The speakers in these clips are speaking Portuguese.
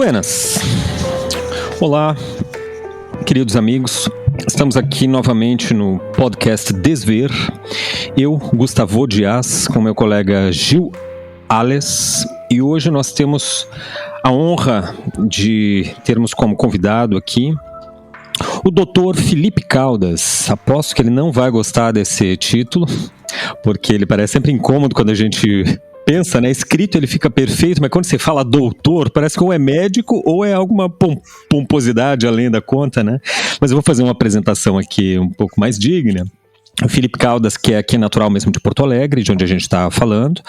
Buenas! Olá, queridos amigos. Estamos aqui novamente no podcast Desver. Eu, Gustavo Dias, com meu colega Gil Ales. E hoje nós temos a honra de termos como convidado aqui o Dr. Felipe Caldas. Aposto que ele não vai gostar desse título, porque ele parece sempre incômodo quando a gente pensa, né? Escrito ele fica perfeito, mas quando você fala doutor, parece que ou é médico ou é alguma pomposidade além da conta, né? Mas eu vou fazer uma apresentação aqui um pouco mais digna. O Felipe Caldas, que é aqui natural mesmo de Porto Alegre, de onde a gente está falando.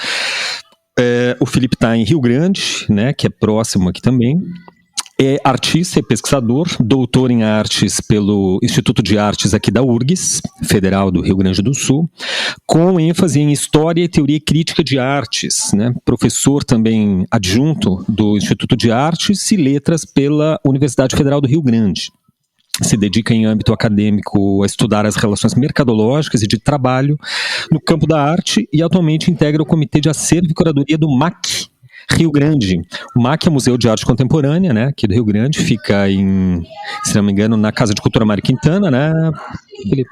O Felipe está em Rio Grande, né? Que é próximo aqui também. É artista e pesquisador, doutor em artes pelo Instituto de Artes aqui da URGS, Federal do Rio Grande do Sul, com ênfase em História e Teoria Crítica de Artes, né? Professor também adjunto do Instituto de Artes e Letras pela Universidade Federal do Rio Grande. Se dedica em âmbito acadêmico a estudar as relações mercadológicas e de trabalho no campo da arte e atualmente integra o Comitê de Acervo e Curadoria do MAC, Rio Grande. O MAC é o Museu de Arte Contemporânea, né, aqui do Rio Grande, fica em, se não me engano, na Casa de Cultura Mário Quintana, né, Felipe?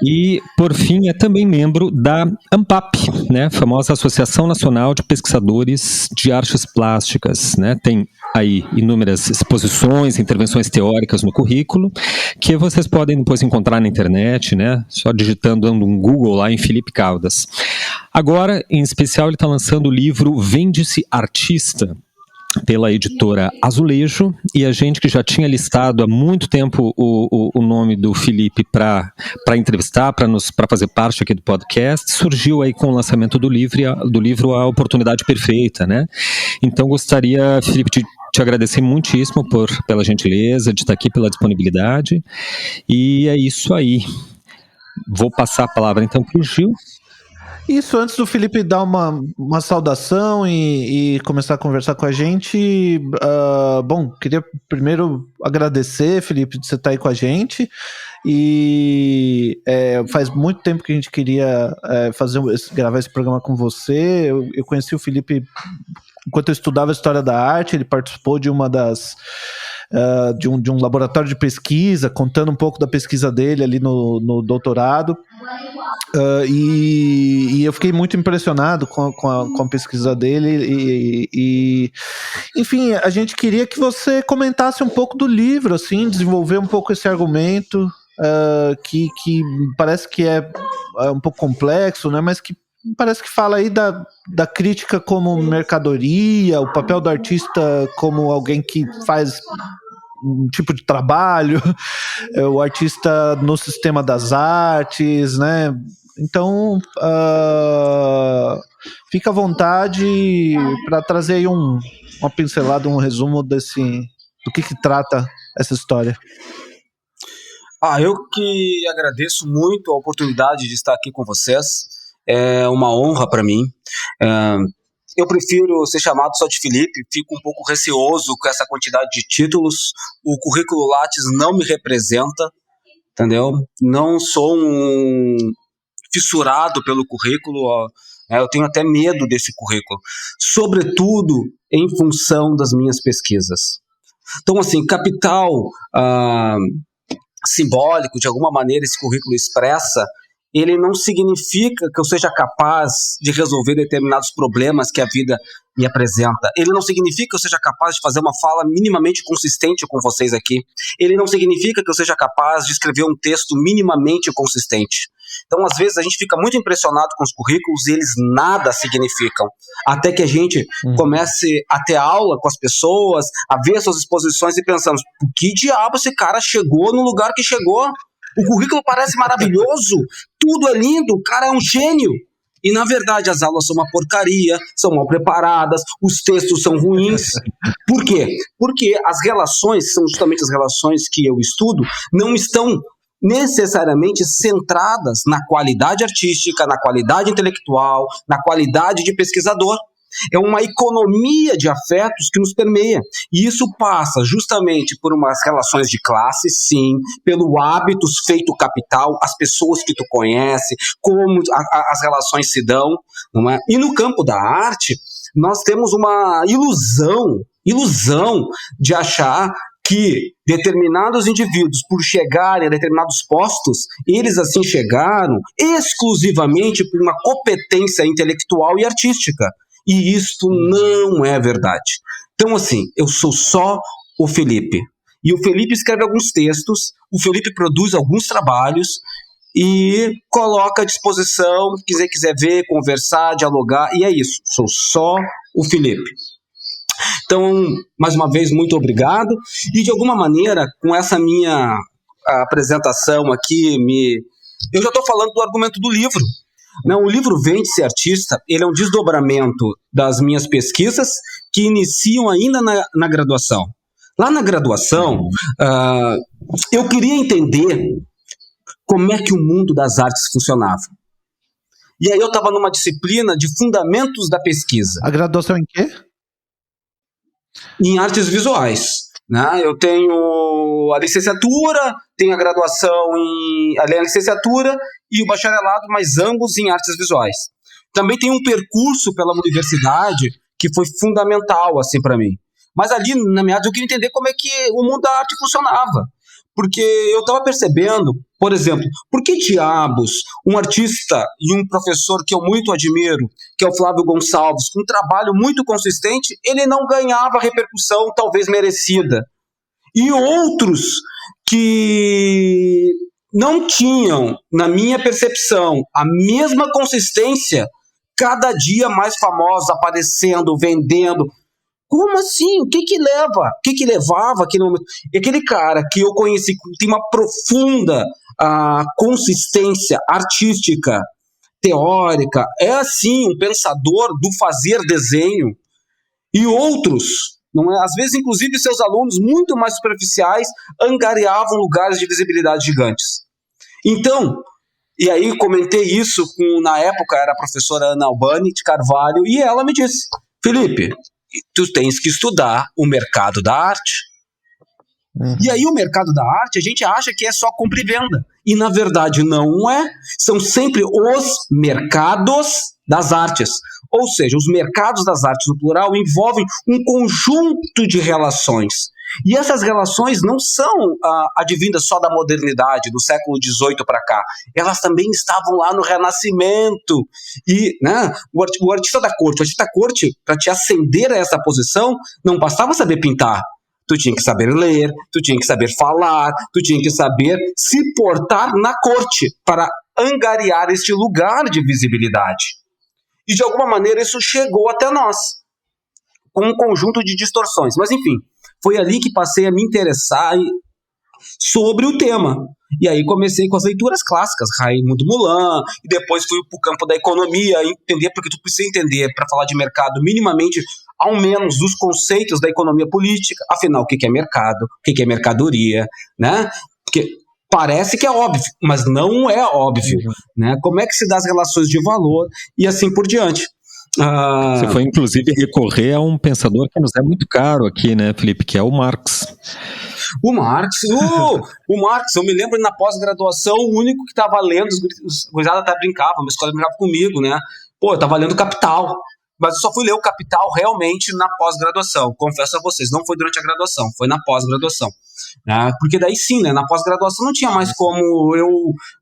E, por fim, é também membro da ANPAP, né, famosa Associação Nacional de Pesquisadores de Artes Plásticas, né, tem aí inúmeras exposições, intervenções teóricas no currículo, que vocês podem depois encontrar na internet, né, só digitando, dando um Google lá em Felipe Caldas. Agora, em especial, ele está lançando o livro Vende-se Artista, pela editora Azulejo, e a gente que já tinha listado há muito tempo o nome do Felipe para entrevistar, para fazer parte aqui do podcast, surgiu aí com o lançamento do livro a oportunidade perfeita, né? Então gostaria, Felipe, de te agradecer muitíssimo pela gentileza, de estar aqui, pela disponibilidade, e é isso aí. Vou passar a palavra então para o Gil. Isso, antes do Felipe dar uma saudação e começar a conversar com a gente, bom, queria primeiro agradecer, Felipe, de você estar aí com a gente, e faz muito tempo que a gente queria gravar esse programa com você. Eu conheci o Felipe enquanto eu estudava História da Arte. Ele participou de uma das... de um laboratório de pesquisa, contando um pouco da pesquisa dele ali no doutorado. E eu fiquei muito impressionado com a pesquisa dele enfim, a gente queria que você comentasse um pouco do livro, assim, desenvolver um pouco esse argumento que parece que é um pouco complexo, né, mas que parece que fala aí da crítica como mercadoria, o papel do artista como alguém que faz um tipo de trabalho, o artista no sistema das artes, né? Então, fica à vontade para trazer aí uma pincelada, um resumo do que trata essa história. Eu que agradeço muito a oportunidade de estar aqui com vocês. É uma honra para mim. Eu prefiro ser chamado só de Felipe, fico um pouco receoso com essa quantidade de títulos. O currículo Lattes não me representa, entendeu? Não sou um fissurado pelo currículo, eu tenho até medo desse currículo, sobretudo em função das minhas pesquisas. Então, assim, capital simbólico, de alguma maneira esse currículo expressa, ele não significa que eu seja capaz de resolver determinados problemas que a vida me apresenta. Ele não significa que eu seja capaz de fazer uma fala minimamente consistente com vocês aqui. Ele não significa que eu seja capaz de escrever um texto minimamente consistente. Então, às vezes, a gente fica muito impressionado com os currículos e eles nada significam. Até que a gente comece a ter aula com as pessoas, a ver suas exposições e pensamos, por que diabo esse cara chegou no lugar que chegou? O currículo parece maravilhoso, tudo é lindo, o cara é um gênio. E, na verdade, as aulas são uma porcaria, são mal preparadas, os textos são ruins. Por quê? Porque as relações, são justamente as relações que eu estudo, não estão necessariamente centradas na qualidade artística, na qualidade intelectual, na qualidade de pesquisador. É uma economia de afetos que nos permeia. E isso passa justamente por umas relações de classe, sim, pelo hábitos feito capital, as pessoas que tu conhece, como as relações se dão, não é? E no campo da arte, nós temos uma ilusão ilusão de achar que determinados indivíduos, por chegarem a determinados postos, eles assim chegaram exclusivamente por uma competência intelectual e artística. E isto não é verdade. Então, assim, eu sou só o Felipe. E o Felipe escreve alguns textos, o Felipe produz alguns trabalhos e coloca à disposição, quem quiser ver, conversar, dialogar, e é isso. Sou só o Felipe. Então, mais uma vez, muito obrigado. E, de alguma maneira, com essa minha apresentação aqui, eu já estou falando do argumento do livro. Não, o livro Vende-se Artista, ele é um desdobramento das minhas pesquisas que iniciam ainda na graduação. Lá na graduação, eu queria entender como é que o mundo das artes funcionava. E aí eu estava numa disciplina de fundamentos da pesquisa. A graduação em quê? Em artes visuais, né? Eu tenho a licenciatura, tenho a graduação a licenciatura e o bacharelado, mas ambos em artes visuais. Também tem um percurso pela universidade que foi fundamental assim para mim. Mas ali, na meados, eu queria entender como é que o mundo da arte funcionava. Porque eu estava percebendo, por exemplo, por que diabos um artista e um professor que eu muito admiro, que é o Flávio Gonçalves, com um trabalho muito consistente, ele não ganhava a repercussão talvez merecida. E outros que não tinham, na minha percepção, a mesma consistência, cada dia mais famosos, aparecendo, vendendo. Como assim? O que levava aquele momento? E aquele cara que eu conheci, que tem uma profunda consistência artística, teórica, é assim, um pensador do fazer desenho. E outros, não é? Às vezes, inclusive, seus alunos, muito mais superficiais, angariavam lugares de visibilidade gigantes. Então, e aí comentei isso na época, era a professora Ana Albani de Carvalho, e ela me disse, Felipe, tu tens que estudar o mercado da arte. E aí o mercado da arte, a gente acha que é só compra e venda. E na verdade não é. São sempre os mercados das artes. Ou seja, os mercados das artes no plural envolvem um conjunto de relações. E essas relações não são advindas só da modernidade, do século XVIII para cá. Elas também estavam lá no Renascimento. E, né, o artista da corte, para te ascender a essa posição, não bastava saber pintar. Tu tinha que saber ler, tu tinha que saber falar, tu tinha que saber se portar na corte para angariar este lugar de visibilidade. E de alguma maneira isso chegou até nós, com um conjunto de distorções. Mas enfim, foi ali que passei a me interessar sobre o tema. E aí comecei com as leituras clássicas, Raimundo Mulan, e depois fui para o campo da economia, entender, porque tu precisa entender, para falar de mercado, minimamente, ao menos, os conceitos da economia política. Afinal, o que é mercado? O que é mercadoria? Né? Porque parece que é óbvio, mas não é óbvio. Né? Como é que se dá as relações de valor e assim por diante. Você foi, inclusive, recorrer a um pensador que nos é muito caro aqui, né, Felipe, que é o Marx. O Marx, eu me lembro na pós-graduação, o único que estava lendo, os gurizadas até brincavam, meus colegas brincavam comigo, né? Pô, eu estava lendo Capital, mas eu só fui ler o Capital realmente na pós-graduação, confesso a vocês, não foi durante a graduação, foi na pós-graduação. Porque daí sim, né, na pós-graduação não tinha mais como eu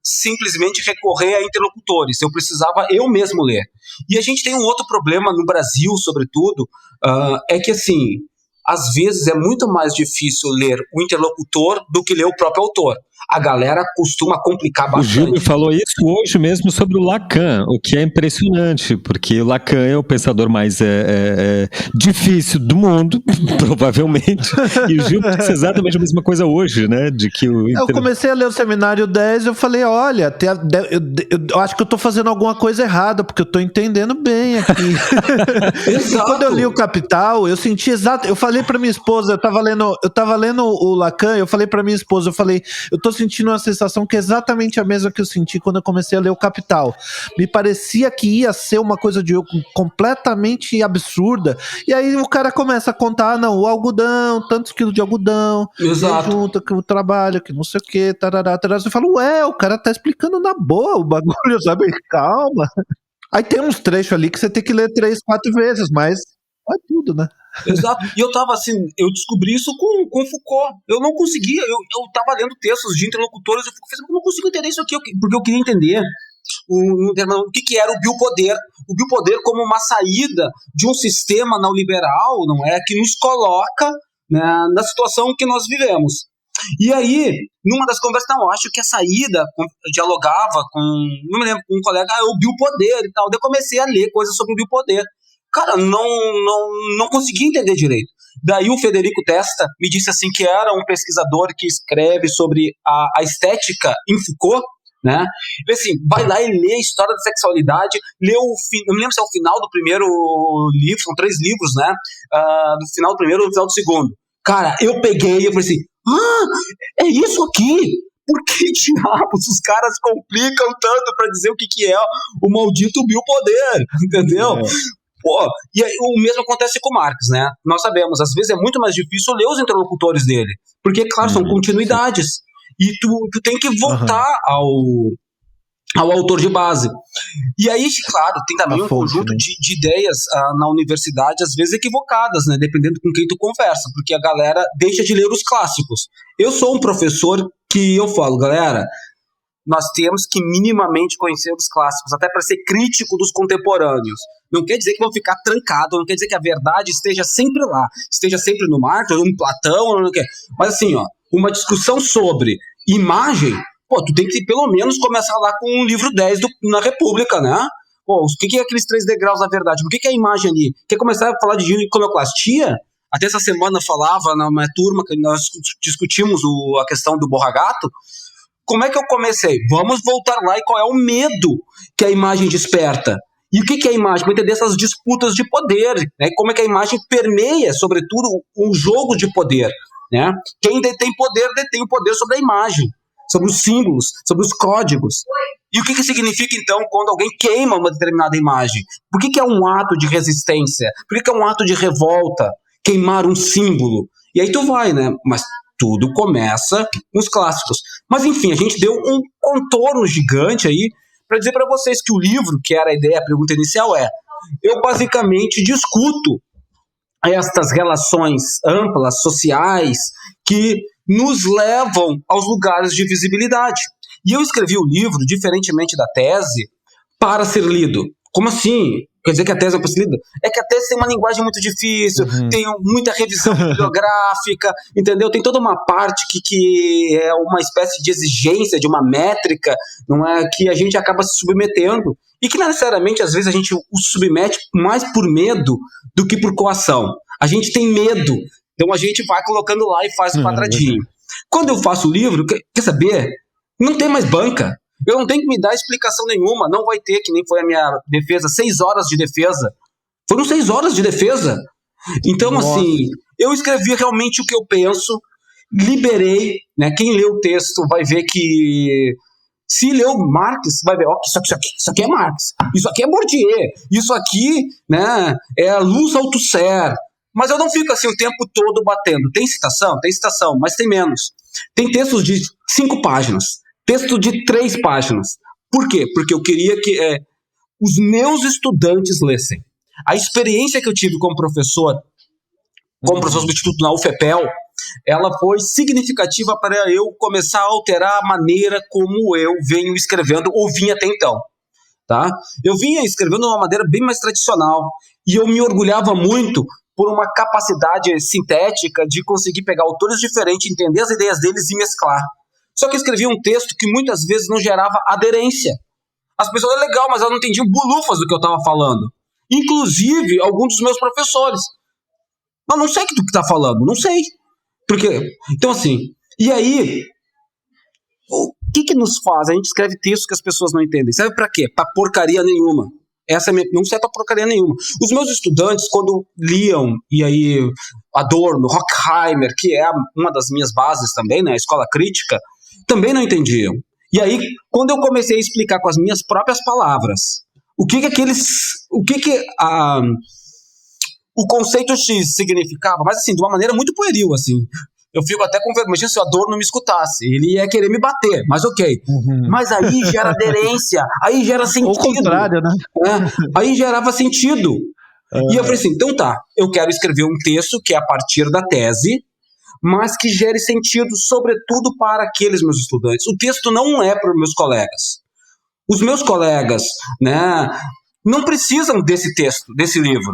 simplesmente recorrer a interlocutores, eu precisava eu mesmo ler. E a gente tem um outro problema no Brasil, sobretudo, é que assim, às vezes é muito mais difícil ler o interlocutor do que ler o próprio autor. A galera costuma complicar bastante. O Gil me falou isso hoje mesmo sobre o Lacan, o que é impressionante, porque o Lacan é o pensador mais difícil do mundo, provavelmente, e o Gil disse exatamente a mesma coisa hoje, né? De que eu comecei a ler o Seminário 10 e eu falei, olha, eu acho que eu tô fazendo alguma coisa errada, porque eu tô entendendo bem aqui. E quando eu li o Capital, eu senti eu falei pra minha esposa, eu tava lendo o Lacan, eu falei pra minha esposa, eu tô sentindo uma sensação que é exatamente a mesma que eu senti quando eu comecei a ler o Capital. Me parecia que ia ser uma coisa completamente absurda, e aí o cara começa a contar, o algodão, tantos quilos de algodão, junta que o trabalho, que não sei o que, tarará. Eu falo, o cara tá explicando na boa o bagulho, sabe? Calma. Aí tem uns trechos ali que você tem que ler 3, 4 vezes, mas é tudo, né? Exato. E eu tava assim, eu descobri isso com Foucault. Eu não conseguia, eu tava lendo textos de interlocutores, eu não consigo entender isso aqui, porque eu queria entender o que era o biopoder. O biopoder como uma saída de um sistema neoliberal, não é? Que nos coloca, né, na situação que nós vivemos. E aí, numa das conversas, eu acho que a saída dialogava com, não me lembro, com um colega, o biopoder e tal. Daí eu comecei a ler coisas sobre o biopoder. Cara, não consegui entender direito. Daí o Federico Testa me disse assim que era um pesquisador que escreve sobre a estética em Foucault, né? Ele assim, vai lá e lê a história da sexualidade, lê não me lembro se é o final do primeiro livro, são 3 livros, né? Do final do primeiro ou do final do segundo. Cara, eu peguei e eu falei assim, é isso aqui? Por que diabos os caras complicam tanto para dizer o que é o maldito biopoder, entendeu? Pô, e aí, o mesmo acontece com Marx, né? Nós sabemos, às vezes é muito mais difícil ler os interlocutores dele, porque, claro, são continuidades. Sim. E tu tem que voltar ao autor de base. E aí, claro, tem também conjunto de ideias na universidade, às vezes equivocadas, né? Dependendo com quem tu conversa, porque a galera deixa de ler os clássicos. Eu sou um professor que eu falo, galera, nós temos que minimamente conhecer os clássicos, até para ser crítico dos contemporâneos. Não quer dizer que vão ficar trancados, não quer dizer que a verdade esteja sempre lá, esteja sempre no Marx, ou no Platão, não quer. Mas assim, ó, uma discussão sobre imagem, pô, tu tem que pelo menos começar lá com o livro 10 na República, né? Pô, o que é aqueles 3 degraus da verdade? Por que é a imagem ali? Quer começar a falar de iconoclastia? Até essa semana falava na minha turma, que nós discutimos a questão do Borragato. Como é que eu comecei? Vamos voltar lá e qual é o medo que a imagem desperta. E o que é a imagem? Para entender essas disputas de poder, né? Como é que a imagem permeia, sobretudo, um jogo de poder, né? Quem detém o poder sobre a imagem, sobre os símbolos, sobre os códigos. E o que significa, então, quando alguém queima uma determinada imagem? Por que é um ato de resistência? Por que é um ato de revolta? Queimar um símbolo? E aí tu vai, né? Mas tudo começa com os clássicos. Mas, enfim, a gente deu um contorno gigante aí para dizer para vocês que o livro, que era a ideia, a pergunta inicial eu basicamente discuto estas relações amplas, sociais, que nos levam aos lugares de visibilidade. E eu escrevi o livro, diferentemente da tese, para ser lido. Como assim? Quer dizer que a tese é para ser lida? É que a tese tem uma linguagem muito difícil, tem muita revisão bibliográfica, entendeu? Tem toda uma parte que é uma espécie de exigência, de uma métrica, não é, que a gente acaba se submetendo. E que, necessariamente, às vezes, a gente o submete mais por medo do que por coação. A gente tem medo, então a gente vai colocando lá e faz o quadradinho. Quando eu faço o livro, quer saber? Não tem mais banca. Eu não tenho que me dar explicação nenhuma. Não vai ter, que nem foi a minha defesa, 6 horas de defesa. Foram 6 horas de defesa. Então, assim, eu escrevi realmente o que eu penso, liberei, né? Quem lê o texto vai ver que... Se leu Marx, vai ver, isso aqui é Marx, isso aqui é Bourdieu, isso aqui, né, é a Luz Althusser. Mas eu não fico assim o tempo todo batendo. Tem citação, mas tem menos. Tem textos de 5 páginas, texto de 3 páginas. Por quê? Porque eu queria que os meus estudantes lessem. A experiência que eu tive como professor substituto na UFPEL, ela foi significativa para eu começar a alterar a maneira como eu venho escrevendo, ou vinha até então. Tá? Eu vinha escrevendo de uma maneira bem mais tradicional, e eu me orgulhava muito por uma capacidade sintética de conseguir pegar autores diferentes, entender as ideias deles e mesclar. Só que eu escrevia um texto que muitas vezes não gerava aderência. As pessoas, legal, mas elas não entendiam bulufas do que eu estava falando. Inclusive, alguns dos meus professores. Eu não sei o que tu está falando, não sei. Porque, então assim, e aí, o que nos faz? A gente escreve textos que as pessoas não entendem. Serve pra quê? Pra porcaria nenhuma. Não serve pra porcaria nenhuma. Os meus estudantes, quando liam, e aí Adorno, Horkheimer, que é uma das minhas bases também, né, a escola crítica, também não entendiam. E aí, quando eu comecei a explicar com as minhas próprias palavras o conceito X significava, mas assim, de uma maneira muito pueril, assim. Eu fico até com vergonha, se o Adorno me escutasse, ele ia querer me bater, mas ok. Mas aí gera aderência, aí gera sentido. Ou contrário, né? Aí gerava sentido. E eu falei assim, então tá, eu quero escrever um texto que é a partir da tese, mas que gere sentido, sobretudo para aqueles meus estudantes. O texto não é para os meus colegas. Os meus colegas, né, não precisam desse texto, desse livro.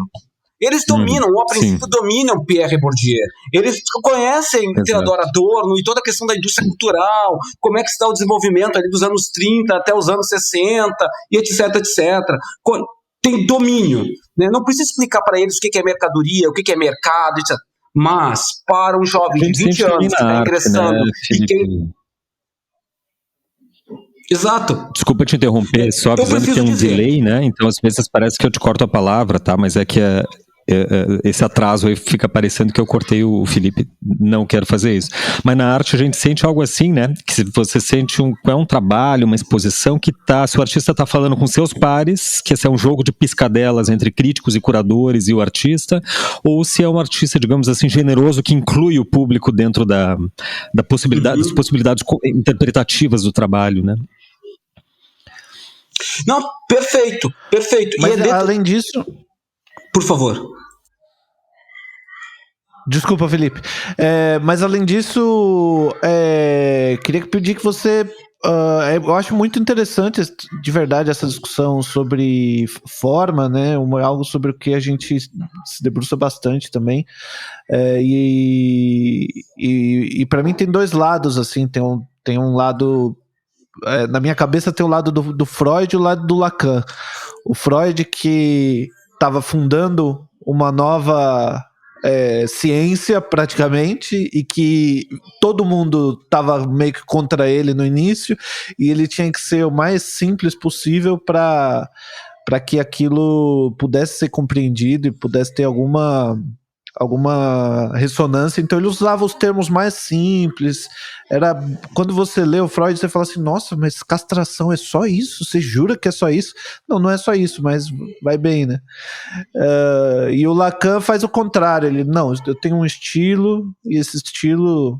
Eles dominam, ou a princípio dominam Pierre Bourdieu. Eles conhecem Theodor Adorno e toda a questão da indústria cultural, como é que está o desenvolvimento ali dos anos 30 até os anos 60, e etc, etc. Tem domínio. Né? Não precisa explicar para eles o que é mercadoria, o que é mercado, etc. Mas, para um jovem de 20 anos que está ingressando... Né, Exato. Desculpa te interromper, só avisando que tem um delay, né? Então, às vezes parece que eu te corto a palavra, tá? Mas é que esse atraso aí fica parecendo que eu cortei o Felipe. Não quero fazer isso. Mas na arte a gente sente algo assim, né? Que você sente um trabalho, uma exposição que se o artista está falando com seus pares, que esse é um jogo de piscadelas entre críticos e curadores e o artista, ou se é um artista, digamos assim, generoso, que inclui o público dentro da possibilidade, das possibilidades interpretativas do trabalho, né? Não, perfeito. Mas além disso... Por favor. Desculpa, Felipe. Mas além disso, queria pedir que você... eu acho muito interessante, de verdade, essa discussão sobre forma, né? Algo sobre o que a gente se debruça bastante também. E para mim tem dois lados, assim. Tem um lado... na minha cabeça tem o lado do Freud e o lado do Lacan. O Freud que estava fundando uma nova ciência praticamente, e que todo mundo estava meio que contra ele no início, e ele tinha que ser o mais simples possível para que aquilo pudesse ser compreendido e pudesse ter alguma ressonância. Então ele usava os termos mais simples. Quando você lê o Freud, você fala assim, nossa, mas castração é só isso? Você jura que é só isso? Não é só isso, mas vai bem, né? E o Lacan faz o contrário. Ele, não, eu tenho um estilo, e esse estilo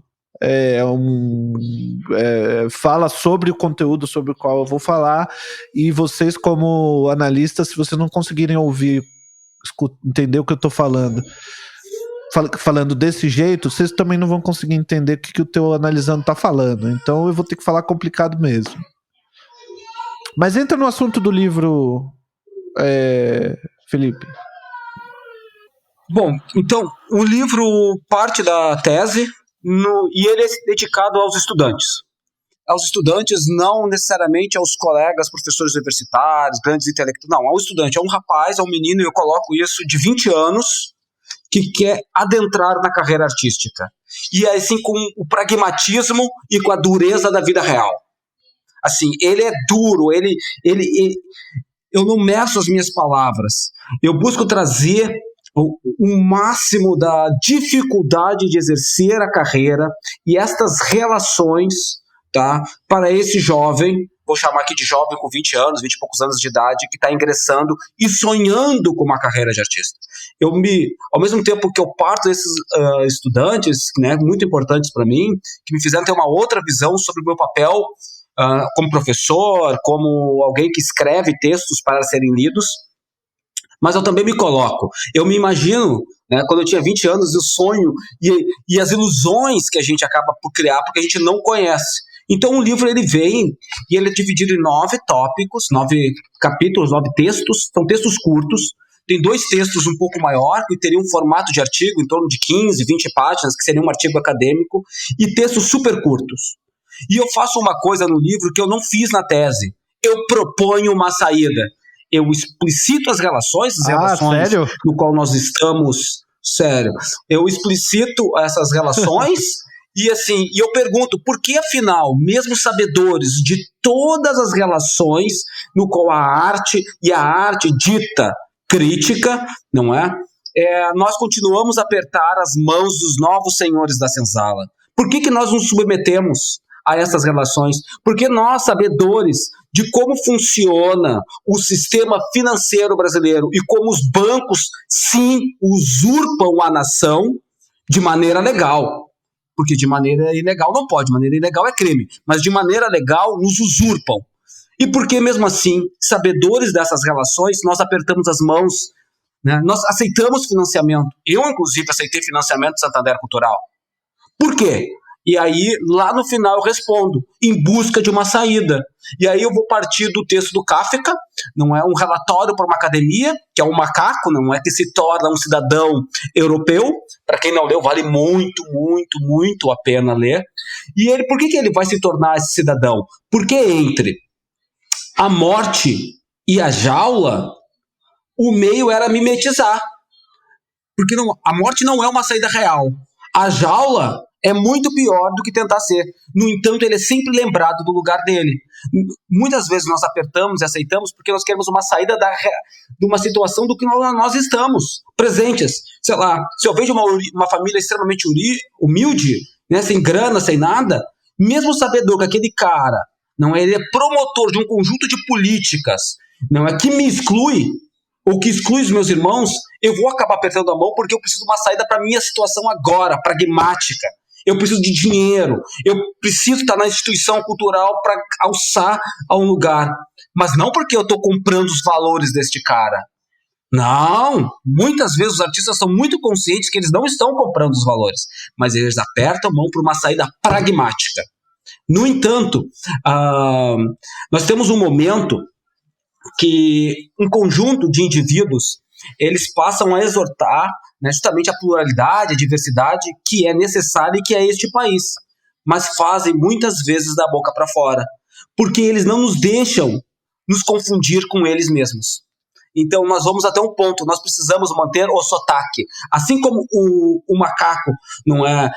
fala sobre o conteúdo sobre o qual eu vou falar, e vocês, como analistas, se vocês não conseguirem ouvir, entender o que eu tô falando desse jeito, vocês também não vão conseguir entender o que o teu analisando tá falando. Então eu vou ter que falar complicado mesmo. Mas entra no assunto do livro, Felipe. Bom, então, o livro parte da tese e ele é dedicado aos estudantes. Aos estudantes, não necessariamente aos colegas, professores universitários, grandes intelectuais. Não, ao estudante, é um rapaz, é um menino, e eu coloco isso, de 20 anos, que quer adentrar na carreira artística. E assim, com o pragmatismo e com a dureza da vida real. Assim, ele é duro, eu não meço as minhas palavras. Eu busco trazer o máximo da dificuldade de exercer a carreira e estas relações, tá, para esse jovem, vou chamar aqui de jovem com 20 anos, 20 e poucos anos de idade, que está ingressando e sonhando com uma carreira de artista. Ao mesmo tempo que eu parto desses estudantes, né, muito importantes para mim, que me fizeram ter uma outra visão sobre o meu papel como professor, como alguém que escreve textos para serem lidos, mas eu também me coloco. Eu me imagino, né, quando eu tinha 20 anos, o sonho e as ilusões que a gente acaba por criar, porque a gente não conhece. Então o livro ele vem e ele é dividido em 9 tópicos, 9 capítulos, 9 textos, são textos curtos. Tem 2 textos um pouco maior, que teriam um formato de artigo, em torno de 15, 20 páginas, que seria um artigo acadêmico, e textos super curtos. E eu faço uma coisa no livro que eu não fiz na tese. Eu proponho uma saída. Eu explicito as relações sério? no qual nós estamos. Sério. Eu explicito essas relações e eu pergunto, por que afinal, mesmo sabedores de todas as relações no qual a arte e a arte dita crítica, não é? Nós continuamos a apertar as mãos dos novos senhores da senzala. Por que nós nos submetemos a essas relações? Porque nós, sabedores de como funciona o sistema financeiro brasileiro e como os bancos, sim, usurpam a nação de maneira legal. Porque de maneira ilegal não pode, de maneira ilegal é crime, mas de maneira legal nos usurpam. E porque mesmo assim, sabedores dessas relações, nós apertamos as mãos né? Nós aceitamos financiamento. Eu, inclusive, aceitei financiamento do Santander Cultural. Por quê? E aí, lá no final, eu respondo, em busca de uma saída. E aí eu vou partir do texto do Kafka, não é um relatório para uma academia, que é um macaco, não é que se torna um cidadão europeu. Para quem não leu, vale muito, muito, muito a pena ler. E ele, por que ele vai se tornar esse cidadão? Porque entre a morte e a jaula, o meio era mimetizar. Porque não, a morte não é uma saída real. A jaula é muito pior do que tentar ser. No entanto, ele é sempre lembrado do lugar dele. Muitas vezes nós apertamos e aceitamos porque nós queremos uma saída de uma situação do que nós estamos presentes. Sei lá, se eu vejo uma família extremamente humilde, né, sem grana, sem nada, mesmo sabedor que aquele cara, não é, ele é promotor de um conjunto de políticas, não é, que me exclui, ou que exclui os meus irmãos, eu vou acabar apertando a mão porque eu preciso de uma saída para a minha situação agora, pragmática. Eu preciso de dinheiro, eu preciso estar na instituição cultural para alçar a um lugar. Mas não porque eu estou comprando os valores deste cara. Não, muitas vezes os artistas são muito conscientes que eles não estão comprando os valores, mas eles apertam a mão por uma saída pragmática. No entanto, nós temos um momento que um conjunto de indivíduos eles passam a exortar, né, justamente a pluralidade, a diversidade que é necessária e que é este país, mas fazem muitas vezes da boca para fora, porque eles não nos deixam nos confundir com eles mesmos. Então nós vamos até um ponto, nós precisamos manter o sotaque, assim como o macaco, não é?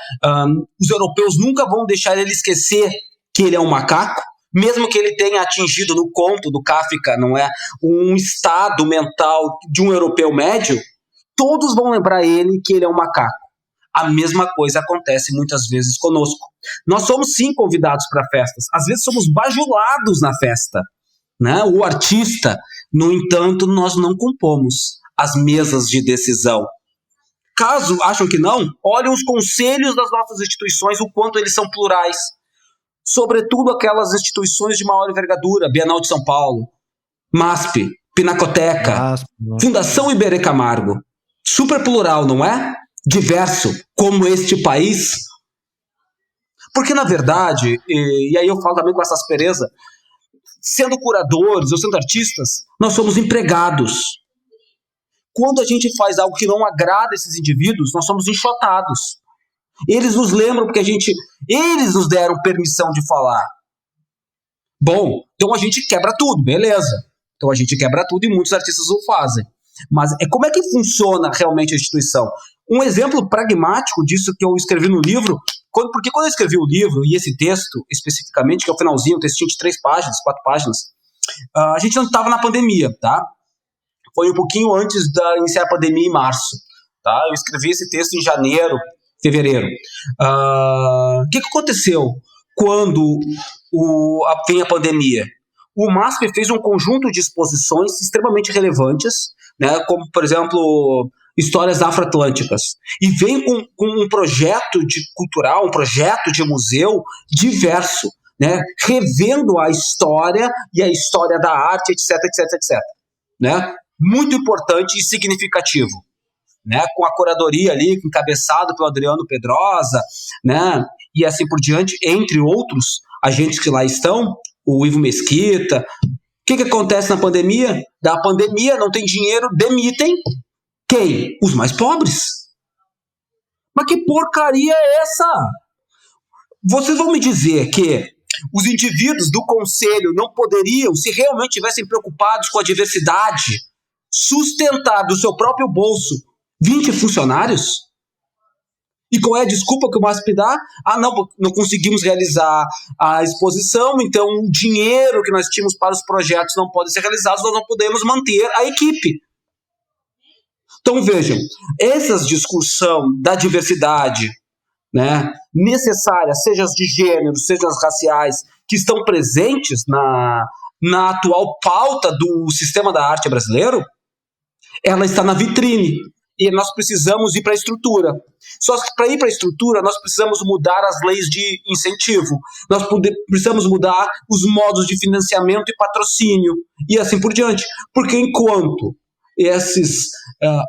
Os europeus nunca vão deixar ele esquecer que ele é um macaco, mesmo que ele tenha atingido no conto do Kafka, não é, um estado mental de um europeu médio, todos vão lembrar ele que ele é um macaco. A mesma coisa acontece muitas vezes conosco. Nós somos sim convidados para festas, às vezes somos bajulados na festa, né? O artista, no entanto, nós não compomos as mesas de decisão. Caso acham que não, olhem os conselhos das nossas instituições, o quanto eles são plurais. Sobretudo aquelas instituições de maior envergadura, Bienal de São Paulo, MASP, Pinacoteca, Fundação Iberê Camargo. Super plural, não é? Diverso, como este país. Porque, na verdade, e aí eu falo também com essa aspereza, sendo curadores ou sendo artistas, nós somos empregados. Quando a gente faz algo que não agrada esses indivíduos, nós somos enxotados. Eles nos lembram porque eles nos deram permissão de falar. Bom, então a gente quebra tudo, beleza. Então a gente quebra tudo e muitos artistas o fazem. Mas como é que funciona realmente a instituição? Um exemplo pragmático disso que eu escrevi no livro, porque quando eu escrevi o livro, e esse texto especificamente, que é o finalzinho, um textinho de 3 páginas, 4 páginas, a gente não estava na pandemia, tá? Foi um pouquinho antes de iniciar a pandemia em março, tá? Eu escrevi esse texto em janeiro, fevereiro. O que aconteceu quando vem a pandemia? O MASP fez um conjunto de exposições extremamente relevantes, né, como, por exemplo, histórias afroatlânticas, e vem com um projeto cultural, um projeto de museu diverso, né, revendo a história e a história da arte, etc, etc, etc. Né? Muito importante e significativo. Né, com a curadoria ali, encabeçado pelo Adriano Pedrosa, né, e assim por diante, entre outros agentes que lá estão, o Ivo Mesquita. O que acontece na pandemia? Da pandemia, não tem dinheiro, demitem quem? Os mais pobres. Mas que porcaria é essa? Vocês vão me dizer que os indivíduos do conselho não poderiam, se realmente estivessem preocupados com a diversidade, sustentar do seu próprio bolso 20 funcionários? E qual é a desculpa que o MASP dá? Não conseguimos realizar a exposição, então o dinheiro que nós tínhamos para os projetos não pode ser realizado, nós não podemos manter a equipe. Então vejam, essa discussão da diversidade, né, necessária, seja as de gênero, seja as raciais, que estão presentes na atual pauta do sistema da arte brasileiro, ela está na vitrine. E nós precisamos ir para a estrutura. Só que para ir para a estrutura, nós precisamos mudar as leis de incentivo, nós precisamos mudar os modos de financiamento e patrocínio, e assim por diante. Porque enquanto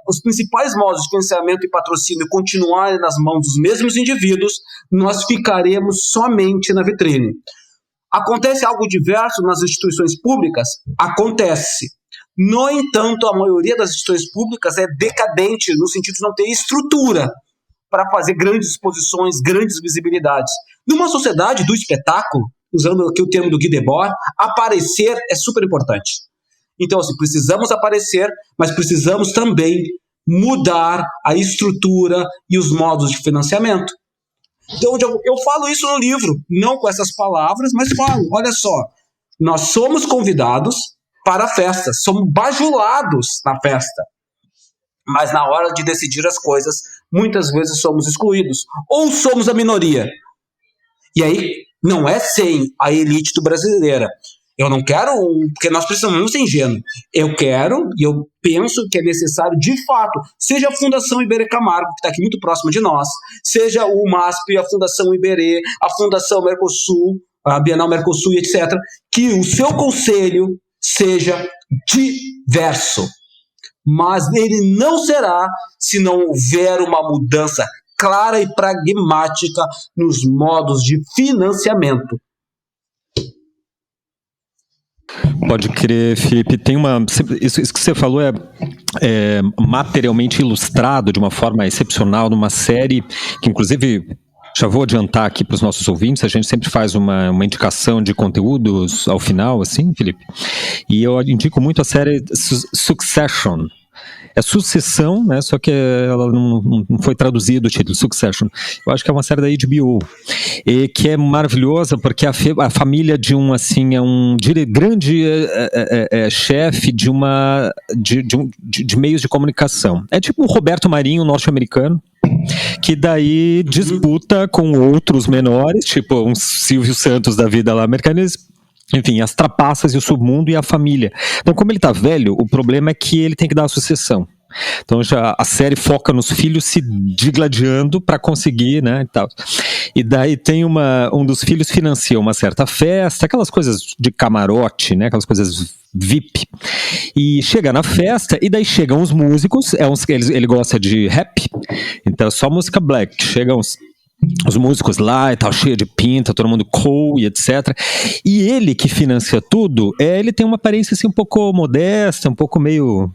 os principais modos de financiamento e patrocínio continuarem nas mãos dos mesmos indivíduos, nós ficaremos somente na vitrine. Acontece algo diverso nas instituições públicas? Acontece. No entanto, a maioria das instituições públicas é decadente, no sentido de não ter estrutura para fazer grandes exposições, grandes visibilidades. Numa sociedade do espetáculo, usando aqui o termo do Guy Debord, aparecer é super importante. Então, assim, precisamos aparecer, mas precisamos também mudar a estrutura e os modos de financiamento. Então, eu falo isso no livro, não com essas palavras, mas falo, olha só, nós somos convidados para a festa, somos bajulados na festa, mas na hora de decidir as coisas, muitas vezes somos excluídos, ou somos a minoria. E aí, não é sem a elite brasileira. Eu não quero, porque nós precisamos ser ingênuos. Eu quero e eu penso que é necessário, de fato, seja a Fundação Iberê Camargo, que está aqui muito próximo de nós, seja o MASP, a Fundação Iberê, a Fundação Mercosul, a Bienal Mercosul, etc., que o seu conselho seja diverso. Mas ele não será se não houver uma mudança clara e pragmática nos modos de financiamento. Pode crer, Felipe. Tem isso que você falou é materialmente ilustrado de uma forma excepcional numa série que, inclusive, já vou adiantar aqui para os nossos ouvintes, a gente sempre faz uma indicação de conteúdos ao final, assim, Felipe. E eu indico muito a série Succession. É Sucessão, né? Só que ela não foi traduzido o título, Succession. Eu acho que é uma série da HBO. E que é maravilhosa porque a família de um, assim, é um grande chefe de meios de comunicação. É tipo o Roberto Marinho, norte-americano, que daí disputa com outros menores, tipo um Silvio Santos da vida lá americana. Enfim, as trapaças e o submundo e a família. Então, como ele tá velho, o problema é que ele tem que dar a sucessão. Então, já a série foca nos filhos se digladiando para conseguir, né, e tal. E daí tem um dos filhos financia uma certa festa, aquelas coisas de camarote, né, aquelas coisas VIP. E chega na festa, e daí chegam os músicos, ele gosta de rap, então é só música black. Chegam os músicos lá e tal, cheio de pinta, todo mundo cool e etc. E ele que financia tudo, ele tem uma aparência assim um pouco modesta, um pouco meio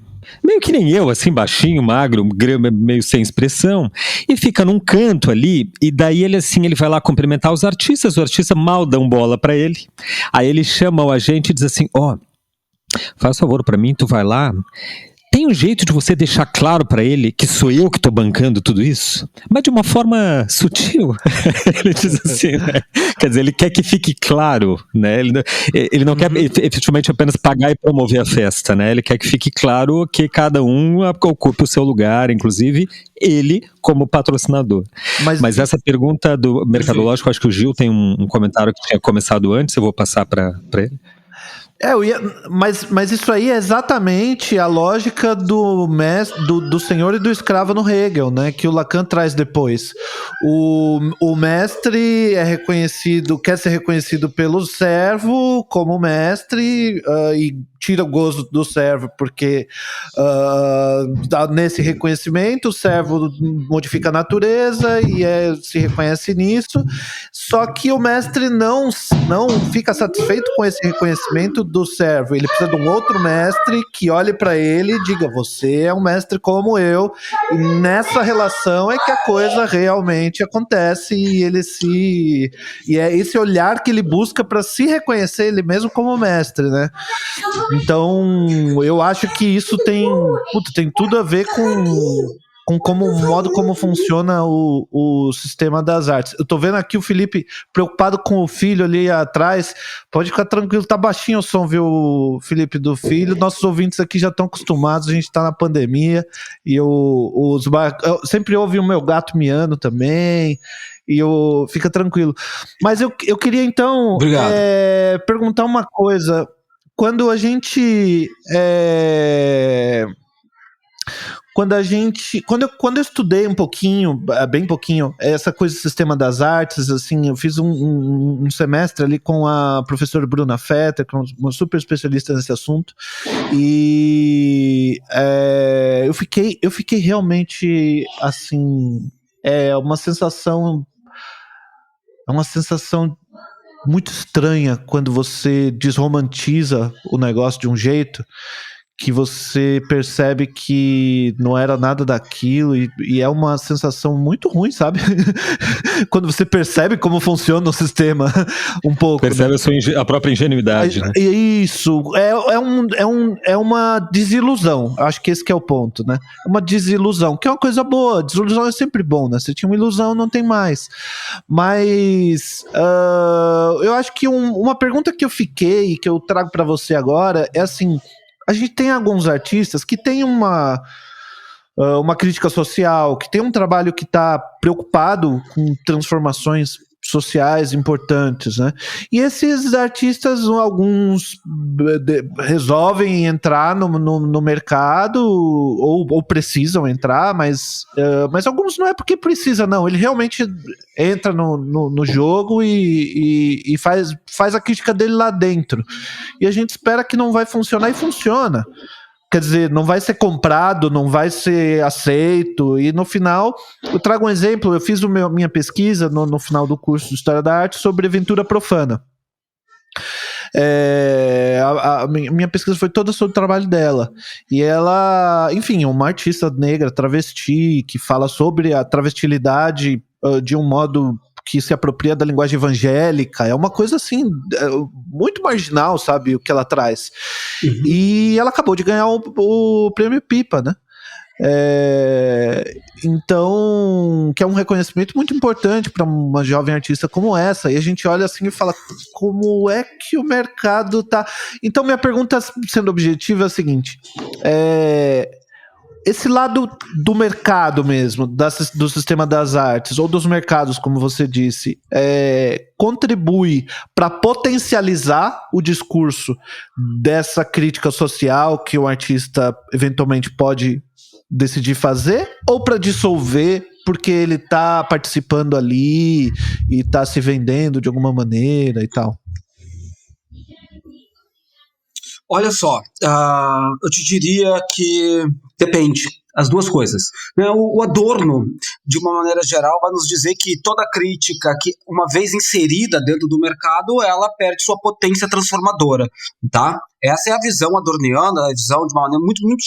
que nem eu, assim, baixinho, magro, meio sem expressão, e fica num canto ali, e daí ele vai lá cumprimentar os artistas, o artista mal dá bola pra ele, aí ele chama o agente e diz assim, faz favor pra mim, tu vai lá, tem um jeito de você deixar claro pra ele que sou eu que tô bancando tudo isso? Mas de uma forma sutil. Ele diz assim, né? Quer dizer, ele quer que fique claro, né? Ele não quer efetivamente apenas pagar e promover a festa, né? Ele quer que fique claro que cada um ocupe o seu lugar, inclusive ele como patrocinador. Mas essa pergunta do Mercadológico, acho que o Gil tem um comentário que tinha começado antes, eu vou passar para ele. Mas isso aí é exatamente a lógica do senhor e do escravo no Hegel, né? Que o Lacan traz depois. O mestre quer ser reconhecido pelo servo como mestre, e tira o gozo do servo, porque nesse reconhecimento o servo modifica a natureza e se reconhece nisso, só que o mestre não fica satisfeito com esse reconhecimento do servo, ele precisa de um outro mestre que olhe para ele e diga, você é um mestre como eu, e nessa relação é que a coisa realmente acontece, e é esse olhar que ele busca para se reconhecer ele mesmo como mestre, né? Então, eu acho que isso tem tudo a ver com o modo como funciona o sistema das artes. Eu tô vendo aqui o Felipe preocupado com o filho ali atrás. Pode ficar tranquilo, tá baixinho o som, viu, Felipe, do filho. Nossos ouvintes aqui já estão acostumados, a gente tá na pandemia, e eu sempre ouve o meu gato miando também, e fica tranquilo. Mas eu queria então perguntar uma coisa. Quando a gente quando eu estudei um pouquinho, bem pouquinho, essa coisa do sistema das artes, assim, eu fiz um semestre ali com a professora Bruna Fetter, que é uma super especialista nesse assunto, e eu fiquei realmente, assim, é uma sensação muito estranha quando você desromantiza o negócio de um jeito que você percebe que não era nada daquilo e é uma sensação muito ruim, sabe? Quando você percebe como funciona o sistema um pouco. Percebe, né? A própria ingenuidade, né? Isso, é uma desilusão, acho que esse que é o ponto, né? Uma desilusão, que é uma coisa boa, desilusão é sempre bom, né? Você tinha uma ilusão, não tem mais. Mas eu acho que uma pergunta que eu fiquei e que eu trago para você agora é assim, a gente tem alguns artistas que têm uma crítica social, que tem um trabalho que está preocupado com transformações sociais importantes, né? E esses artistas, alguns resolvem entrar no mercado ou precisam entrar, mas alguns não é porque precisa, não. Ele realmente entra no jogo e faz a crítica dele lá dentro. E a gente espera que não vai funcionar e funciona. Quer dizer, não vai ser comprado, não vai ser aceito, e no final, eu trago um exemplo, eu fiz minha pesquisa no final do curso de História da Arte sobre aventura profana. A minha pesquisa foi toda sobre o trabalho dela, e ela, enfim, é uma artista negra, travesti, que fala sobre a travestilidade de um modo que se apropria da linguagem evangélica, é uma coisa assim, muito marginal, sabe, o que ela traz. Uhum. E ela acabou de ganhar o prêmio Pipa, né? Então, que é um reconhecimento muito importante para uma jovem artista como essa, e a gente olha assim e fala, como é que o mercado tá... Então minha pergunta, sendo objetiva, é a seguinte, esse lado do mercado mesmo, do sistema das artes, ou dos mercados, como você disse, contribui para potencializar o discurso dessa crítica social que o artista eventualmente pode decidir fazer, ou para dissolver porque ele está participando ali e está se vendendo de alguma maneira e tal? Olha só, eu te diria que depende, as duas coisas. O Adorno, de uma maneira geral, vai nos dizer que toda crítica, que uma vez inserida dentro do mercado, ela perde sua potência transformadora, tá? Essa é a visão adorniana, a visão de uma maneira muito, muito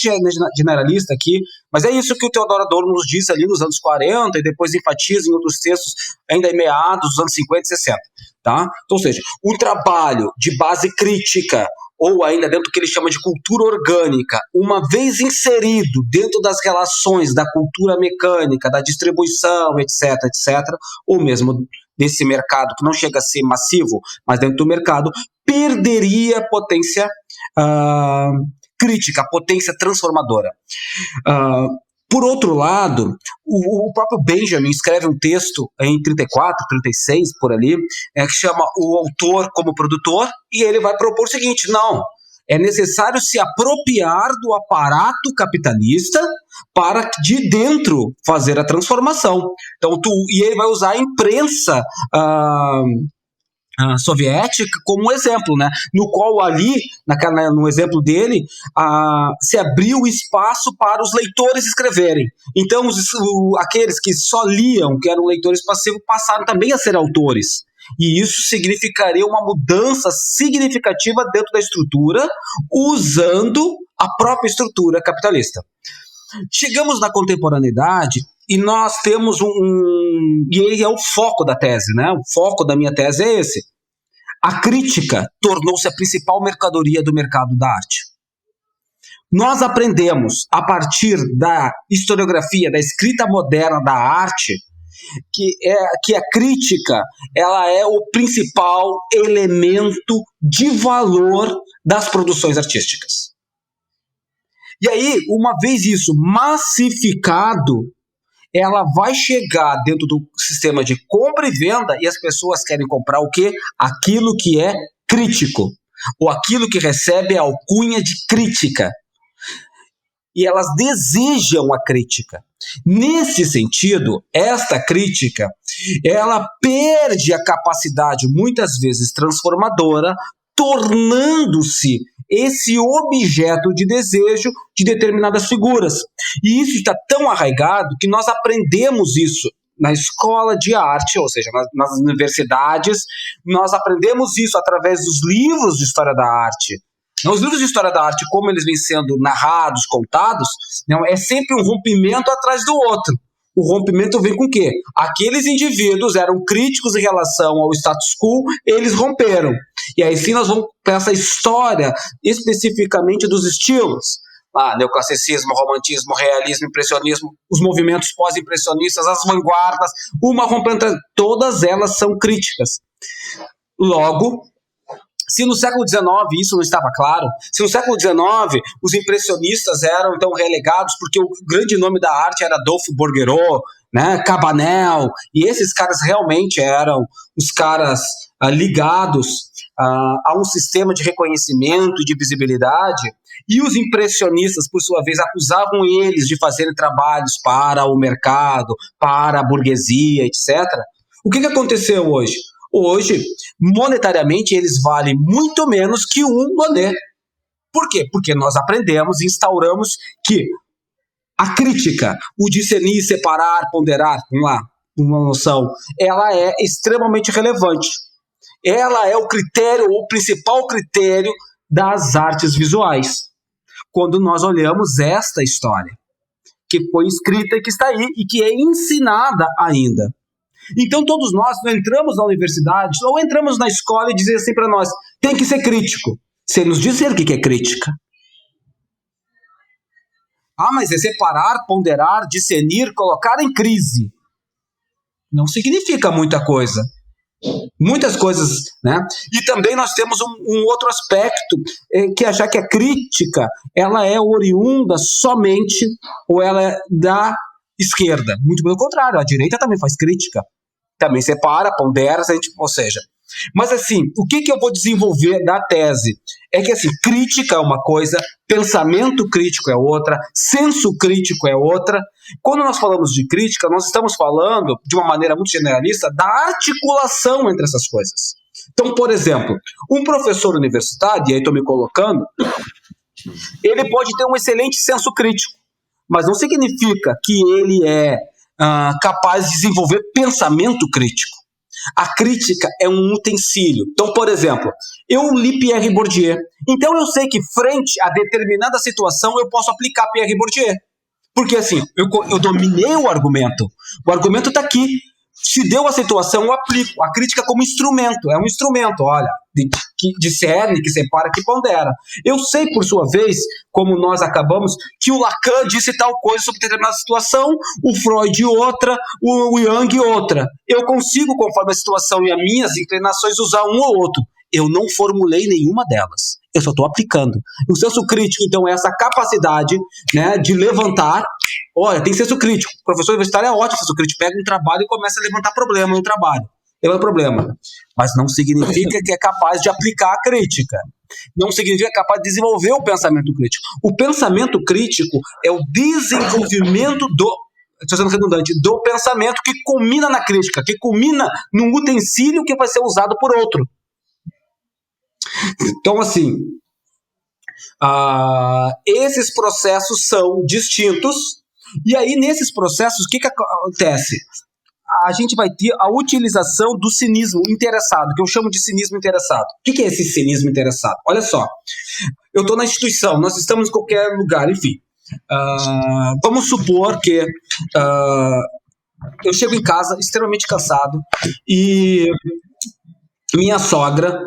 generalista aqui, mas é isso que o Theodor Adorno nos diz ali nos anos 40 e depois enfatiza em outros textos ainda em meados dos anos 50 e 60, tá? Então, ou seja, um trabalho de base crítica, ou ainda dentro do que ele chama de cultura orgânica, uma vez inserido dentro das relações da cultura mecânica, da distribuição, etc., ou mesmo desse mercado que não chega a ser massivo, mas dentro do mercado, perderia a potência crítica, a potência transformadora. Por outro lado, o próprio Benjamin escreve um texto em 34, 36, por ali, que chama O Autor como Produtor, e ele vai propor o seguinte, não, é necessário se apropriar do aparato capitalista para de dentro fazer a transformação. Então, e ele vai usar a imprensa soviética como exemplo, né? No qual ali, no exemplo dele, se abriu espaço para os leitores escreverem. Então, aqueles que só liam, que eram leitores passivos, passaram também a ser autores. E isso significaria uma mudança significativa dentro da estrutura, usando a própria estrutura capitalista. Chegamos na contemporaneidade e nós temos e ele é o foco da tese, né? O foco da minha tese é esse. A crítica tornou-se a principal mercadoria do mercado da arte. Nós aprendemos, a partir da historiografia, da escrita moderna da arte, que a crítica ela é o principal elemento de valor das produções artísticas. E aí, uma vez isso massificado, ela vai chegar dentro do sistema de compra e venda e as pessoas querem comprar o quê? Aquilo que é crítico, ou aquilo que recebe a alcunha de crítica. e elas desejam a crítica. Nesse sentido, esta crítica, ela perde a capacidade, muitas vezes transformadora, tornando-se esse objeto de desejo de determinadas figuras. E isso está tão arraigado que nós aprendemos isso na escola de arte, ou seja, nas universidades, nós aprendemos isso através dos livros de história da arte. Os livros de história da arte, como eles vêm sendo narrados, contados, é sempre um rompimento atrás do outro. O rompimento vem com o quê? Aqueles indivíduos eram críticos em relação ao status quo, eles romperam. E aí sim nós vamos para essa história especificamente dos estilos. Neoclassicismo, romantismo, realismo, impressionismo, os movimentos pós-impressionistas, as vanguardas, uma rompendo, todas elas são críticas. Logo, se no século XIX isso não estava claro, se no século XIX os impressionistas eram então relegados porque o grande nome da arte era Adolphe Bouguereau, né, Cabanel, e esses caras realmente eram os caras ligados a um sistema de reconhecimento e de visibilidade, e os impressionistas, por sua vez, acusavam eles de fazerem trabalhos para o mercado, para a burguesia, etc. O que aconteceu hoje? Hoje, monetariamente, eles valem muito menos que um Monet. Por quê? Porque nós aprendemos e instauramos que a crítica, o discernir, separar, ponderar, vamos lá, uma noção, ela é extremamente relevante. Ela é o critério, o principal critério das artes visuais. Quando nós olhamos esta história, que foi escrita e que está aí, e que é ensinada ainda. Então todos nós entramos na universidade ou entramos na escola e dizem assim para nós, tem que ser crítico, sem nos dizer o que é crítica. Mas é separar, ponderar, discernir, colocar em crise. Não significa muita coisa. Muitas coisas, né? E também nós temos um outro aspecto, que é achar que a crítica ela é oriunda somente, ou ela é da esquerda. Muito pelo contrário, a direita também faz crítica. Também separa, pondera, ou seja... Mas assim, o que eu vou desenvolver da tese? É que assim, crítica é uma coisa, pensamento crítico é outra, senso crítico é outra. Quando nós falamos de crítica, nós estamos falando, de uma maneira muito generalista, da articulação entre essas coisas. Então, por exemplo, um professor universitário, e aí estou me colocando, ele pode ter um excelente senso crítico, mas não significa que ele é capaz de desenvolver pensamento crítico. A crítica é um utensílio. Então, por exemplo, eu li Pierre Bourdieu. Então eu sei que frente a determinada situação eu posso aplicar Pierre Bourdieu. Porque assim, eu dominei o argumento. O argumento está aqui. Se deu a situação, eu aplico. A crítica como instrumento. É um instrumento, olha, que discerne, que separa, que pondera. Eu sei, por sua vez, como nós acabamos, que o Lacan disse tal coisa sobre determinada situação, o Freud outra, o Jung outra. Eu consigo, conforme a situação e as minhas inclinações, usar um ou outro. Eu não formulei nenhuma delas. Eu só estou aplicando. O senso crítico, então, é essa capacidade, né, de levantar. Olha, tem senso crítico. O professor universitário é ótimo senso crítico. Pega um trabalho e começa a levantar problema no trabalho. É um problema. Mas não significa que é capaz de aplicar a crítica. Não significa que é capaz de desenvolver o pensamento crítico. O pensamento crítico é o desenvolvimento estou sendo redundante, do pensamento que culmina na crítica, que culmina num utensílio que vai ser usado por outro. Então, assim, esses processos são distintos, e aí nesses processos, o que acontece? A gente vai ter a utilização do cinismo interessado, que eu chamo de cinismo interessado. O que é esse cinismo interessado? Olha só, eu estou na instituição, nós estamos em qualquer lugar, enfim. Vamos supor que eu chego em casa extremamente cansado e minha sogra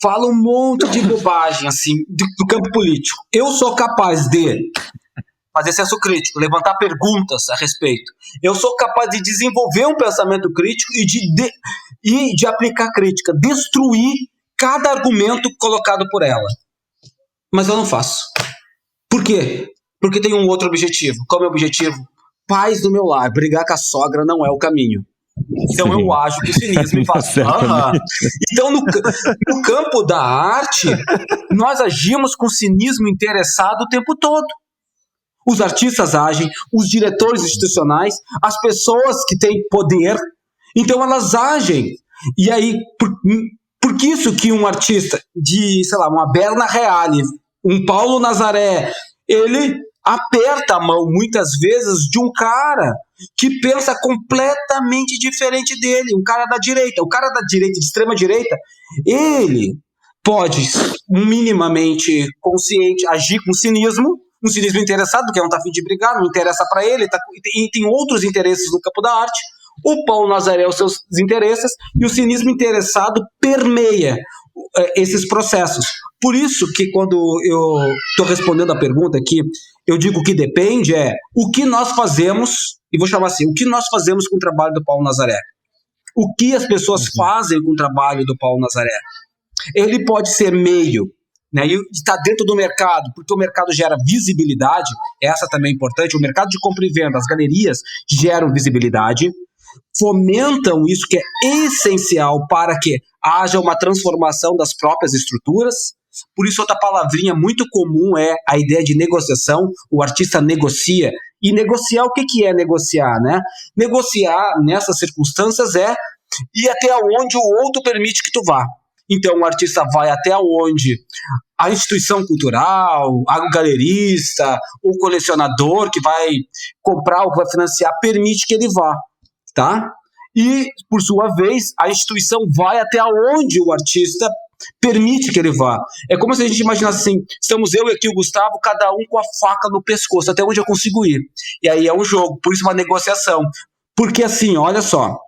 fala um monte de bobagem assim, do campo político. Eu sou capaz de fazer senso crítico, levantar perguntas a respeito. Eu sou capaz de desenvolver um pensamento crítico e de aplicar crítica, destruir cada argumento colocado por ela. Mas eu não faço. Por quê? Porque tem um outro objetivo. Qual é o meu objetivo? Paz do meu lar. Brigar com a sogra não é o caminho. Então sim, eu acho que cinismo e faço. Então no campo da arte nós agimos com cinismo interessado o tempo todo. os artistas agem, os diretores institucionais, as pessoas que têm poder, então elas agem. E aí, por que isso que um artista de, sei lá, uma Berna Reale, um Paulo Nazaré, ele aperta a mão, muitas vezes, de um cara que pensa completamente diferente dele, um cara da direita. O cara da direita, de extrema direita, ele pode, minimamente consciente, agir com cinismo, um cinismo interessado, porque não está a fim de brigar, não interessa para ele, tem outros interesses no campo da arte. O Paulo Nazaré, os seus interesses, e o cinismo interessado permeia esses processos. Por isso que quando eu estou respondendo a pergunta aqui, eu digo que depende o que nós fazemos, e vou chamar assim, o que nós fazemos com o trabalho do Paulo Nazaré. O que as pessoas fazem com o trabalho do Paulo Nazaré. Ele pode ser meio, né, e está dentro do mercado, porque o mercado gera visibilidade, essa também é importante, o mercado de compra e venda, as galerias geram visibilidade, fomentam isso que é essencial para que haja uma transformação das próprias estruturas. Por isso, outra palavrinha muito comum é a ideia de negociação. O artista negocia. E negociar, o que é negociar, né? Negociar, nessas circunstâncias, é ir até onde o outro permite que tu vá. Então, o artista vai até onde a instituição cultural, o galerista, o colecionador que vai comprar ou vai financiar, permite que ele vá. Tá? E, por sua vez, a instituição vai até onde o artista permite que ele vá. É como se a gente imaginasse assim, estamos eu e aqui o Gustavo, cada um com a faca no pescoço, até onde eu consigo ir. E aí é um jogo, por isso uma negociação. Porque assim, olha só,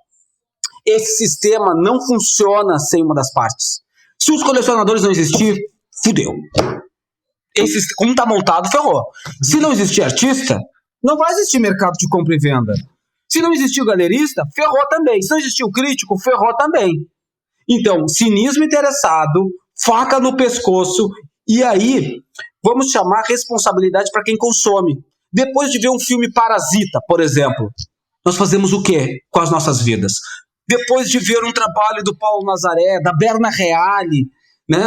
esse sistema não funciona sem uma das partes. Se os colecionadores não existir, fudeu. Como está montado, ferrou. Se não existir artista, não vai existir mercado de compra e venda. Se não existir o galerista, ferrou também. Se não existir o crítico, ferrou também. Então, cinismo interessado, faca no pescoço, e aí vamos chamar responsabilidade para quem consome. Depois de ver um filme Parasita, por exemplo, nós fazemos o quê com as nossas vidas? Depois de ver um trabalho do Paulo Nazaré, da Berna Reale, né,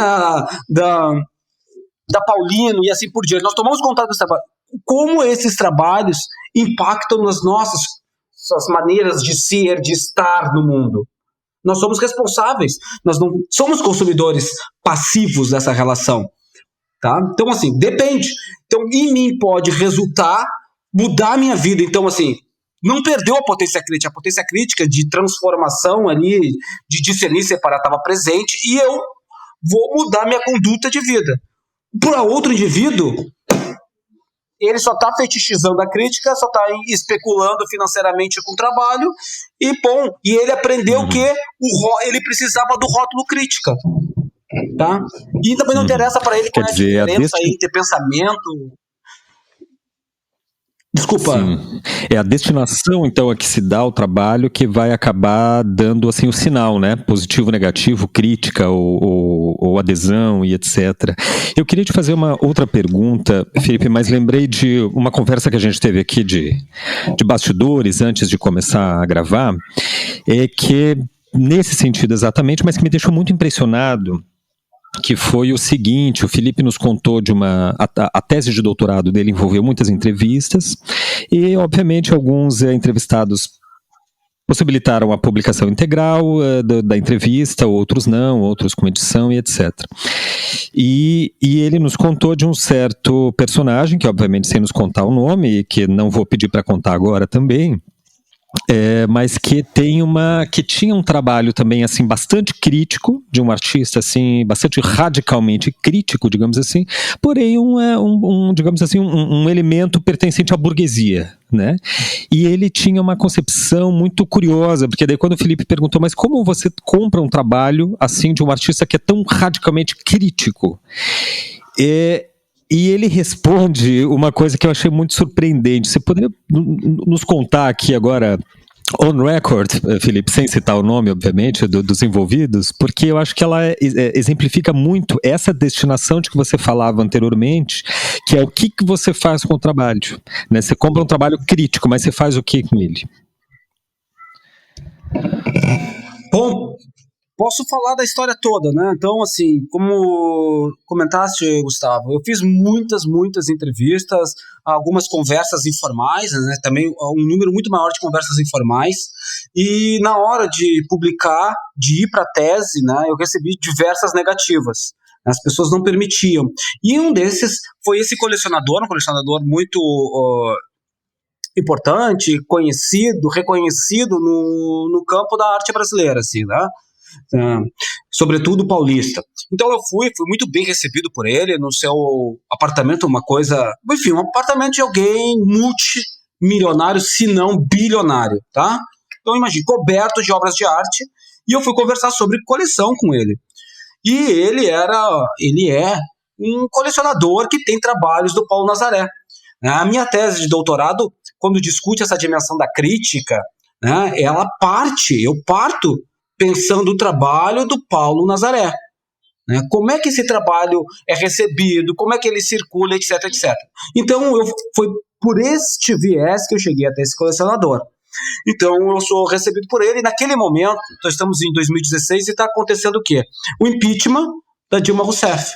da Paulino e assim por diante, nós tomamos contato com esse trabalho. Como esses trabalhos impactam nas nossas maneiras de ser, de estar no mundo? Nós somos responsáveis, nós não somos consumidores passivos dessa relação. Tá? Então, assim, depende. Então, em mim pode resultar, mudar a minha vida. Então, assim, não perdeu a potência crítica de transformação ali, de discernir, separar, estava presente, e eu vou mudar minha conduta de vida. Para outro indivíduo, ele só está fetichizando a crítica, só está especulando financeiramente com o trabalho, e bom, e ele aprendeu que ele precisava do rótulo crítica. Tá? E também não interessa para ele qual é a diferença entre pensamento. Desculpa. Sim. É a destinação, então, a que se dá ao trabalho que vai acabar dando assim o sinal, né? Positivo, negativo, crítica ou adesão e etc. Eu queria te fazer uma outra pergunta, Felipe, mas lembrei de uma conversa que a gente teve aqui de bastidores antes de começar a gravar, que nesse sentido exatamente, mas que me deixou muito impressionado, que foi o seguinte: o Felipe nos contou de a tese de doutorado dele envolveu muitas entrevistas e, obviamente, alguns entrevistados possibilitaram a publicação integral da entrevista, outros não, outros com edição e etc. E ele nos contou de um certo personagem, que obviamente sem nos contar o nome, e que não vou pedir para contar agora também, mas que tinha um trabalho também assim bastante crítico, de um artista assim bastante radicalmente crítico, digamos assim, porém digamos assim, um elemento pertencente à burguesia, né? E ele tinha uma concepção muito curiosa, porque daí quando o Felipe perguntou, mas como você compra um trabalho assim de um artista que é tão radicalmente crítico? E ele responde uma coisa que eu achei muito surpreendente. Você poderia nos contar aqui agora, on record, Felipe, sem citar o nome, obviamente, dos envolvidos, porque eu acho que ela exemplifica muito essa destinação de que você falava anteriormente, que é o que você faz com o trabalho, né? Você compra um trabalho crítico, mas você faz o que com ele? Bom, Posso falar da história toda, né? Então, assim, como comentaste, Gustavo, eu fiz muitas entrevistas, algumas conversas informais, né? Também um número muito maior de conversas informais, e na hora de publicar, de ir para a tese, né, eu recebi diversas negativas. As pessoas não permitiam. E um desses foi esse colecionador, um colecionador muito importante, conhecido, reconhecido no campo da arte brasileira, assim, né? Sobretudo paulista. Então eu fui muito bem recebido por ele no seu apartamento, um apartamento de alguém multimilionário, se não bilionário, tá? Então imagine, coberto de obras de arte, e eu fui conversar sobre coleção com ele. E ele é um colecionador que tem trabalhos do Paulo Nazaré. A minha tese de doutorado, quando discute essa dimensão da crítica, né, eu parto pensando o trabalho do Paulo Nazaré. Né? Como é que esse trabalho é recebido, como é que ele circula, etc, etc. Então, foi por este viés que eu cheguei até esse colecionador. Então, eu sou recebido por ele, e naquele momento, nós estamos em 2016, e está acontecendo o quê? O impeachment da Dilma Rousseff.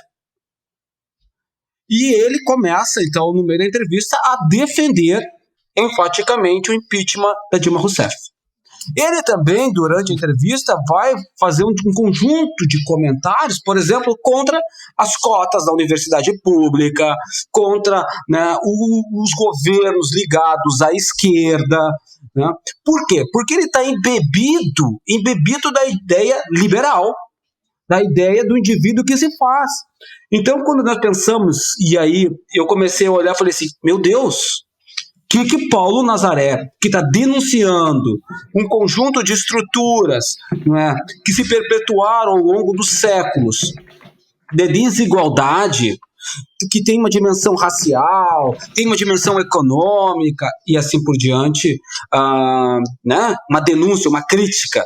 E ele começa, então, no meio da entrevista, a defender enfaticamente o impeachment da Dilma Rousseff. Ele também, durante a entrevista, vai fazer um conjunto de comentários, por exemplo, contra as cotas da universidade pública, contra, né, os governos ligados à esquerda. Né? Por quê? Porque ele está embebido da ideia liberal, da ideia do indivíduo que se faz. Então, quando nós pensamos, e aí eu comecei a olhar e falei assim, meu Deus, que Paulo Nazaré, que está denunciando um conjunto de estruturas, né, que se perpetuaram ao longo dos séculos, de desigualdade, que tem uma dimensão racial, tem uma dimensão econômica e assim por diante, né, uma denúncia, uma crítica.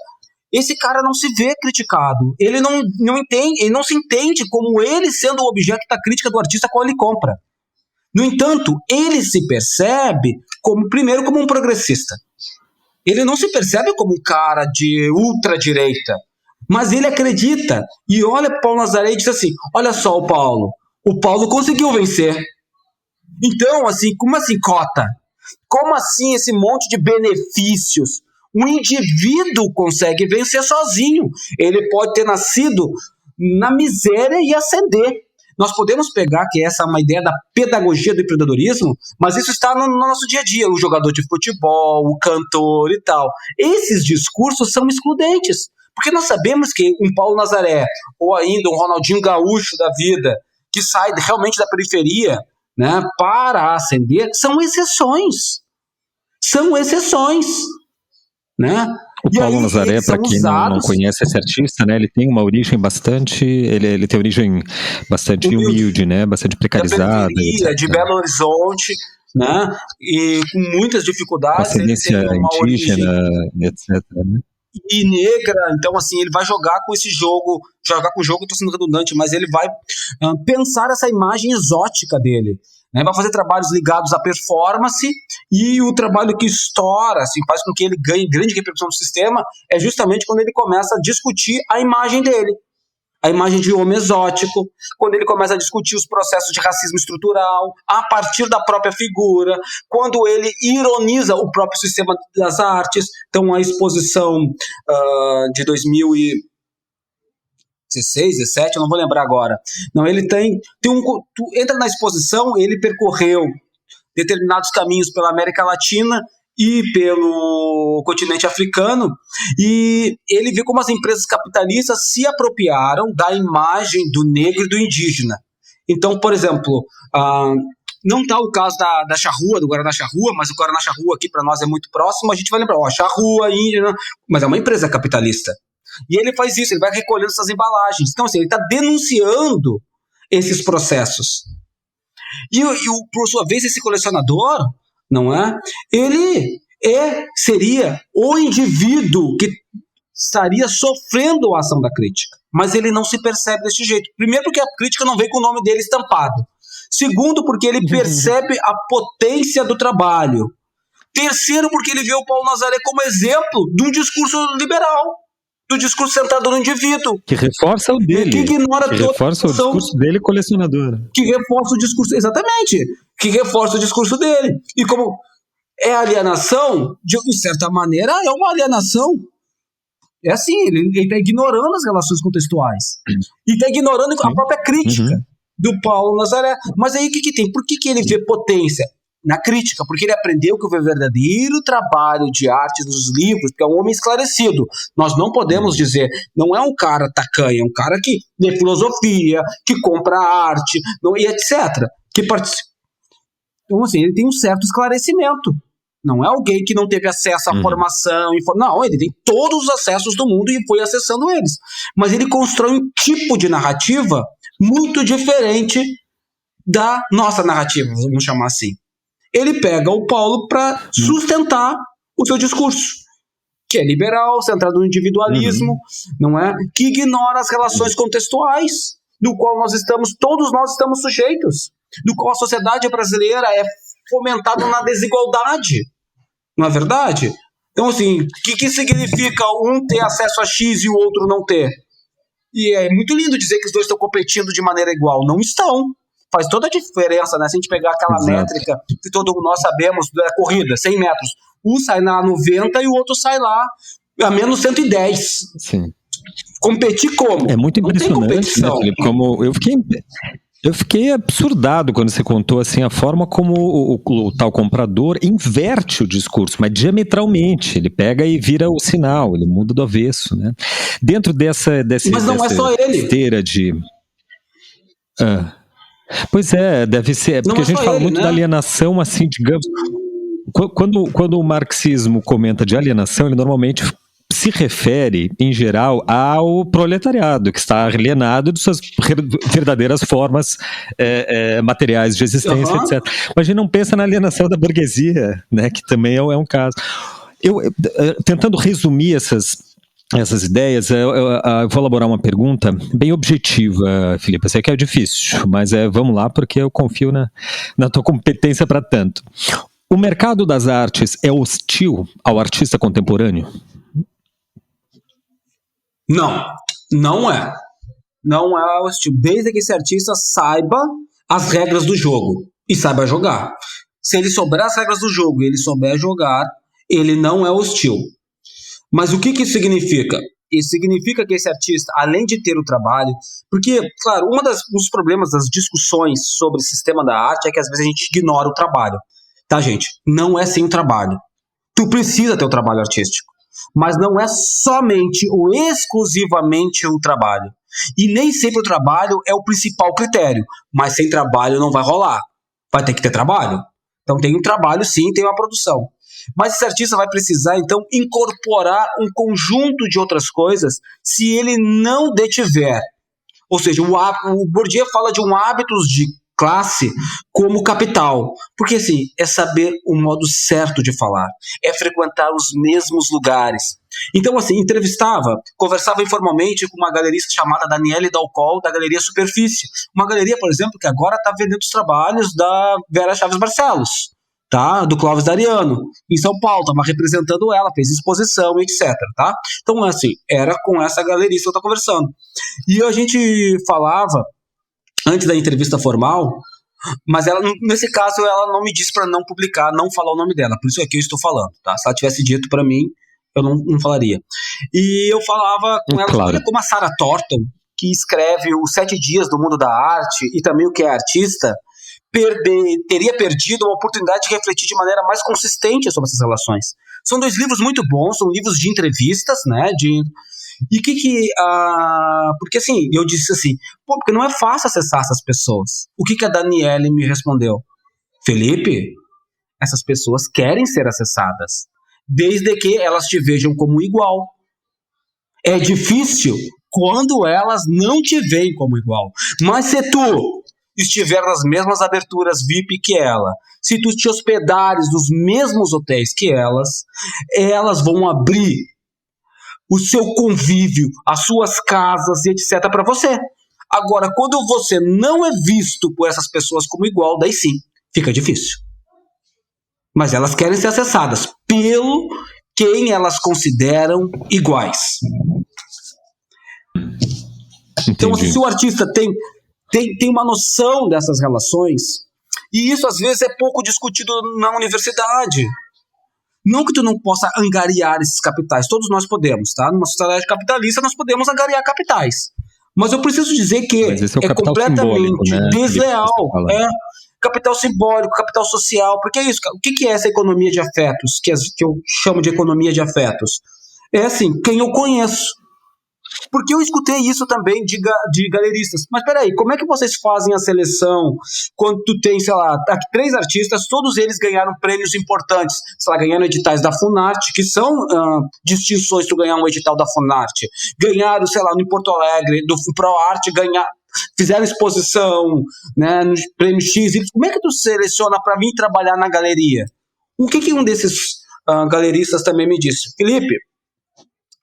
Esse cara não se vê criticado, ele não entende, ele não se entende como ele sendo o objeto da crítica do artista qual ele compra. No entanto, ele se percebe primeiro como um progressista. Ele não se percebe como um cara de ultradireita, mas ele acredita e olha para Paulo Nazaré e diz assim, olha só o Paulo conseguiu vencer. Então, assim, como assim cota? Como assim esse monte de benefícios? Um indivíduo consegue vencer sozinho. Ele pode ter nascido na miséria e ascender. Nós podemos pegar que essa é uma ideia da pedagogia do empreendedorismo, mas isso está no nosso dia a dia, o jogador de futebol, o cantor e tal. Esses discursos são excludentes, porque nós sabemos que um Paulo Nazaré, ou ainda um Ronaldinho Gaúcho da vida, que sai realmente da periferia, né, para ascender, são exceções. São exceções. Né? O Paulo Nazaré, para quem não conhece esse artista, né, ele tem uma origem bastante, ele tem origem bastante humilde, né, bastante precarizada, de Belo Horizonte, né, e com muitas dificuldades, com ascendência indígena, etc. Né? E negra, então assim, ele vai jogar com esse jogo, eu estou sendo redundante, mas ele vai pensar essa imagem exótica dele. Vai fazer trabalhos ligados à performance, e o trabalho que estoura, assim, faz com que ele ganhe grande repercussão no sistema, é justamente quando ele começa a discutir a imagem dele, a imagem de homem exótico, quando ele começa a discutir os processos de racismo estrutural a partir da própria figura, quando ele ironiza o próprio sistema das artes. Então a exposição de 2016, 17, eu não vou lembrar agora. Não, ele tem tu entra na exposição, ele percorreu determinados caminhos pela América Latina e pelo continente africano, e ele vê como as empresas capitalistas se apropriaram da imagem do negro e do indígena. Então, por exemplo, não está o caso da charrua, do Guaraná Charrua, mas o Guaraná Charrua aqui para nós é muito próximo, a gente vai lembrar, charrua, índia, mas é uma empresa capitalista. E ele faz isso, ele vai recolhendo essas embalagens. Então, assim, ele está denunciando esses processos. E, por sua vez, esse colecionador, não é? Ele seria o indivíduo que estaria sofrendo a ação da crítica. Mas ele não se percebe desse jeito. Primeiro, porque a crítica não vem com o nome dele estampado. Segundo, porque ele percebe a potência do trabalho. Terceiro, porque ele vê o Paulo Nazaré como exemplo de um discurso liberal. do discurso centrado no indivíduo. Que reforça o dele. Que ignora toda reforça o discurso dele, colecionador. Que reforça o discurso, exatamente, que reforça o discurso dele. E como é alienação, de certa maneira, é uma alienação. É assim, ele está ignorando as relações contextuais. E está ignorando a própria crítica do Paulo Nazaré. Mas aí o que tem? Por que ele vê potência? Na crítica, porque ele aprendeu que o verdadeiro trabalho de arte nos livros, que é um homem esclarecido. Nós não podemos dizer, não é um cara tacanha, é um cara que lê filosofia, que compra arte, e etc. Que participa. Então, assim, ele tem um certo esclarecimento. Não é alguém que não teve acesso à formação. Não, ele tem todos os acessos do mundo e foi acessando eles. Mas ele constrói um tipo de narrativa muito diferente da nossa narrativa, vamos chamar assim. Ele pega o Paulo para sustentar o seu discurso, que é liberal, centrado no individualismo, não é? Que ignora as relações contextuais, do qual todos nós estamos sujeitos, do qual a sociedade brasileira é fomentada na desigualdade, não é verdade? Então, assim, o que significa um ter acesso a X e o outro não ter? E é muito lindo dizer que os dois estão competindo de maneira igual. Não estão. Faz toda a diferença, né? Se a gente pegar aquela métrica que todos nós sabemos da corrida, 100 metros. Um sai na 90 e o outro sai lá a menos 110. Sim. Competir como? É muito impressionante, né, Felipe? Como eu fiquei absurdado quando você contou assim a forma como o tal comprador inverte o discurso, mas diametralmente. Ele pega e vira o sinal, ele muda do avesso, né? Dentro dessa mas não é só ele. esteira de... Pois é, deve ser, porque a gente fala muito, né, da alienação, assim, digamos, quando o marxismo comenta de alienação, ele normalmente se refere, em geral, ao proletariado, que está alienado de suas verdadeiras formas materiais de existência, etc. Mas a gente não pensa na alienação da burguesia, né, que também é um caso. Tentando resumir essas ideias, eu vou elaborar uma pergunta bem objetiva, Felipe. Eu sei que é difícil, mas vamos lá, porque eu confio na tua competência para tanto. O mercado das artes é hostil ao artista contemporâneo? Não é. Não é hostil. Desde que esse artista saiba as regras do jogo e saiba jogar. Se ele souber as regras do jogo e ele souber jogar, ele não é hostil. Mas o que isso significa? Isso significa que esse artista, além de ter o trabalho... Porque, claro, um dos problemas das discussões sobre o sistema da arte é que às vezes a gente ignora o trabalho. Tá, gente? Não é sem o trabalho. Tu precisa ter o trabalho artístico. Mas não é somente ou exclusivamente o trabalho. E nem sempre o trabalho é o principal critério. Mas sem trabalho não vai rolar. Vai ter que ter trabalho. Então tem um trabalho sim, tem uma produção. Mas esse artista vai precisar, então, incorporar um conjunto de outras coisas se ele não detiver. Ou seja, o Bourdieu fala de hábitos de classe como capital. Porque, assim, é saber o modo certo de falar. É frequentar os mesmos lugares. Então, assim, conversava informalmente com uma galerista chamada Daniele Dalcol, da Galeria Superfície. Uma galeria, por exemplo, que agora está vendendo os trabalhos da Vera Chaves Barcelos. Tá? Do Clóvis D'Ariano, em São Paulo, estava representando ela, fez exposição, etc. Tá? Então, assim, era com essa galerista que eu estava conversando. E a gente falava, antes da entrevista formal, mas ela, nesse caso, ela não me disse para não publicar, não falar o nome dela, por isso é que eu estou falando. Tá? Se ela tivesse dito para mim, eu não falaria. E eu falava com ela, claro, olha como a Sarah Thornton, que escreve Os 7 Dias do Mundo da Arte e também O que é Artista, teria perdido uma oportunidade de refletir de maneira mais consistente sobre essas relações. São 2 livros muito bons, são livros de entrevistas, né? E porque assim, eu disse assim, porque não é fácil acessar essas pessoas. O que a Daniele me respondeu? Felipe, essas pessoas querem ser acessadas, desde que elas te vejam como igual. É difícil quando elas não te veem como igual. Mas se tu estiver nas mesmas aberturas VIP que ela, se tu te hospedares nos mesmos hotéis que elas vão abrir o seu convívio, as suas casas e etc. para você. Agora, quando você não é visto por essas pessoas como igual, daí sim, fica difícil. Mas elas querem ser acessadas pelo quem elas consideram iguais. Então, Entendi. se o artista tem uma noção dessas relações, e isso às vezes é pouco discutido na universidade. Não que tu não possa angariar esses capitais, todos nós podemos, tá? Numa sociedade capitalista nós podemos angariar capitais. Mas eu preciso dizer que é completamente né, desleal. Capital simbólico, capital social, porque é isso. O que é essa economia de afetos, que eu chamo de economia de afetos? É assim, quem eu conheço. Porque eu escutei isso também de galeristas. Mas peraí, como é que vocês fazem a seleção quando tu tem, sei lá, 3 artistas, todos eles ganharam prêmios importantes, sei lá, ganharam editais da Funarte, que são distinções tu ganhar um edital da Funarte. Ganharam, sei lá, no Porto Alegre, do ProArte, fizeram exposição, né, no prêmio X. Como é que tu seleciona para vir trabalhar na galeria? O que um desses galeristas também me disse? Felipe,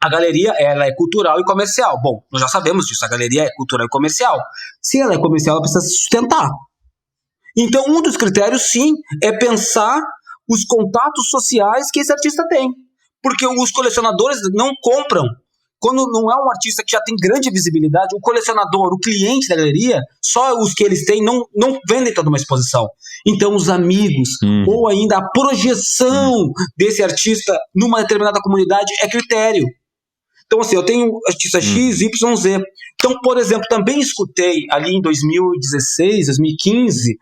a galeria, ela é cultural e comercial. Bom, nós já sabemos disso, a galeria é cultural e comercial. Se ela é comercial, ela precisa se sustentar. Então, um dos critérios, sim, é pensar os contatos sociais que esse artista tem. Porque os colecionadores não compram. Quando não é um artista que já tem grande visibilidade, o colecionador, o cliente da galeria, só os que eles têm não vendem toda uma exposição. Então, os amigos, ou ainda a projeção desse artista numa determinada comunidade é critério. Então, assim, eu tenho artista X, Y, Z. Então, por exemplo, também escutei ali em 2016, 2015,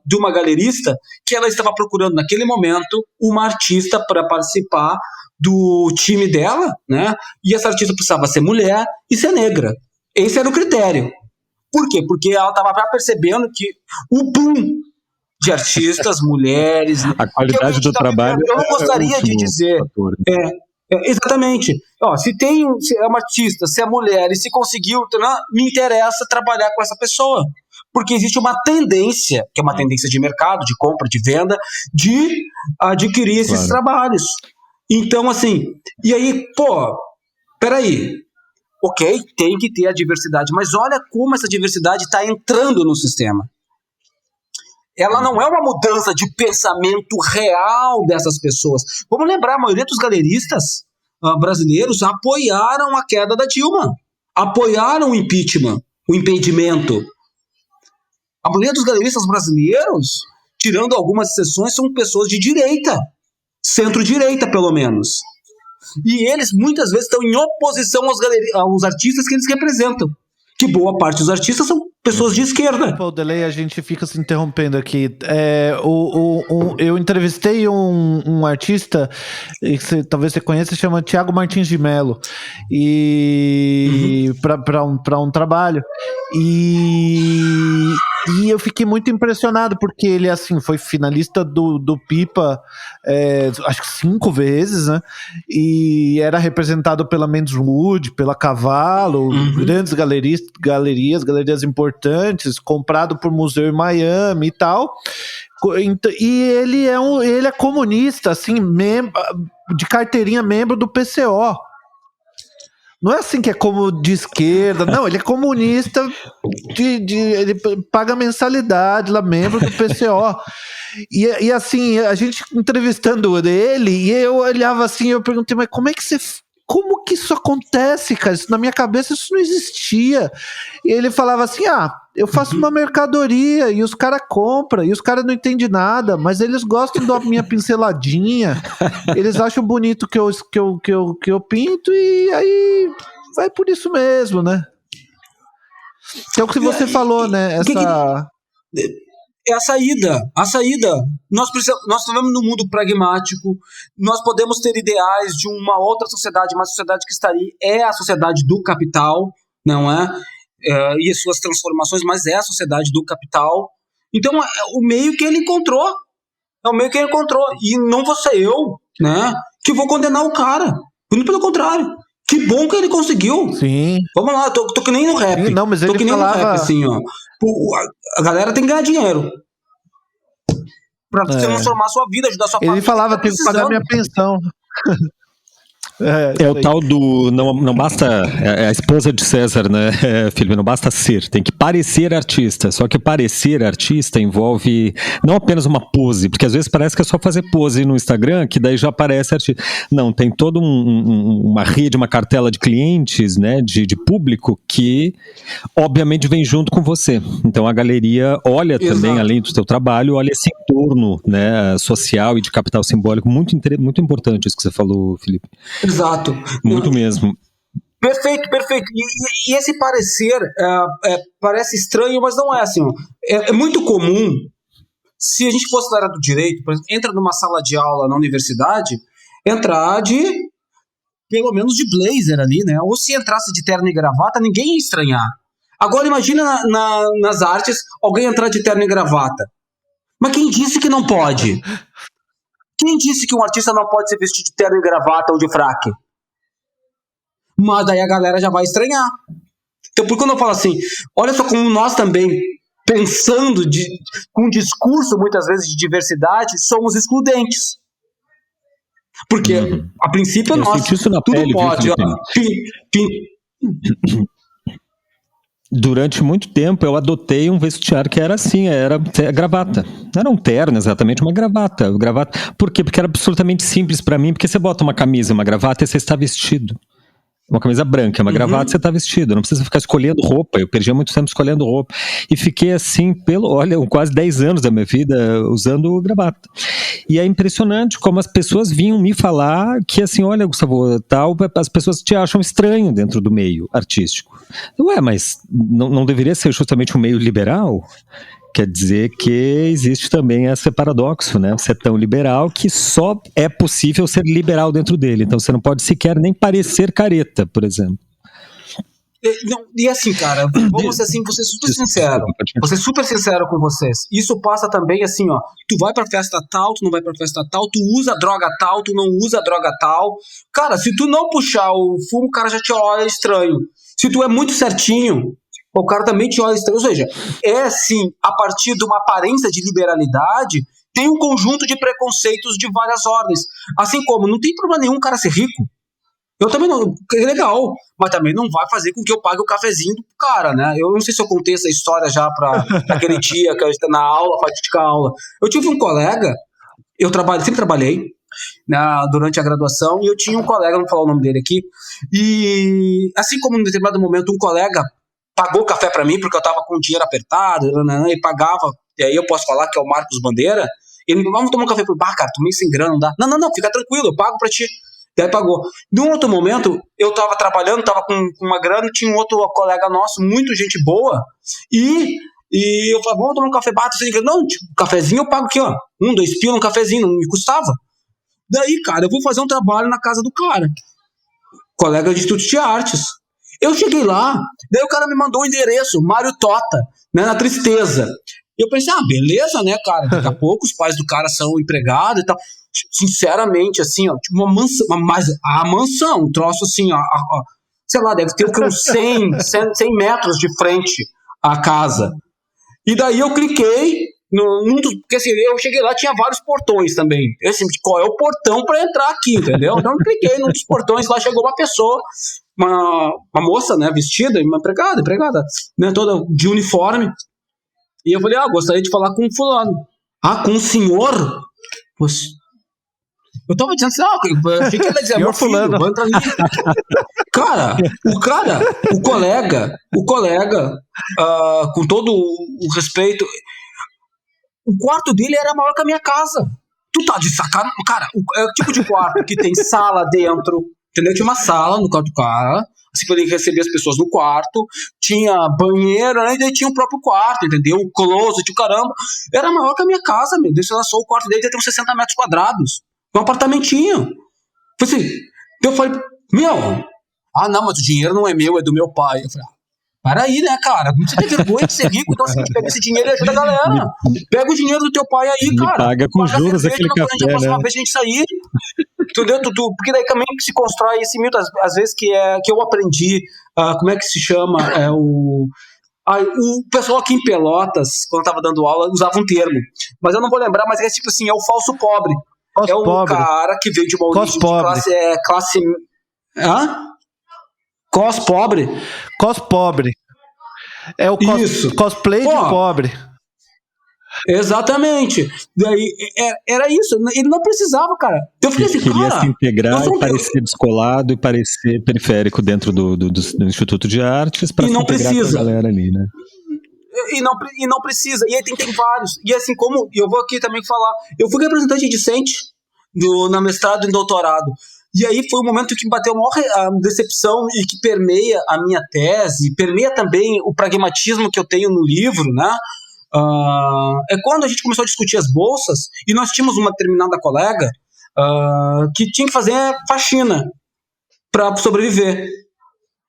de uma galerista que ela estava procurando naquele momento uma artista para participar do time dela, né? E essa artista precisava ser mulher e ser negra. Esse era o critério. Por quê? Porque ela estava percebendo que o boom de artistas, mulheres... A qualidade do trabalho... Eu não gostaria de dizer... Fator. Exatamente. Se é uma artista, se é mulher e se conseguiu, me interessa trabalhar com essa pessoa. Porque existe uma tendência, que é uma tendência de mercado, de compra, de venda, de adquirir esses trabalhos. Então, assim, e aí, peraí, ok, tem que ter a diversidade, mas olha como essa diversidade está entrando no sistema. Ela não é uma mudança de pensamento real dessas pessoas. Vamos lembrar, a maioria dos galeristas brasileiros apoiaram a queda da Dilma, apoiaram o impeachment, o impedimento. A maioria dos galeristas brasileiros, tirando algumas exceções, são pessoas de direita, centro-direita pelo menos. E eles muitas vezes estão em oposição aos artistas que eles representam. Que boa parte dos artistas são pessoas de esquerda. Pô, delay, a gente fica se interrompendo aqui. Eu entrevistei um artista, que talvez você conheça, se chama Thiago Martins de Mello, e para um trabalho. E eu fiquei muito impressionado, porque ele, assim, foi finalista do Pipa, acho que 5 vezes, né? E era representado pela Mendes Wood, pela Cavalo, grandes galerias importantes, comprado por museu em Miami e tal. E ele é comunista, assim, de carteirinha, membro do PCO. Não é assim que é como de esquerda, não, ele é comunista, ele paga mensalidade lá, membro do PCO. E assim, a gente entrevistando ele, e eu olhava assim, eu perguntei, mas como que isso acontece, cara? Isso, na minha cabeça isso não existia. E ele falava assim, eu faço uma mercadoria e os caras compram, e os caras não entendem nada, mas eles gostam da minha pinceladinha, eles acham bonito que eu pinto, e aí vai por isso mesmo, né? Que é o que você falou, né? É a saída. Nós vivemos num mundo pragmático, nós podemos ter ideais de uma outra sociedade, uma sociedade que é a sociedade do capital, não é? E as suas transformações, mas é a sociedade do capital. Então, é o meio que ele encontrou. E não vou ser eu, né, que vou condenar o cara. Muito pelo contrário. Que bom que ele conseguiu. Sim. Vamos lá, tô que nem no rap. Sim, não, mas ele falava... no rap, assim, ó. A galera tem que ganhar dinheiro pra transformar a sua vida, ajudar a sua família. Ele falava, tem que pagar minha pensão. É o tal do. Não basta. É a esposa de César, né, Felipe? Não basta ser, tem que parecer artista. Só que parecer artista envolve não apenas uma pose, porque às vezes parece que é só fazer pose no Instagram, que daí já parece artista. Não, tem toda uma rede, uma cartela de clientes, né, de público, que obviamente vem junto com você. Então a galeria olha também, além do seu trabalho, olha esse entorno, né, social e de capital simbólico. Muito importante isso que você falou, Felipe. Exato. Muito mesmo. Perfeito. E esse parecer parece estranho, mas não é assim. É muito comum, se a gente fosse da área do direito, por exemplo, entra numa sala de aula na universidade, entrar pelo menos de blazer ali, né? Ou se entrasse de terno e gravata, ninguém ia estranhar. Agora imagina nas artes alguém entrar de terno e gravata. Mas quem disse que não pode? Quem disse que um artista não pode se vestir de terno e gravata ou de fraque? Mas daí a galera já vai estranhar. Então, por quando eu falo assim, olha só como nós também, pensando com um discurso, muitas vezes, de diversidade, somos excludentes. Porque, a princípio, nós tudo pele, pode. Durante muito tempo eu adotei um vestiário que era assim, era gravata. Era um terno, exatamente, uma gravata. Por quê? Porque era absolutamente simples para mim, porque você bota uma camisa e uma gravata e você está vestido. Uma camisa branca, uma gravata, você está vestido. Não precisa ficar escolhendo roupa. Eu perdi muito tempo escolhendo roupa. E fiquei assim, quase 10 anos da minha vida usando gravata. E é impressionante como as pessoas vinham me falar que assim, olha, Gustavo, as pessoas te acham estranho dentro do meio artístico. Ué, mas não deveria ser justamente um meio liberal? Quer dizer que existe também esse paradoxo, né? Você é tão liberal que só é possível ser liberal dentro dele. Então você não pode sequer nem parecer careta, por exemplo. E assim, cara, vamos ser assim, vou ser super sincero. Vou ser super sincero com vocês. Isso passa também assim, ó. Tu vai pra festa tal, tu não vai pra festa tal, tu usa droga tal, tu não usa droga tal. Cara, se tu não puxar o fumo, o cara já te olha estranho. Se tu é muito certinho, o cara também te olha estranho. Ou seja, sim, a partir de uma aparência de liberalidade, tem um conjunto de preconceitos de várias ordens. Assim como não tem problema nenhum o cara ser rico. Eu também não, é legal, mas também não vai fazer com que eu pague o cafezinho do cara, né? Eu não sei se eu contei essa história já pra aquele dia que eu estava na aula, fatídica aula. Eu tive um colega, sempre trabalhei, né, durante a graduação, e eu tinha um colega, não vou falar o nome dele aqui, e assim como em determinado momento um colega pagou café pra mim, porque eu tava com dinheiro apertado, e pagava, e aí eu posso falar que é o Marcos Bandeira, e ele me falou, vamos tomar um café, eu falei, cara, tô meio sem grana, não dá. Não, fica tranquilo, eu pago pra ti. E aí pagou. Num outro momento, eu tava trabalhando, tava com uma grana, tinha um outro colega nosso, muito gente boa, e eu falei, vamos tomar um café, bata, não, tipo, cafezinho eu pago aqui, ó, 2 pila, um cafezinho, não me custava. Daí, cara, eu vou fazer um trabalho na casa do cara, colega de Instituto de Artes. Eu cheguei lá, daí o cara me mandou o endereço, Mário Tota, né, na Tristeza. E eu pensei, beleza, né, cara, daqui a pouco os pais do cara são empregados e tal. Sinceramente, assim, ó, tipo uma mansão, um troço assim, ó, sei lá, deve ter uns 100 metros de frente à casa. E daí eu cliquei porque assim, eu cheguei lá, tinha vários portões também. Eu assim, qual é o portão para entrar aqui, entendeu? Então eu cliquei num dos portões, lá chegou uma pessoa, uma moça, né, vestida, uma empregada, né, toda de uniforme. E eu falei, gostaria de falar com o fulano. Com o senhor? Poxa, eu tava dizendo assim, eu achei que ele ia dizer, meu filho, vai entrar ali. Cara, o colega, com todo o respeito, o quarto dele era maior que a minha casa. Tu tá de sacanagem? Cara, é o tipo de quarto que tem sala dentro, entendeu? Tinha uma sala no quarto do cara, assim, pra ele receber as pessoas no quarto, tinha banheiro, né, e daí tinha o próprio quarto, entendeu? O closet, o caramba. Era maior que a minha casa, meu Deus, o quarto dele ia ter uns 60 metros quadrados. Um apartamentinho. Eu falei, não, mas o dinheiro não é meu, é do meu pai. Eu falei, para aí, né, cara? Não precisa ter vergonha de ser rico, então a gente pega esse dinheiro e ajuda a galera. Pega o dinheiro do teu pai aí, cara. Paga com juros aquele café, né? A próxima vez a gente sair, entendeu? Porque daí também que se constrói esse mito, às vezes que eu aprendi, como é que se chama, o pessoal aqui em Pelotas, quando eu tava dando aula, usava um termo, mas eu não vou lembrar, mas é tipo assim, é o falso pobre. É um cara que veio de uma origem de Hã? Cos pobre? Cos pobre. É o Isso. cosplay de pobre. Exatamente. Daí era isso. Ele não precisava, cara. Eu fiquei assim, queria cara, se integrar eu e parecer descolado e parecer periférico dentro do Instituto de Artes para E se não integrar com a precisa. galera ali, né? E não precisa. E aí tem vários. E assim como, eu vou aqui também falar, eu fui representante discente na mestrado e doutorado. E aí foi um momento que me bateu a maior decepção e que permeia a minha tese, permeia também o pragmatismo que eu tenho no livro, né? É quando a gente começou a discutir as bolsas e nós tínhamos uma determinada colega que tinha que fazer faxina para sobreviver.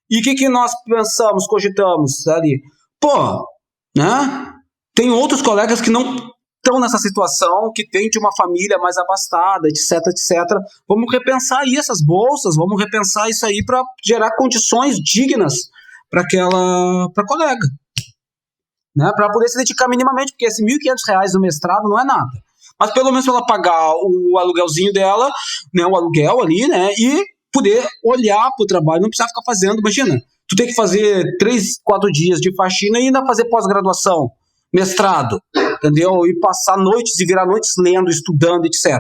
E o que nós pensamos, cogitamos ali? Pô, né? Tem outros colegas que não estão nessa situação, que vêm de uma família mais abastada, etc, etc. Vamos repensar aí essas bolsas, vamos repensar isso aí para gerar condições dignas para colega, né? Para poder se dedicar minimamente, porque esse R$1.500 no mestrado não é nada. Mas pelo menos ela pagar o aluguelzinho dela, né, o aluguel ali, né, e poder olhar pro trabalho, não precisar ficar fazendo, imagina, tu tem que fazer 3, 4 dias de faxina e ainda fazer pós-graduação, mestrado, entendeu? E passar noites e virar noites lendo, estudando, etc.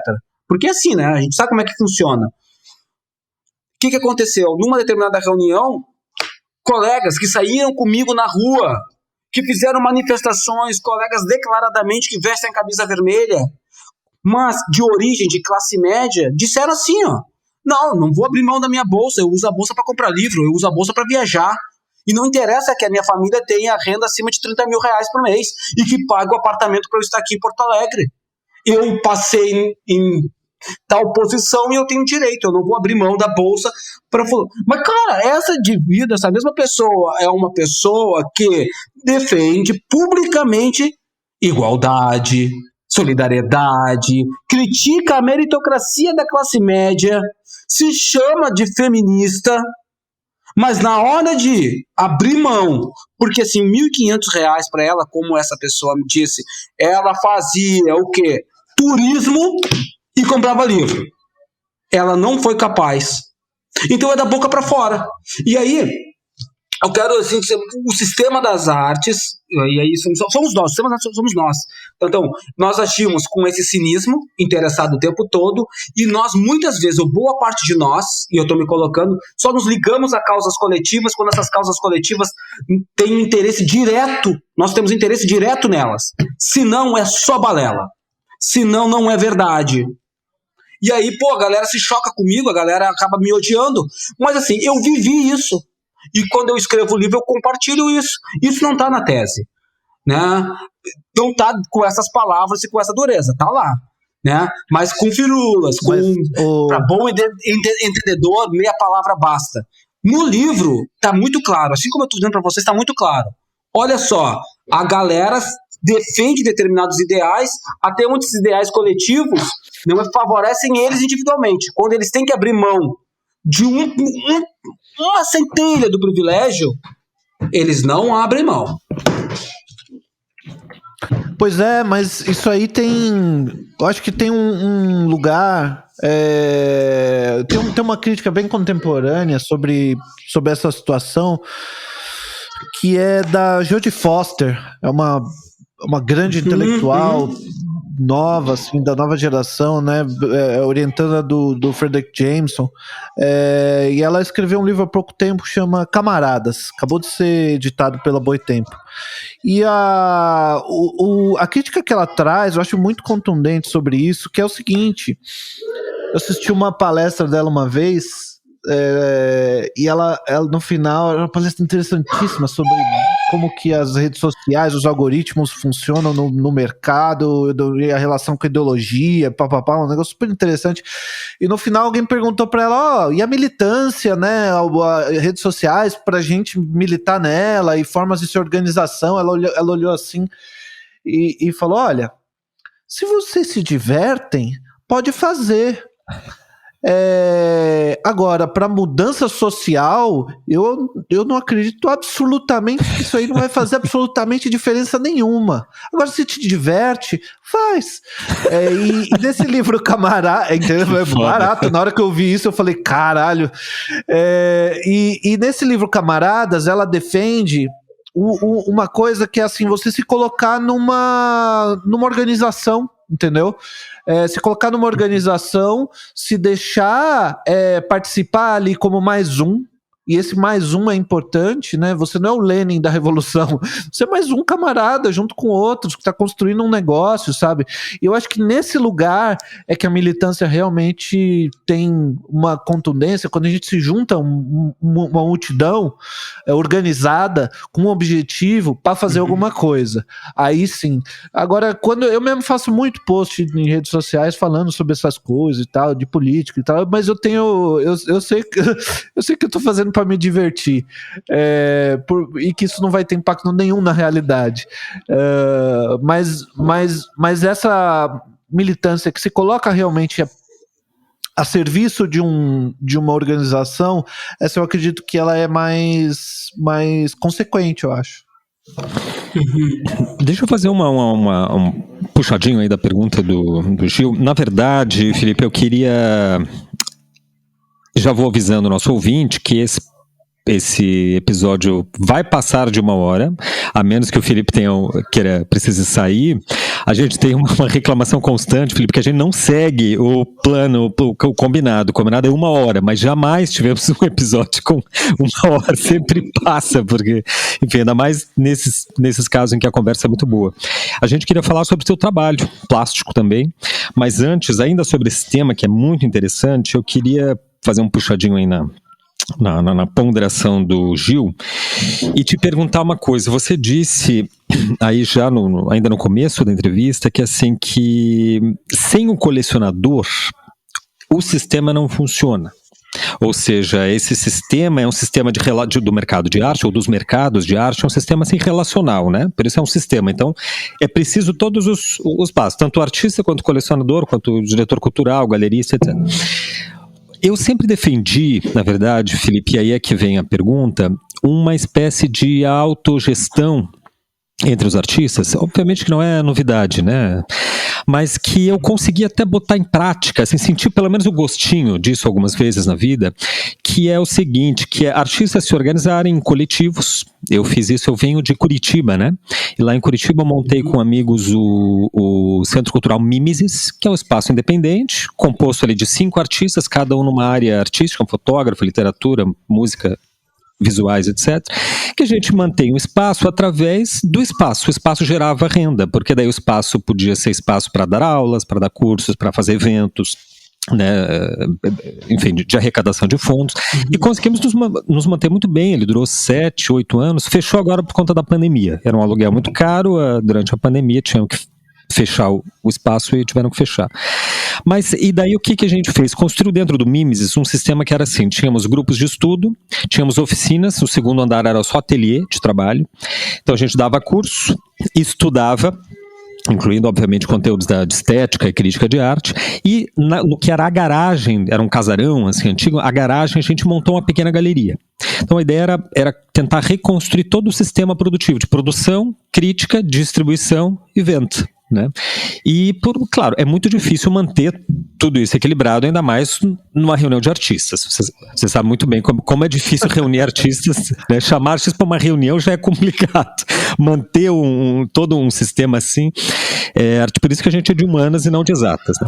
Porque é assim, né, a gente sabe como é que funciona. O que aconteceu? Numa determinada reunião, colegas que saíram comigo na rua, que fizeram manifestações, colegas declaradamente que vestem camisa vermelha, mas de origem, de classe média, disseram assim, ó, não vou abrir mão da minha bolsa, eu uso a bolsa para comprar livro, eu uso a bolsa para viajar, e não interessa que a minha família tenha renda acima de R$30 mil por mês, e que pague o apartamento para eu estar aqui em Porto Alegre. Eu passei em tal posição e eu tenho direito, eu não vou abrir mão da bolsa para... Mas, cara, essa mesma pessoa é uma pessoa que defende publicamente igualdade, solidariedade, critica a meritocracia da classe média, se chama de feminista, mas na hora de abrir mão, porque assim, R$1.500 para ela, como essa pessoa me disse, ela fazia o quê? Turismo e comprava livro. Ela não foi capaz. Então é da boca para fora. E aí, eu quero assim, o sistema das artes, e aí somos nós, o sistema das artes somos nós. Então, nós agimos com esse cinismo, interessado o tempo todo, e nós, muitas vezes, ou boa parte de nós, e eu estou me colocando, só nos ligamos a causas coletivas quando essas causas coletivas têm interesse direto, nós temos interesse direto nelas. Se não, é só balela. Se não, não é verdade. E aí, pô, a galera se choca comigo, a galera acaba me odiando. Mas assim, eu vivi isso. E quando eu escrevo o livro, eu compartilho isso. Isso não está na tese, né? Não está com essas palavras e com essa dureza, tá lá, né? Mas com firulas, para bom entendedor, meia palavra basta. No livro, tá muito claro, assim como eu estou dizendo para vocês, está muito claro. Olha só, a galera defende determinados ideais, até muitos ideais coletivos não favorecem eles individualmente. Quando eles têm que abrir mão de uma centelha do privilégio, eles não abrem mão. Pois é, mas isso aí eu acho que tem um lugar, tem uma crítica bem contemporânea sobre essa situação, que é da Jodie Foster, é uma grande intelectual nova, assim, da nova geração, né, orientada do Fredric Jameson, e ela escreveu um livro há pouco tempo que chama Camaradas, acabou de ser editado pela Boitempo. E a crítica que ela traz, eu acho muito contundente sobre isso, que é o seguinte: eu assisti uma palestra dela uma vez, e ela no final, era uma palestra interessantíssima sobre como que as redes sociais, os algoritmos funcionam no mercado, e a relação com a ideologia, um negócio super interessante. E no final alguém perguntou para ela, e a militância, né, redes sociais, pra gente militar nela, e formas de se organização. Ela olhou assim e falou, olha, se vocês se divertem, pode fazer. Agora, para mudança social, eu não acredito absolutamente que isso aí não vai fazer absolutamente diferença nenhuma. Agora, se te diverte, faz. E nesse livro Camarada, entendeu? É barato. Na hora que eu vi isso, eu falei, caralho. E nesse livro Camaradas, ela defende uma coisa que é assim, você se colocar numa organização, entendeu? Se colocar numa organização, se deixar participar ali como mais um, e esse mais um é importante, né? Você não é o Lenin da Revolução, você é mais um camarada junto com outros que está construindo um negócio, sabe? E eu acho que nesse lugar é que a militância realmente tem uma contundência, quando a gente se junta uma multidão organizada com um objetivo para fazer alguma coisa. Aí sim. Agora, quando eu mesmo faço muito post em redes sociais falando sobre essas coisas e tal, de política e tal, mas eu sei que eu tô fazendo para me divertir, e que isso não vai ter impacto nenhum na realidade, mas essa militância que se coloca realmente a serviço de uma organização, essa eu acredito que ela é mais consequente, eu acho. Deixa eu fazer um puxadinho aí da pergunta do Gil. Na verdade, Felipe, eu queria... Já vou avisando o nosso ouvinte que esse episódio vai passar de 1 hora, a menos que o Felipe precise sair. A gente tem uma reclamação constante, Felipe, que a gente não segue o plano, o combinado. O combinado é 1 hora, mas jamais tivemos um episódio com 1 hora, sempre passa, porque, enfim, ainda mais nesses casos em que a conversa é muito boa. A gente queria falar sobre o seu trabalho, plástico também, mas antes, ainda sobre esse tema que é muito interessante, eu queria fazer um puxadinho aí na ponderação do Gil e te perguntar uma coisa. Você disse aí já ainda no começo da entrevista que assim, que sem o colecionador o sistema não funciona. Ou seja, esse sistema é um sistema do mercado de arte, ou dos mercados de arte, é um sistema assim, relacional, né? Por isso é um sistema. Então, é preciso todos os passos, tanto o artista, quanto o colecionador, quanto o diretor cultural, galerista, etc. Eu sempre defendi, na verdade, Felipe, e aí é que vem a pergunta, uma espécie de autogestão entre os artistas. Obviamente que não é novidade, né? Mas que eu consegui até botar em prática, assim, sentir pelo menos o gostinho disso algumas vezes na vida, que é o seguinte, que é artistas se organizarem em coletivos. Eu fiz isso, eu venho de Curitiba, né? E lá em Curitiba eu montei com amigos o Centro Cultural Mimesis, que é um espaço independente, composto ali de 5 artistas, cada um numa área artística, um fotógrafo, literatura, música, visuais, etc., que a gente mantém o espaço através do espaço. O espaço gerava renda, porque daí o espaço podia ser espaço para dar aulas, para dar cursos, para fazer eventos, né, enfim, de arrecadação de fundos, e conseguimos nos manter muito bem. Ele durou 7, 8 anos, fechou agora por conta da pandemia. Era um aluguel muito caro, durante a pandemia tinham que fechar o espaço e tiveram que fechar. Mas, e daí o que a gente fez? Construiu dentro do Mimesis um sistema que era assim, tínhamos grupos de estudo, tínhamos oficinas, o segundo andar era só ateliê de trabalho, então a gente dava curso, estudava, incluindo, obviamente, conteúdos de estética e crítica de arte, e no que era a garagem, era um casarão, assim, antigo, a garagem a gente montou uma pequena galeria. Então a ideia era tentar reconstruir todo o sistema produtivo, de produção, crítica, distribuição e venda, né? E, claro, é muito difícil manter tudo isso equilibrado, ainda mais numa reunião de artistas. Você sabe muito bem como é difícil reunir artistas, né? Chamar artistas para uma reunião já é complicado. Manter todo um sistema assim, por isso que a gente é de humanas e não de exatas, né?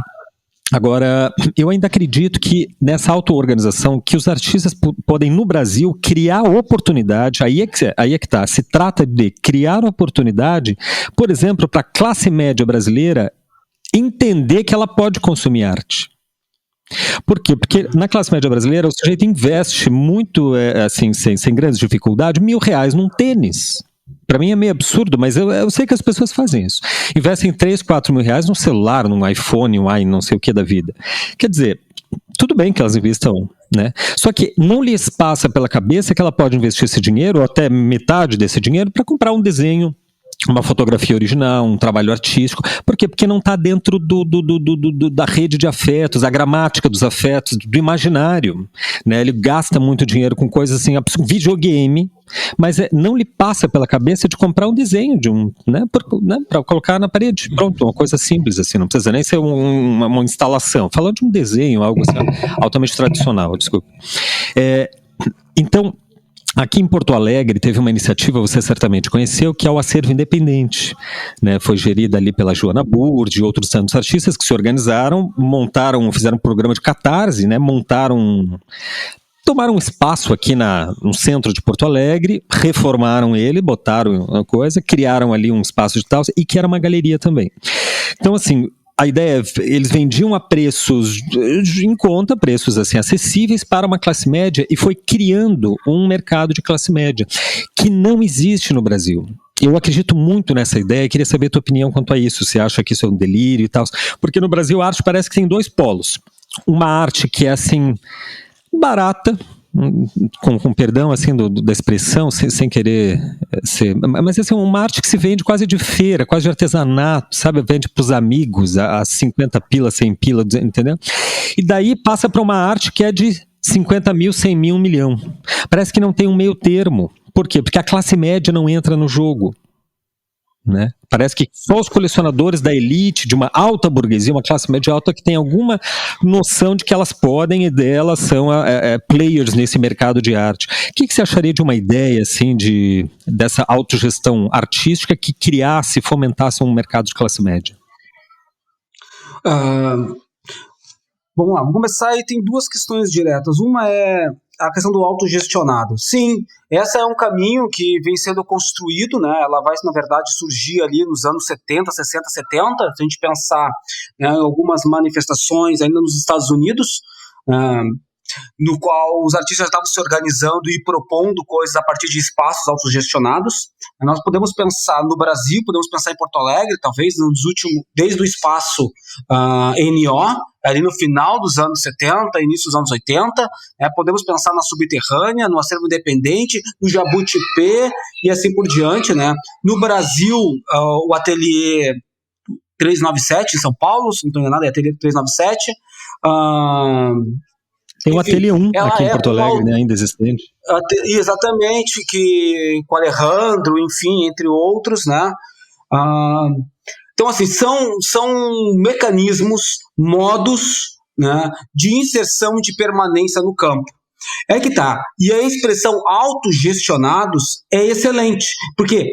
Agora, eu ainda acredito que nessa auto-organização, que os artistas podem, no Brasil, criar oportunidade, aí é que tá, se trata de criar oportunidade, por exemplo, para a classe média brasileira entender que ela pode consumir arte. Por quê? Porque na classe média brasileira o sujeito investe muito, assim, sem grandes dificuldades, R$1.000 num tênis. Para mim é meio absurdo, mas eu sei que as pessoas fazem isso. Investem 3, 4 mil reais num celular, num iPhone, não sei o que da vida. Quer dizer, tudo bem que elas investam, né? Só que não lhes passa pela cabeça que ela pode investir esse dinheiro, ou até metade desse dinheiro, para comprar um desenho uma fotografia original, um trabalho artístico. Por quê? Porque não está dentro da rede de afetos, a gramática dos afetos, do imaginário, né? Ele gasta muito dinheiro com coisas assim, videogame, mas não lhe passa pela cabeça de comprar um desenho de para colocar na parede. Pronto, uma coisa simples assim, não precisa nem ser uma instalação. Falando de um desenho, algo assim, altamente tradicional, desculpa. Então, aqui em Porto Alegre teve uma iniciativa, você certamente conheceu, que é o Acervo Independente, né? Foi gerida ali pela Joana Burd e outros tantos artistas que se organizaram, fizeram um programa de catarse, né? Tomaram um espaço aqui no centro de Porto Alegre, reformaram ele, botaram uma coisa, criaram ali um espaço de tal, e que era uma galeria também. Então, assim, a ideia, eles vendiam a preços em conta, preços assim acessíveis para uma classe média, e foi criando um mercado de classe média que não existe no Brasil. Eu acredito muito nessa ideia e queria saber a tua opinião quanto a isso. Você acha que isso é um delírio e tal? Porque no Brasil a arte parece que tem dois polos. Uma arte que é assim, barata, com perdão assim da expressão, sem querer ser, mas assim, uma arte que se vende quase de feira, quase de artesanato, sabe, vende para os amigos a 50 pila, 100 pila, entendeu? E daí passa para uma arte que é de 50 mil, 100 mil, 1 milhão. Parece que não tem um meio termo. Por quê? Porque a classe média não entra no jogo, né? Parece que só os colecionadores da elite, de uma alta burguesia, uma classe média alta, que tem alguma noção de que elas podem, e delas são players nesse mercado de arte. O que você acharia de uma ideia assim, dessa autogestão artística que fomentasse um mercado de classe média? Vamos lá, vamos começar, e tem duas questões diretas. Uma é a questão do autogestionado. Sim, esse é um caminho que vem sendo construído, né? Ela vai, na verdade, surgir ali nos anos 70, 60, 70, se a gente pensar em algumas manifestações ainda nos Estados Unidos, no qual os artistas estavam se organizando e propondo coisas a partir de espaços autogestionados. Nós podemos pensar no Brasil, podemos pensar em Porto Alegre, talvez desde o espaço NO, ali no final dos anos 70, início dos anos 80, podemos pensar na Subterrânea, no Acervo Independente, no Jabutipê e assim por diante, né? No Brasil, o Ateliê 397 em São Paulo, se não estou enganado, é Ateliê 397. Tem o Ateliê 1 aqui em Porto Alegre, né, ainda existente. Exatamente, com Alejandro, enfim, entre outros, né? Então, assim, são mecanismos, modos, né, de inserção de permanência no campo. É que tá. E a expressão autogestionados é excelente, porque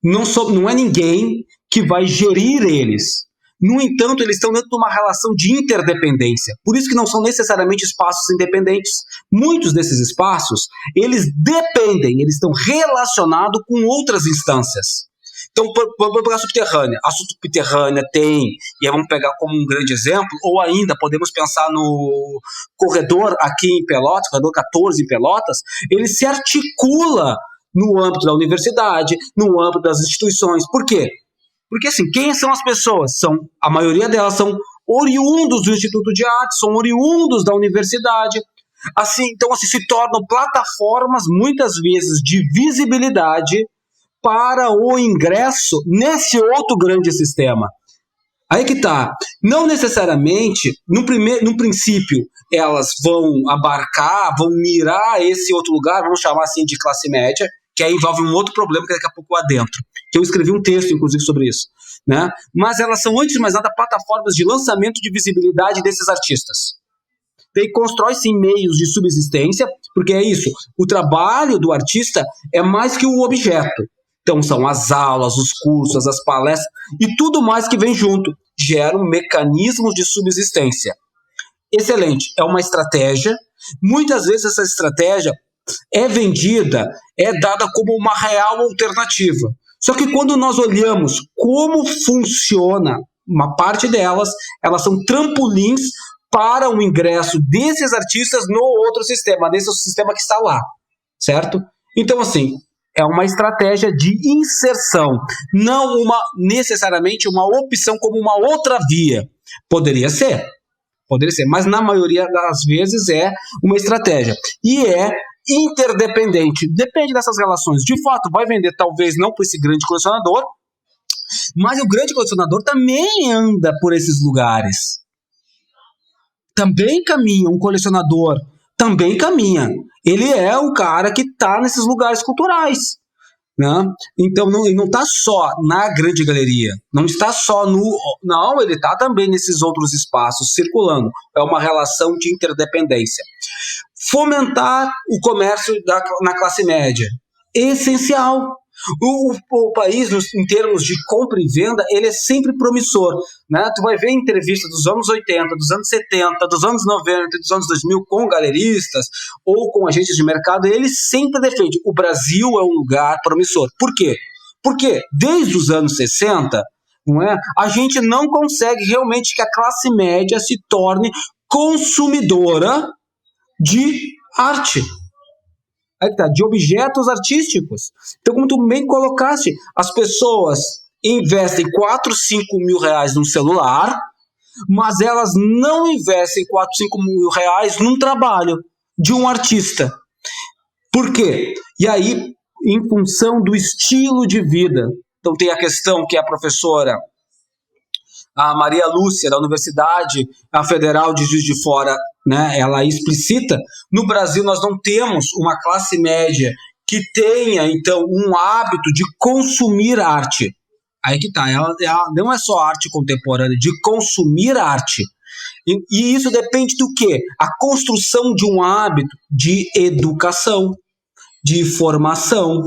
não é ninguém que vai gerir eles. No entanto, eles estão dentro de uma relação de interdependência. Por isso que não são necessariamente espaços independentes. Muitos desses espaços, eles dependem, eles estão relacionados com outras instâncias. Então, vamos pegar a Subterrânea. A Subterrânea tem, e aí vamos pegar como um grande exemplo, ou ainda podemos pensar no corredor aqui em Pelotas, corredor 14 em Pelotas, ele se articula no âmbito da universidade, no âmbito das instituições. Por quê? Porque, assim, quem são as pessoas? A maioria delas são oriundos do Instituto de Arte, são oriundos da universidade. Então, se tornam plataformas, muitas vezes, de visibilidade para o ingresso nesse outro grande sistema. Aí que tá. Não necessariamente, no princípio, elas vão abarcar, vão mirar esse outro lugar, vamos chamar assim de classe média, que aí envolve um outro problema que daqui a pouco eu adentro. Que eu escrevi um texto, inclusive, sobre isso. Né? Mas elas são, antes de mais nada, plataformas de lançamento de visibilidade desses artistas. E constrói-se meios de subsistência, porque é isso, o trabalho do artista é mais que o objeto. Então são as aulas, os cursos, as palestras e tudo mais que vem junto. Geram mecanismos de subsistência. Excelente, é uma estratégia. Muitas vezes essa estratégia é vendida, é dada como uma real alternativa. Só que quando nós olhamos como funciona uma parte delas, elas são trampolins para o ingresso desses artistas no outro sistema, nesse sistema que está lá, certo? Então, assim, é uma estratégia de inserção, não necessariamente uma opção como uma outra via. Poderia ser, mas na maioria das vezes é uma estratégia. E é interdependente, depende dessas relações. De fato, vai vender talvez não para esse grande colecionador, Mas o grande colecionador também anda por esses lugares. Também caminha, um colecionador também caminha. Ele é o cara que está nesses lugares culturais. Né? Então ele não está só na grande galeria, não está só não, ele está também nesses outros espaços circulando. É uma relação de interdependência. Fomentar o comércio na classe média, essencial. O país, em termos de compra e venda, ele é sempre promissor, né? Tu vai ver entrevistas dos anos 80, dos anos 70, dos anos 90, dos anos 2000 com galeristas ou com agentes de mercado, ele sempre defende: o Brasil é um lugar promissor. Por quê? Porque desde os anos 60, não é, a gente não consegue realmente que a classe média se torne consumidora de arte. Aí tá, de objetos artísticos. Então, como tu bem colocaste, as pessoas investem 4, 5 mil reais num celular, mas elas não investem 4, 5 mil reais num trabalho de um artista. Por quê? E aí, em função do estilo de vida. Então tem a questão que a professora, a Maria Lúcia, da Universidade Federal de Juiz de Fora, né, ela explicita: no Brasil nós não temos uma classe média que tenha, então, um hábito de consumir arte. Aí que tá, ela não é só arte contemporânea, de consumir arte. E isso depende do quê? A construção de um hábito de educação, de formação.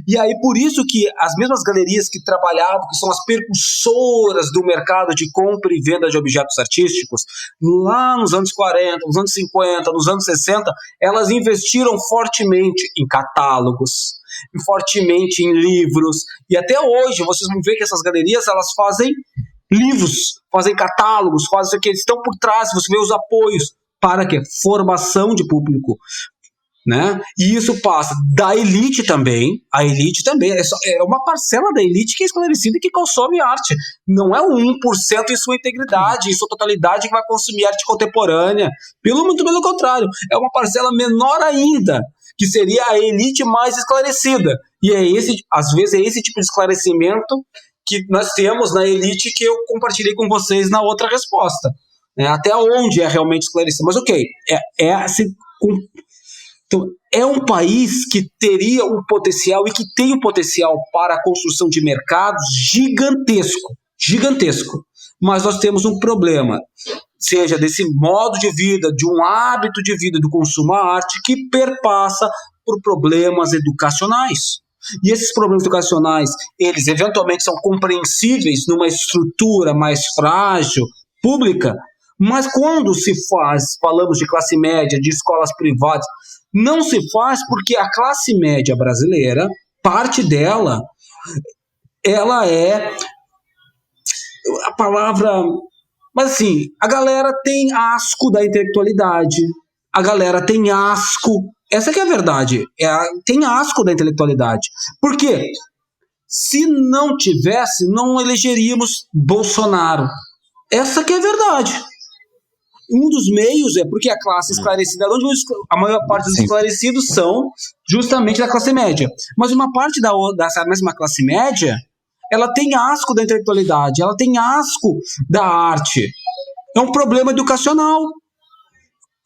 E aí, por isso que as mesmas galerias que trabalhavam, que são as percursoras do mercado de compra e venda de objetos artísticos, lá nos anos 40, nos anos 50, nos anos 60, elas investiram fortemente em catálogos, fortemente em livros, e até hoje vocês vão ver que essas galerias, elas fazem livros, fazem catálogos, fazem o que eles estão por trás, você vê os apoios para quê? Formação de público. Né? E isso passa da elite também. A elite também é uma parcela da elite que é esclarecida e que consome arte. Não é o 1% em sua integridade, em sua totalidade, que vai consumir arte contemporânea. Muito pelo contrário, é uma parcela menor ainda, que seria a elite mais esclarecida. E às vezes é esse tipo de esclarecimento que nós temos na elite, que eu compartilhei com vocês na outra resposta, né? Até onde é realmente esclarecido. Mas ok, então, é um país que teria um potencial e que tem um potencial para a construção de mercados gigantesco. Mas nós temos um problema, seja desse modo de vida, de um hábito de vida do consumo à arte, que perpassa por problemas educacionais. E esses problemas educacionais, eles eventualmente são compreensíveis numa estrutura mais frágil, pública, mas quando falamos de classe média, de escolas privadas, não se faz porque a classe média brasileira, parte dela, ela é a palavra... Mas assim, a galera tem asco da intelectualidade, a galera tem asco, essa que é a verdade, tem asco da intelectualidade. Por quê? Se não tivesse, não elegeríamos Bolsonaro. Essa que é a verdade. Um dos meios é porque a classe esclarecida, a maior parte dos esclarecidos são justamente da classe média. Mas uma parte dessa mesma classe média, ela tem asco da intelectualidade, ela tem asco da arte. É um problema educacional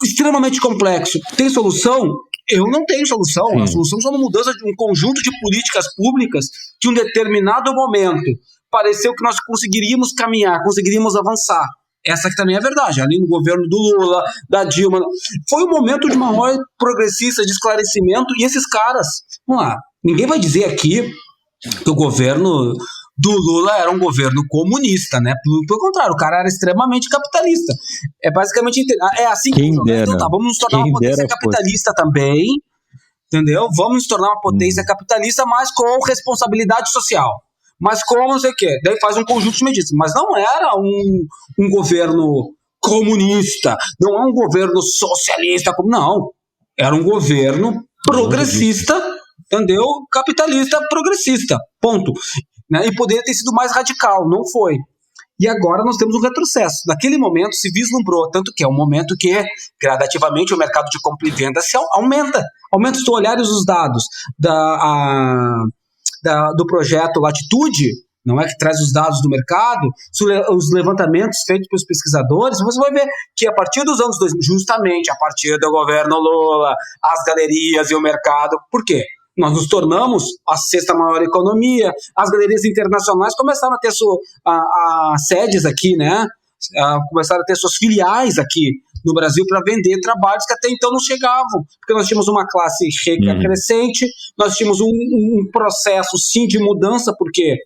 extremamente complexo. Tem solução? Eu não tenho solução. A solução é uma mudança de um conjunto de políticas públicas que em um determinado momento pareceu que nós conseguiríamos caminhar, conseguiríamos avançar. Essa que também é verdade, ali no governo do Lula, da Dilma, foi um momento de maior progressista, de esclarecimento, e esses caras, vamos lá, ninguém vai dizer aqui que o governo do Lula era um governo comunista, né? Pelo contrário, o cara era extremamente capitalista. É basicamente, é assim que então tá, vamos nos tornar uma potência capitalista também, entendeu? Vamos nos tornar uma potência capitalista, mas com responsabilidade social. Mas como não sei o quê, daí faz um conjunto de medidas. Mas não era um governo comunista, não é um governo socialista, não. Era um governo progressista, entendeu? Capitalista progressista, ponto. Né? E poderia ter sido mais radical, não foi. E agora nós temos um retrocesso. Naquele momento se vislumbrou, tanto que é um momento que gradativamente o mercado de compra e venda se aumenta. Aumenta, se tu olhares os dados do projeto Latitude, não é que traz os dados do mercado, os levantamentos feitos pelos pesquisadores, você vai ver que a partir dos anos 2000, justamente a partir do governo Lula, as galerias e o mercado, por quê? Nós nos tornamos a sexta maior economia, as galerias internacionais começaram a ter sedes aqui, né? Começaram a ter suas filiais aqui no Brasil para vender trabalhos que até então não chegavam, porque nós tínhamos uma classe rica crescente, nós tínhamos um processo sim de mudança, porque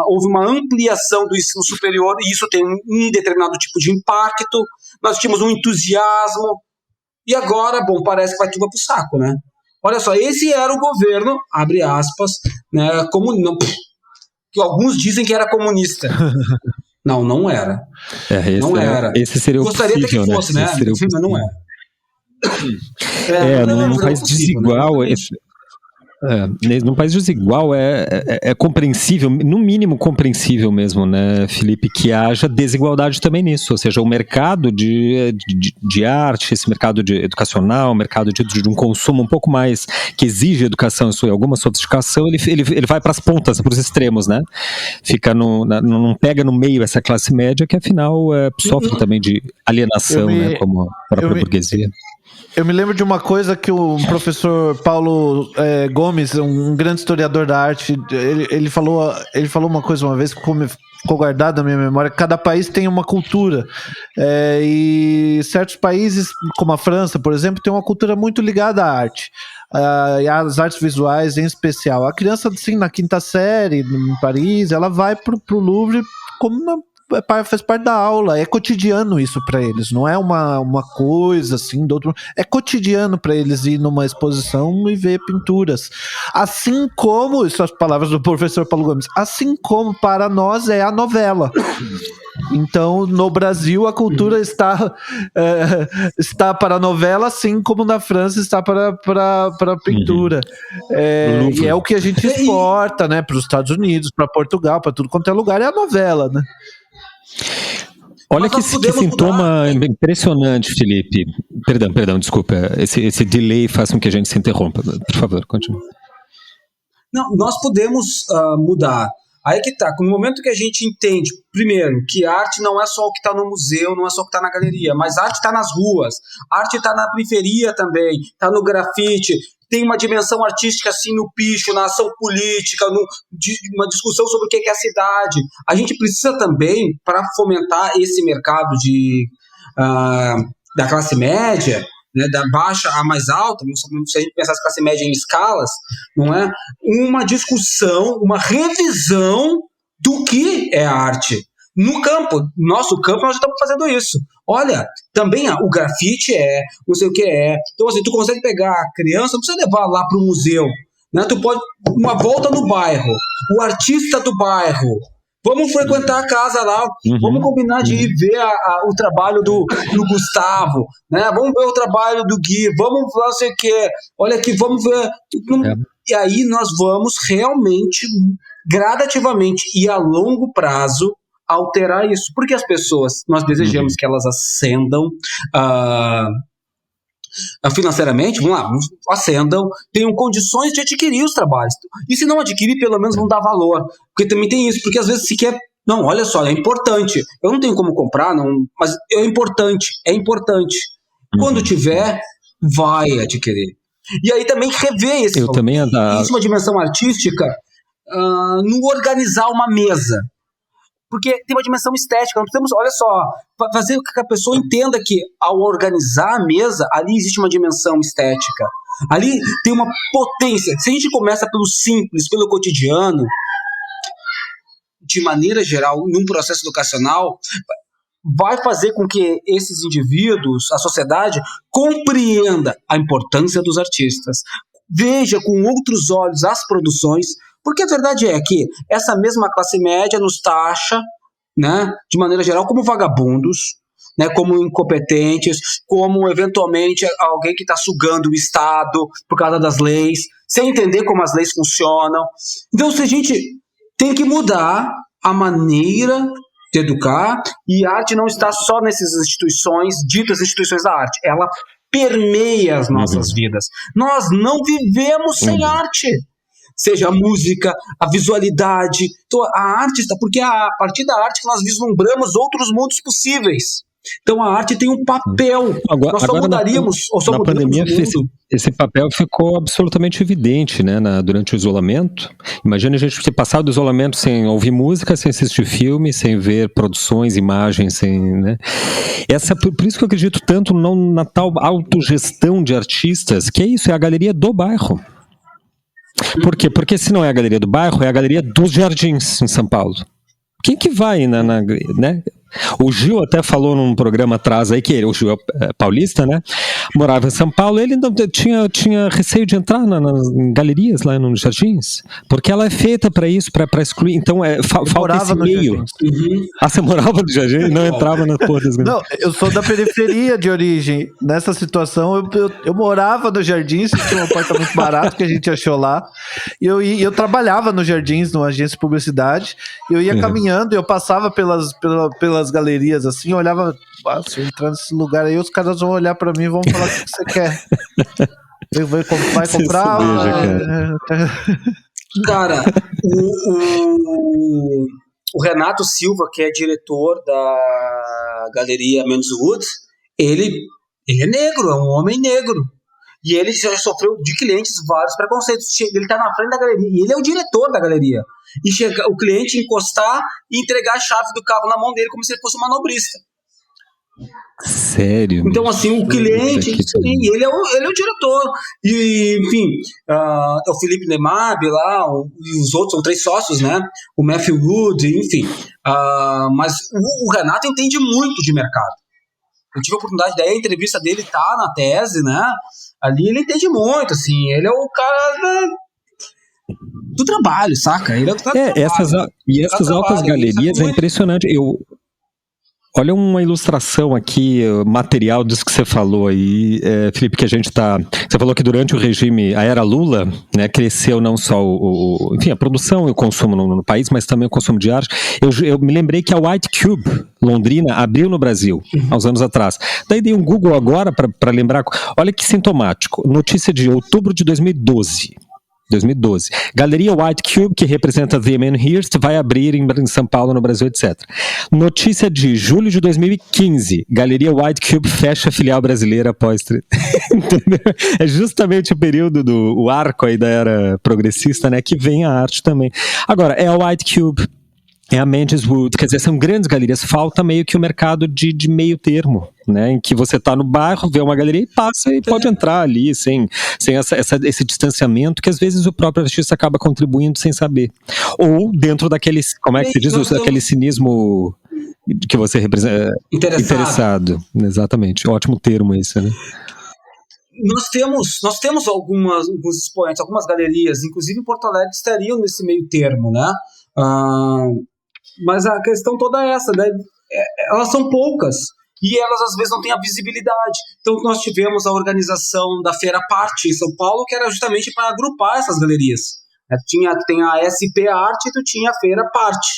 houve uma ampliação do ensino superior e isso tem um determinado tipo de impacto, nós tínhamos um entusiasmo, e agora, bom, parece que vai tudo pro saco, né? Olha só, esse era o governo, abre aspas, né, que alguns dizem que era comunista. Não era. Não era. Esse seria o Gostaria possível, até que fosse, né? Mas não era. Num país desigual, né? Num país desigual é compreensível, no mínimo compreensível mesmo, né, Felipe, que haja desigualdade também nisso, ou seja, o mercado de arte, esse mercado educacional, o mercado de um consumo um pouco mais, que exige educação e alguma sofisticação, ele vai para as pontas, para os extremos, né, não pega no meio essa classe média que afinal sofre também de alienação, né, como a própria burguesia. Eu me lembro de uma coisa que o professor Paulo Gomes, um grande historiador da arte, ele falou uma coisa uma vez que ficou guardado na minha memória. Cada país tem uma cultura, e certos países, como a França, por exemplo, tem uma cultura muito ligada à arte, e às artes visuais em especial. A criança, assim, na quinta série, em Paris, ela vai pro Louvre como faz parte da aula, é cotidiano isso para eles, não é uma coisa assim do outro, é cotidiano para eles ir numa exposição e ver pinturas, assim como, isso são as palavras do professor Paulo Gomes, assim como para nós é a novela. Então, no Brasil, a cultura está para a novela, assim como na França está para a pintura. E é o que a gente exporta, né, para os Estados Unidos, para Portugal, para tudo quanto é lugar, é a novela, né? Olha que sintoma impressionante, Felipe. Perdão, desculpa. Esse delay faz com que a gente se interrompa. Por favor, continue. Não, nós podemos mudar. Aí que tá, no momento que a gente entende, primeiro, que arte não é só o que está no museu, não é só o que está na galeria, mas arte está nas ruas, arte está na periferia também, está no grafite, tem uma dimensão artística assim no picho, na ação política, uma discussão sobre o que é a cidade. A gente precisa também, para fomentar esse mercado da classe média, né, da baixa à mais alta, se a gente pensasse classe média em escalas, não é? Uma discussão, uma revisão do que é arte. No nosso campo, nós já estamos fazendo isso. Olha, também o grafite não sei o que é. Então, assim, tu consegue pegar a criança, não precisa levar lá para o museu, né? Tu pode, uma volta no bairro, o artista do bairro, vamos frequentar a casa lá, vamos combinar de ir ver o trabalho do Gustavo, né? Vamos ver o trabalho do Gui, vamos ver não sei o que, olha aqui, vamos ver. E aí nós vamos realmente, gradativamente e a longo prazo, alterar isso, porque as pessoas, nós desejamos que elas ascendam financeiramente, ascendam, tenham condições de adquirir os trabalhos, e se não adquirir, pelo menos vão dar valor, porque também tem isso, porque às vezes se quer, não, olha só, é importante, eu não tenho como comprar, mas é importante, quando tiver, vai adquirir, e aí também rever esse valor, isso é uma dimensão artística, no organizar uma mesa, porque tem uma dimensão estética, nós temos, olha só, fazer com que a pessoa entenda que ao organizar a mesa, ali existe uma dimensão estética, ali tem uma potência. Se a gente começa pelo simples, pelo cotidiano, de maneira geral, num processo educacional, vai fazer com que esses indivíduos, a sociedade, compreenda a importância dos artistas, veja com outros olhos as produções, porque a verdade é que essa mesma classe média nos taxa, né, de maneira geral, como vagabundos, né, como incompetentes, como eventualmente alguém que está sugando o Estado por causa das leis, sem entender como as leis funcionam. Então, se a gente tem que mudar a maneira de educar, e a arte não está só nessas instituições, ditas instituições da arte, ela permeia as nossas vidas. Nós não vivemos sem arte. seja a música, a visualidade. Então, a arte está, porque é a partir da arte que nós vislumbramos outros mundos possíveis. Então a arte tem um papel. Nós só mudaríamos ou só na mudamos pandemia, o mundo. esse papel ficou absolutamente evidente, né, durante o isolamento. Imagina a gente ter passado o isolamento sem ouvir música, sem assistir filme, sem ver produções, imagens, sem, né? Por isso que eu acredito tanto na tal autogestão de artistas, que é isso, é a galeria do bairro. Por quê? Porque se não é a galeria do bairro, é a galeria dos Jardins, em São Paulo. Quem que vai né? O Gil até falou num programa atrás aí, que o Gil é paulista, né? Morava em São Paulo, ele não tinha receio de entrar nas galerias lá nos Jardins, porque ela é feita para isso, para excluir. Então, falta esse meio. Uhum. Você morava no Jardim e não entrava na porra das galerias? Não, eu sou da periferia de origem. Nessa situação, eu morava no Jardins, tinha um apartamento barato que a gente achou lá, e eu trabalhava no Jardins, numa agência de publicidade, e eu ia caminhando, e eu passava pelas galerias assim, eu olhava, se eu entrar nesse lugar aí, os caras vão olhar pra mim e vão falar: o que você quer? Vai comprar? Cara, o Renato Silva, que é diretor da galeria Menswood, ele é negro, é um homem negro. E ele já sofreu de clientes vários preconceitos. Ele tá na frente da galeria, e ele é o diretor da galeria. E chega o cliente encostar e entregar a chave do carro na mão dele como se ele fosse um manobrista. Sério? Então, assim, o cliente, e ele é o diretor. E, enfim, é o Felipe Lemab lá, e os outros são 3 sócios, né? O Matthew Wood, enfim. Mas o Renato entende muito de mercado. Eu tive a oportunidade, daí a entrevista dele tá na tese, né? Ali ele entende muito, assim, ele é o cara do trabalho, saca? Ele é o cara do trabalho. Essas altas galerias é impressionante. Olha uma ilustração aqui, material disso que você falou aí, Felipe, que você falou que durante o regime, a era Lula, né, cresceu não só enfim, a produção e o consumo no país, mas também o consumo de arte. Eu me lembrei que a White Cube, Londrina, abriu no Brasil, há uns anos atrás. Daí dei um Google agora para lembrar. Olha que sintomático. Notícia de outubro de 2012. Galeria White Cube, que representa The Amherst, vai abrir em São Paulo, no Brasil, etc. Notícia de julho de 2015. Galeria White Cube fecha a filial brasileira após... Entendeu? É justamente o período o arco aí da era progressista, né, que vem a arte também. Agora, é a White Cube, é a Menswood, quer dizer, são grandes galerias. Falta meio que o mercado de meio termo, né, em que você está no bairro, vê uma galeria e passa e pode entrar ali sem esse distanciamento que às vezes o próprio artista acaba contribuindo sem saber. Ou dentro daquele, como é que se diz, aquele cinismo que você representa. Interessado. Exatamente. Ótimo termo esse, né? Nós temos alguns expoentes, algumas galerias, inclusive em Porto Alegre, que estariam nesse meio termo, né? Mas a questão toda é essa, né? Elas são poucas e elas às vezes não têm a visibilidade. Então nós tivemos a organização da Feira Parte em São Paulo, que era justamente para agrupar essas galerias. Tem a SP Arte e tu tinha a Feira Parte,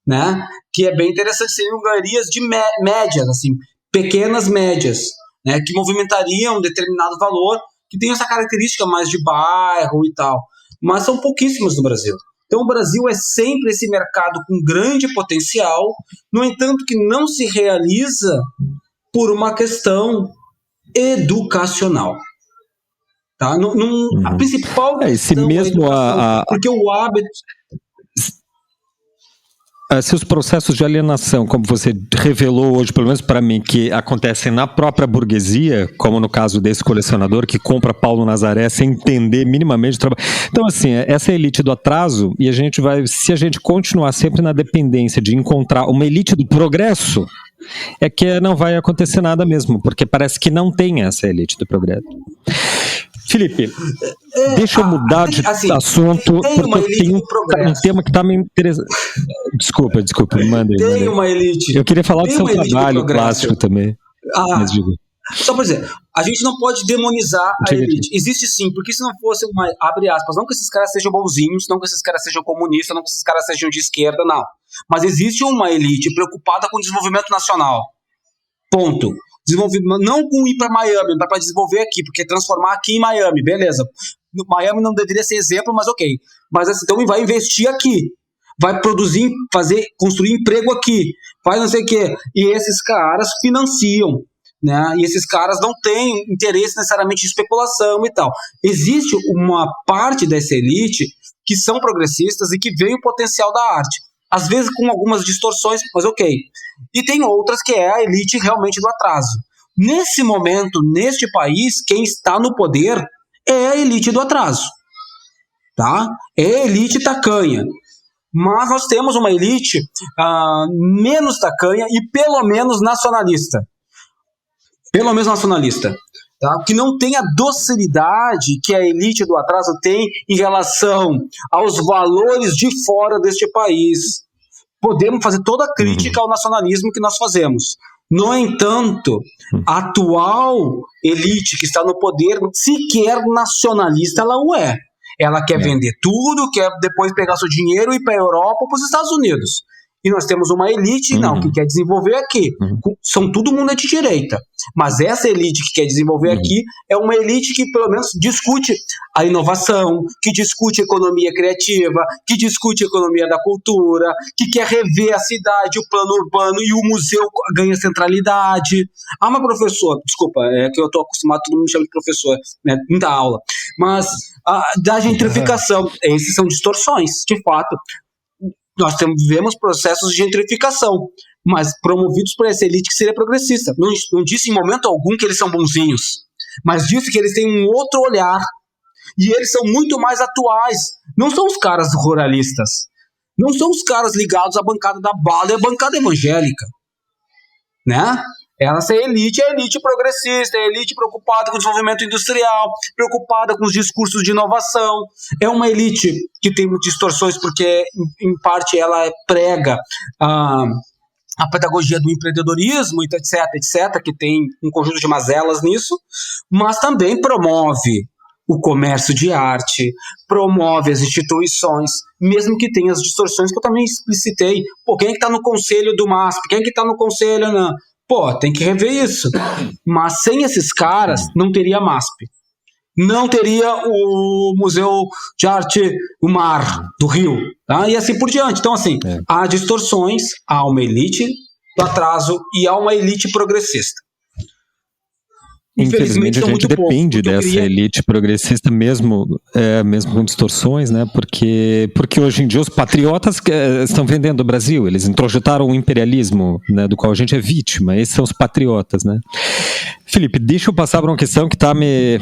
né? Que é bem interessante, seriam galerias de médias, assim, pequenas médias, né? Que movimentariam um determinado valor, que tem essa característica mais de bairro e tal. Mas são pouquíssimas no Brasil. Então o Brasil é sempre esse mercado com grande potencial, no entanto que não se realiza por uma questão educacional. Tá? A principal questão mesmo é a educação, porque o hábito... Se os processos de alienação, como você revelou hoje, pelo menos para mim, que acontecem na própria burguesia, como no caso desse colecionador que compra Paulo Nazaré sem entender minimamente o trabalho. Então, assim, essa é a elite do atraso, e se a gente continuar sempre na dependência de encontrar uma elite do progresso, é que não vai acontecer nada mesmo, porque parece que não tem essa elite do progresso. Felipe, deixa eu mudar de assunto, porque tem um tema que está me interessando. Desculpa, manda aí. Tem uma elite. Eu queria falar do seu trabalho plástico também. Só por dizer, a gente não pode demonizar a elite. Existe sim, porque se não fosse uma, abre aspas, não que esses caras sejam bonzinhos, não que esses caras sejam comunistas, não que esses caras sejam de esquerda, não. Mas existe uma elite preocupada com o desenvolvimento nacional. Ponto. desenvolvimento, não com ir para Miami, mas para desenvolver aqui, porque transformar aqui em Miami, beleza. Miami não deveria ser exemplo, mas ok. Mas assim, então vai investir aqui, vai produzir, construir emprego aqui, faz não sei o quê. E esses caras financiam, né? E esses caras não têm interesse necessariamente de especulação e tal. Existe uma parte dessa elite que são progressistas e que veem o potencial da arte. Às vezes com algumas distorções, mas ok. E tem outras que é a elite realmente do atraso. Nesse momento, neste país, quem está no poder é a elite do atraso. Tá? É a elite tacanha. Mas nós temos uma elite menos tacanha e pelo menos nacionalista. Pelo menos nacionalista. Tá? Que não tem a docilidade que a elite do atraso tem em relação aos valores de fora deste país. Podemos fazer toda a crítica ao nacionalismo que nós fazemos. No entanto, a atual elite que está no poder, sequer nacionalista ela o é. Ela quer vender tudo, quer depois pegar seu dinheiro e ir para a Europa ou para os Estados Unidos. E nós temos uma elite que quer desenvolver aqui. São todo mundo de direita. Mas essa elite que quer desenvolver aqui é uma elite que pelo menos discute a inovação, que discute a economia criativa, que discute a economia da cultura, que quer rever a cidade, o plano urbano e o museu ganha centralidade. Uma professora, desculpa, é que eu estou acostumado, todo mundo me chama de professor, né, muita aula. Mas da gentrificação, esses são distorções, de fato. Nós vivemos processos de gentrificação, mas promovidos por essa elite que seria progressista. Não disse em momento algum que eles são bonzinhos, mas disse que eles têm um outro olhar e eles são muito mais atuais. Não são os caras ruralistas, não são os caras ligados à bancada da bala e à bancada evangélica, né? Essa é a elite progressista, é a elite preocupada com o desenvolvimento industrial, preocupada com os discursos de inovação. É uma elite que tem distorções porque, em parte, ela prega a pedagogia do empreendedorismo, etc., que tem um conjunto de mazelas nisso, mas também promove o comércio de arte, promove as instituições, mesmo que tenha as distorções que eu também explicitei. Pô, quem é que está no conselho do MASP? Quem é que está no conselho... Pô, tem que rever isso. Mas sem esses caras, não teria MASP. Não teria o Museu de Arte do Mar, do Rio. Tá? E assim por diante. Então, assim, há distorções, há uma elite do atraso e há uma elite progressista. Infelizmente a gente depende dessa elite progressista mesmo com distorções, né? Porque hoje em dia os patriotas estão vendendo o Brasil, eles introjetaram o imperialismo, né, do qual a gente é vítima. Esses são os patriotas, né? Felipe, deixa eu passar para uma questão que está me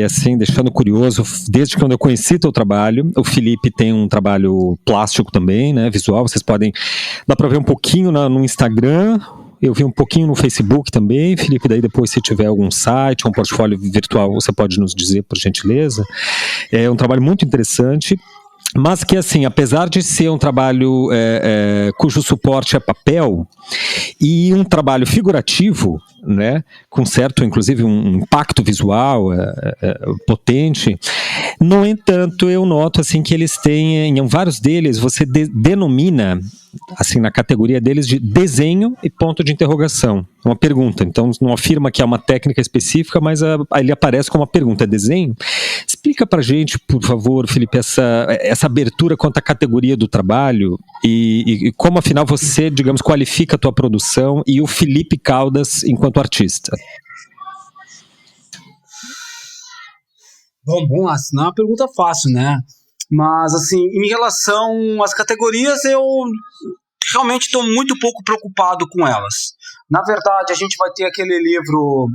assim, deixando curioso. Desde quando eu conheci teu trabalho, o Felipe tem um trabalho plástico também, né, visual, vocês podem, dá para ver um pouquinho no Instagram. Eu vi um pouquinho no Facebook também, Felipe, daí depois se tiver algum site, um portfólio virtual, você pode nos dizer, por gentileza. É um trabalho muito interessante, mas que, assim, apesar de ser um trabalho cujo suporte é papel, e um trabalho figurativo, né, com certo, inclusive, um impacto visual potente, no entanto, eu noto, assim, que eles têm, em vários deles, você denomina, assim, na categoria deles, de desenho e ponto de interrogação. Uma pergunta, então não afirma que é uma técnica específica, mas ele aparece como uma pergunta, é desenho? Explica pra gente, por favor, Felipe, essa abertura quanto à categoria do trabalho e como, afinal, você, digamos, qualifica a tua produção e o Felipe Caldas enquanto artista. Bom, assim, não é uma pergunta fácil, né? Mas, assim, em relação às categorias, eu realmente estou muito pouco preocupado com elas. Na verdade, a gente vai ter aquele livro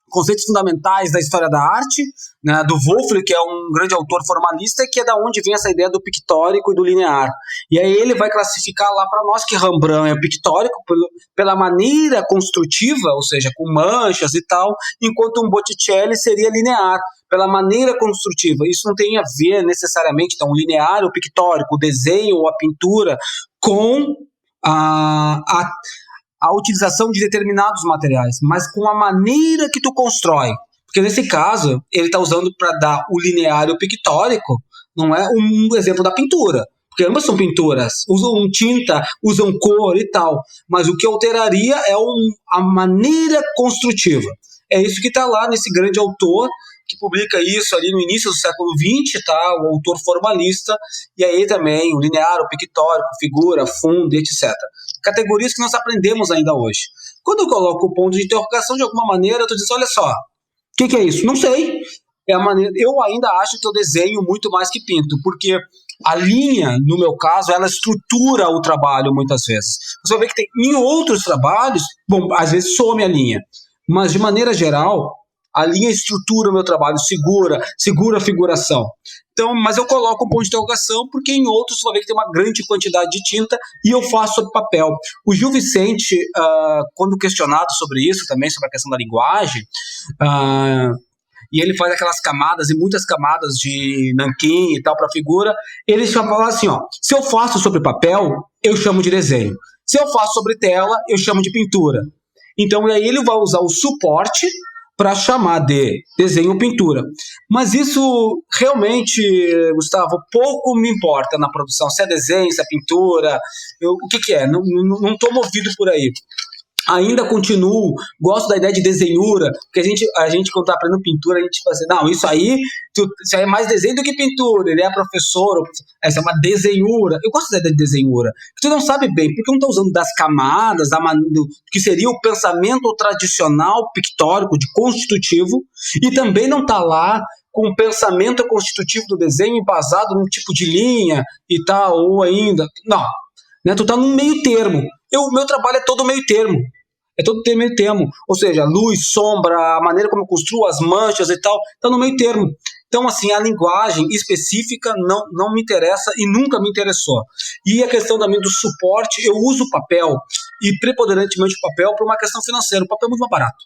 Conceitos Fundamentais da História da Arte, né, do Wolff, que é um grande autor formalista, que é da onde vem essa ideia do pictórico e do linear. E aí ele vai classificar lá para nós que Rembrandt é pictórico pela maneira construtiva, ou seja, com manchas e tal, enquanto um Botticelli seria linear, pela maneira construtiva. Isso não tem a ver necessariamente, então, o linear, o pictórico, o desenho ou a pintura com a utilização de determinados materiais, mas com a maneira que tu constrói. Porque nesse caso, ele está usando para dar o linear e o pictórico, não é um exemplo da pintura. porque ambas são pinturas, usam tinta, usam cor e tal, mas o que alteraria é a maneira construtiva. É isso que está lá nesse grande autor, que publica isso ali no início do século XX, tá? O autor formalista, e aí também o linear, o pictórico, figura, fundo, etc. Categorias que nós aprendemos ainda hoje. Quando eu coloco o ponto de interrogação, de alguma maneira, eu estou dizendo, olha só, o que é isso? Não sei. É a maneira. Eu ainda acho que eu desenho muito mais que pinto, porque a linha, no meu caso, ela estrutura o trabalho muitas vezes. Você vai ver que tem em outros trabalhos, bom, às vezes some a linha, mas de maneira geral, a linha estrutura o meu trabalho, segura a figuração. Então, mas eu coloco um ponto de interrogação porque em outros você vai ver que tem uma grande quantidade de tinta e eu faço sobre papel. O Gil Vicente, quando questionado sobre isso também, sobre a questão da linguagem, e ele faz aquelas camadas, e muitas camadas de nanquim e tal para figura, ele fala assim, ó, se eu faço sobre papel, eu chamo de desenho. Se eu faço sobre tela, eu chamo de pintura. Então, aí ele vai usar o suporte para chamar de desenho ou pintura. Mas isso realmente, Gustavo, pouco me importa na produção. Se é desenho, se é pintura, o que é? Não estou movido por aí. Ainda continuo, gosto da ideia de desenhura, porque a gente quando está aprendendo pintura, a gente fala assim, não, isso aí é mais desenho do que pintura, ele é professor, essa é uma desenhura. Eu gosto da ideia de desenhura, porque tu não sabe bem, porque não está usando das camadas, do que seria o pensamento tradicional pictórico, de constitutivo, e também não está lá com o pensamento constitutivo do desenho embasado num tipo de linha e tal, ou ainda, não, né, tu está num meio termo. O meu trabalho é todo meio termo. É todo meio termo. Ou seja, luz, sombra, a maneira como eu construo as manchas e tal, está no meio termo. Então, assim, a linguagem específica não me interessa e nunca me interessou. E a questão também do suporte, eu uso o papel, e preponderantemente o papel, por uma questão financeira. O papel é muito mais barato.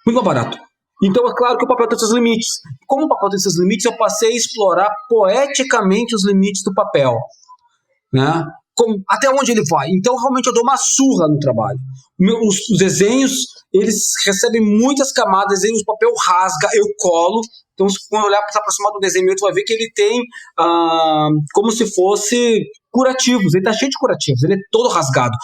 Muito mais barato. Então, é claro que o papel tem seus limites. Como o papel tem seus limites, eu passei a explorar poeticamente os limites do papel, né? Até onde ele vai. Então, realmente, eu dou uma surra no trabalho. Os desenhos, eles recebem muitas camadas, o papel rasga, eu colo. Então, se quando olhar para se aproximar do desenho, tu vai ver que ele tem como se fosse curativos. Ele está cheio de curativos, ele é todo rasgado.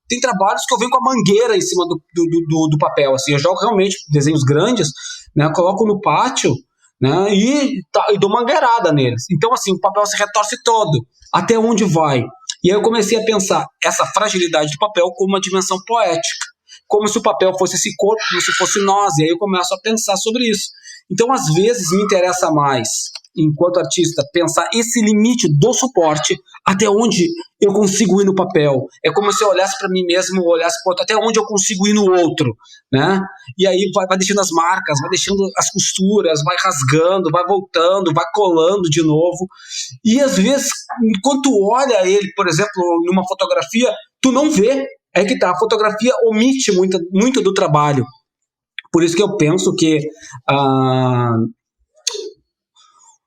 Tem trabalhos que eu venho com a mangueira em cima do papel. Assim, eu jogo realmente desenhos grandes, né, coloco no pátio, né, e dou mangueirada neles. Então, assim, o papel se retorce todo. Até onde vai? E aí eu comecei a pensar essa fragilidade do papel como uma dimensão poética, como se o papel fosse esse corpo, como se fosse nós, e aí eu começo a pensar sobre isso. Então, às vezes, me interessa mais, enquanto artista, pensar esse limite do suporte, até onde eu consigo ir no papel. É como se eu olhasse para mim mesmo, olhasse para outro, até onde eu consigo ir no outro, né? E aí vai deixando as marcas, vai deixando as costuras, vai rasgando, vai voltando, vai colando de novo. E às vezes, enquanto tu olha ele, por exemplo, numa fotografia, tu não vê. É que tá, a fotografia omite muito do trabalho. Por isso que eu penso que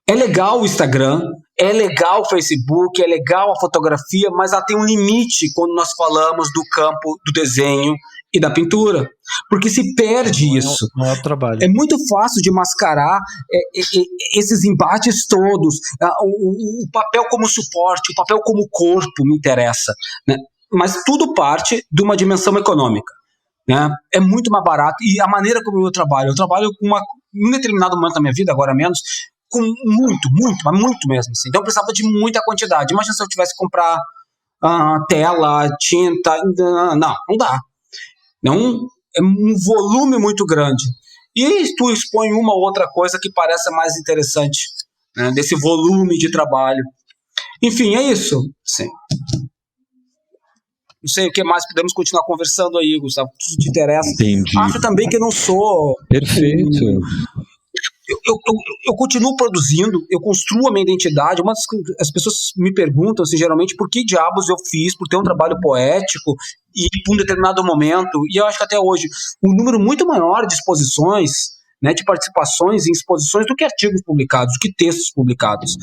é legal o Instagram, é legal o Facebook, é legal a fotografia, mas ela tem um limite quando nós falamos do campo do desenho e da pintura, porque se perde isso. Não é o trabalho. É muito fácil de mascarar esses embates todos. O papel como suporte, o papel como corpo me interessa, né? Mas tudo parte de uma dimensão econômica, né? É muito mais barato, e a maneira como eu trabalho com em um determinado momento da minha vida, agora menos, com mas muito mesmo, assim. Então eu precisava de muita quantidade. Imagina se eu tivesse que comprar tela, tinta, não dá. Não, é um volume muito grande. E tu expõe uma ou outra coisa que parece mais interessante, né, desse volume de trabalho. Enfim, é isso. Sim. Não sei o que mais, podemos continuar conversando aí, Gustavo, se te interessa. Entendi. Acho também que eu não sou... Perfeito. Eu continuo produzindo, eu construo a minha identidade. As pessoas me perguntam, assim, geralmente, por que diabos eu fiz, por ter um trabalho poético e por um determinado momento, e eu acho que até hoje, um número muito maior de exposições, né, de participações em exposições do que artigos publicados, do que textos publicados.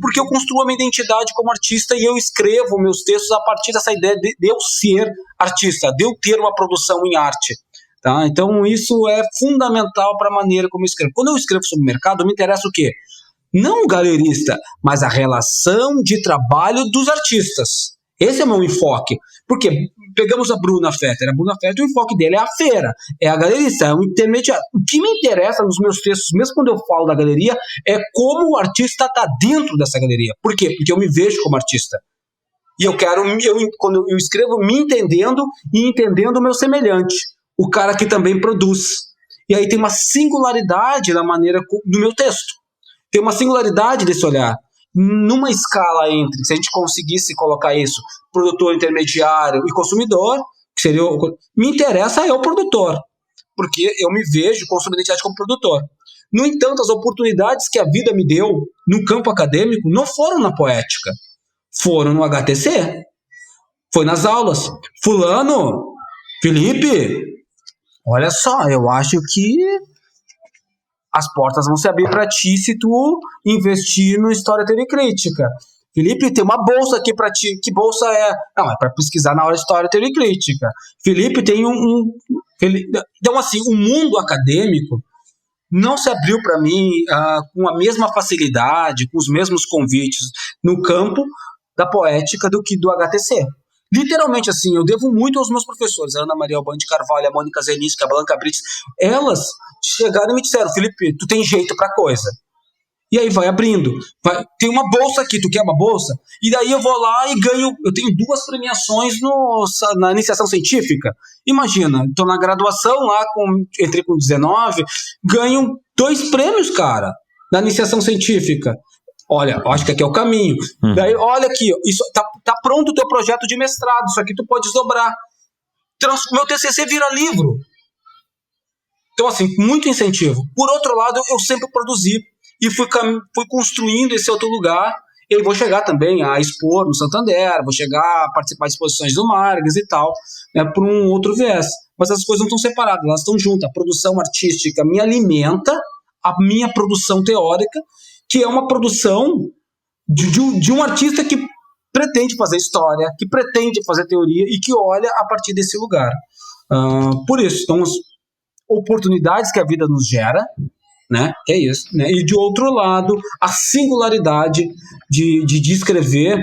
Porque eu construo a minha identidade como artista e eu escrevo meus textos a partir dessa ideia de eu ser artista, de eu ter uma produção em arte. Tá? Então isso é fundamental para a maneira como eu escrevo. Quando eu escrevo sobre o mercado, me interessa o quê? Não o galerista, mas a relação de trabalho dos artistas. Esse é o meu enfoque. Porque pegamos a Bruna Fetter. A Bruna Fetter, o enfoque dele é a feira, é a galerista, é o intermediário. O que me interessa nos meus textos, mesmo quando eu falo da galeria, é como o artista está dentro dessa galeria. Por quê? Porque eu me vejo como artista. E eu quero, quando eu escrevo, me entendendo e entendendo o meu semelhante, o cara que também produz. E aí tem uma singularidade na maneira do meu texto. Tem uma singularidade desse olhar. Numa escala entre, se a gente conseguisse colocar isso, produtor, intermediário e consumidor, que seria me interessa é o produtor, porque eu me vejo com sua identidade como produtor. No entanto, as oportunidades que a vida me deu no campo acadêmico não foram na poética, foram no HTC, foi nas aulas. Fulano, Felipe, olha só, eu acho que as portas vão se abrir para ti se tu investir no História, Teoria e Crítica. Felipe, tem uma bolsa aqui para ti. Que bolsa é? Não, é para pesquisar na hora de História, Teoria e Crítica. Felipe, tem Então, assim, o mundo acadêmico não se abriu para mim com a mesma facilidade, com os mesmos convites no campo da poética do que do HTC. Literalmente, assim, eu devo muito aos meus professores, a Ana Maria Albani de Carvalho, a Mônica Zelinski, a Blanca Brites. Elas chegaram e me disseram: Felipe, tu tem jeito pra coisa. E aí vai abrindo. Tem uma bolsa aqui, tu quer uma bolsa? E daí eu vou lá e ganho. Eu tenho 2 premiações na iniciação científica. Imagina, estou na graduação lá, entrei com 19, ganho 2 prêmios, cara, na iniciação científica. Olha, acho que aqui é o caminho. Daí, olha aqui, isso, tá pronto o teu projeto de mestrado, isso aqui tu pode desdobrar. Meu TCC vira livro. Então, assim, muito incentivo. Por outro lado, eu sempre produzi e fui construindo esse outro lugar. E aí vou chegar também a expor no Santander, vou chegar a participar de exposições do Margas e tal, né, por um outro viés. Mas as coisas não estão separadas, elas estão juntas. A produção artística me alimenta, a minha produção teórica, que é uma produção de um artista que pretende fazer história, que pretende fazer teoria e que olha a partir desse lugar. Por isso, então, as oportunidades que a vida nos gera, né, que é isso, né, e de outro lado, a singularidade de escrever,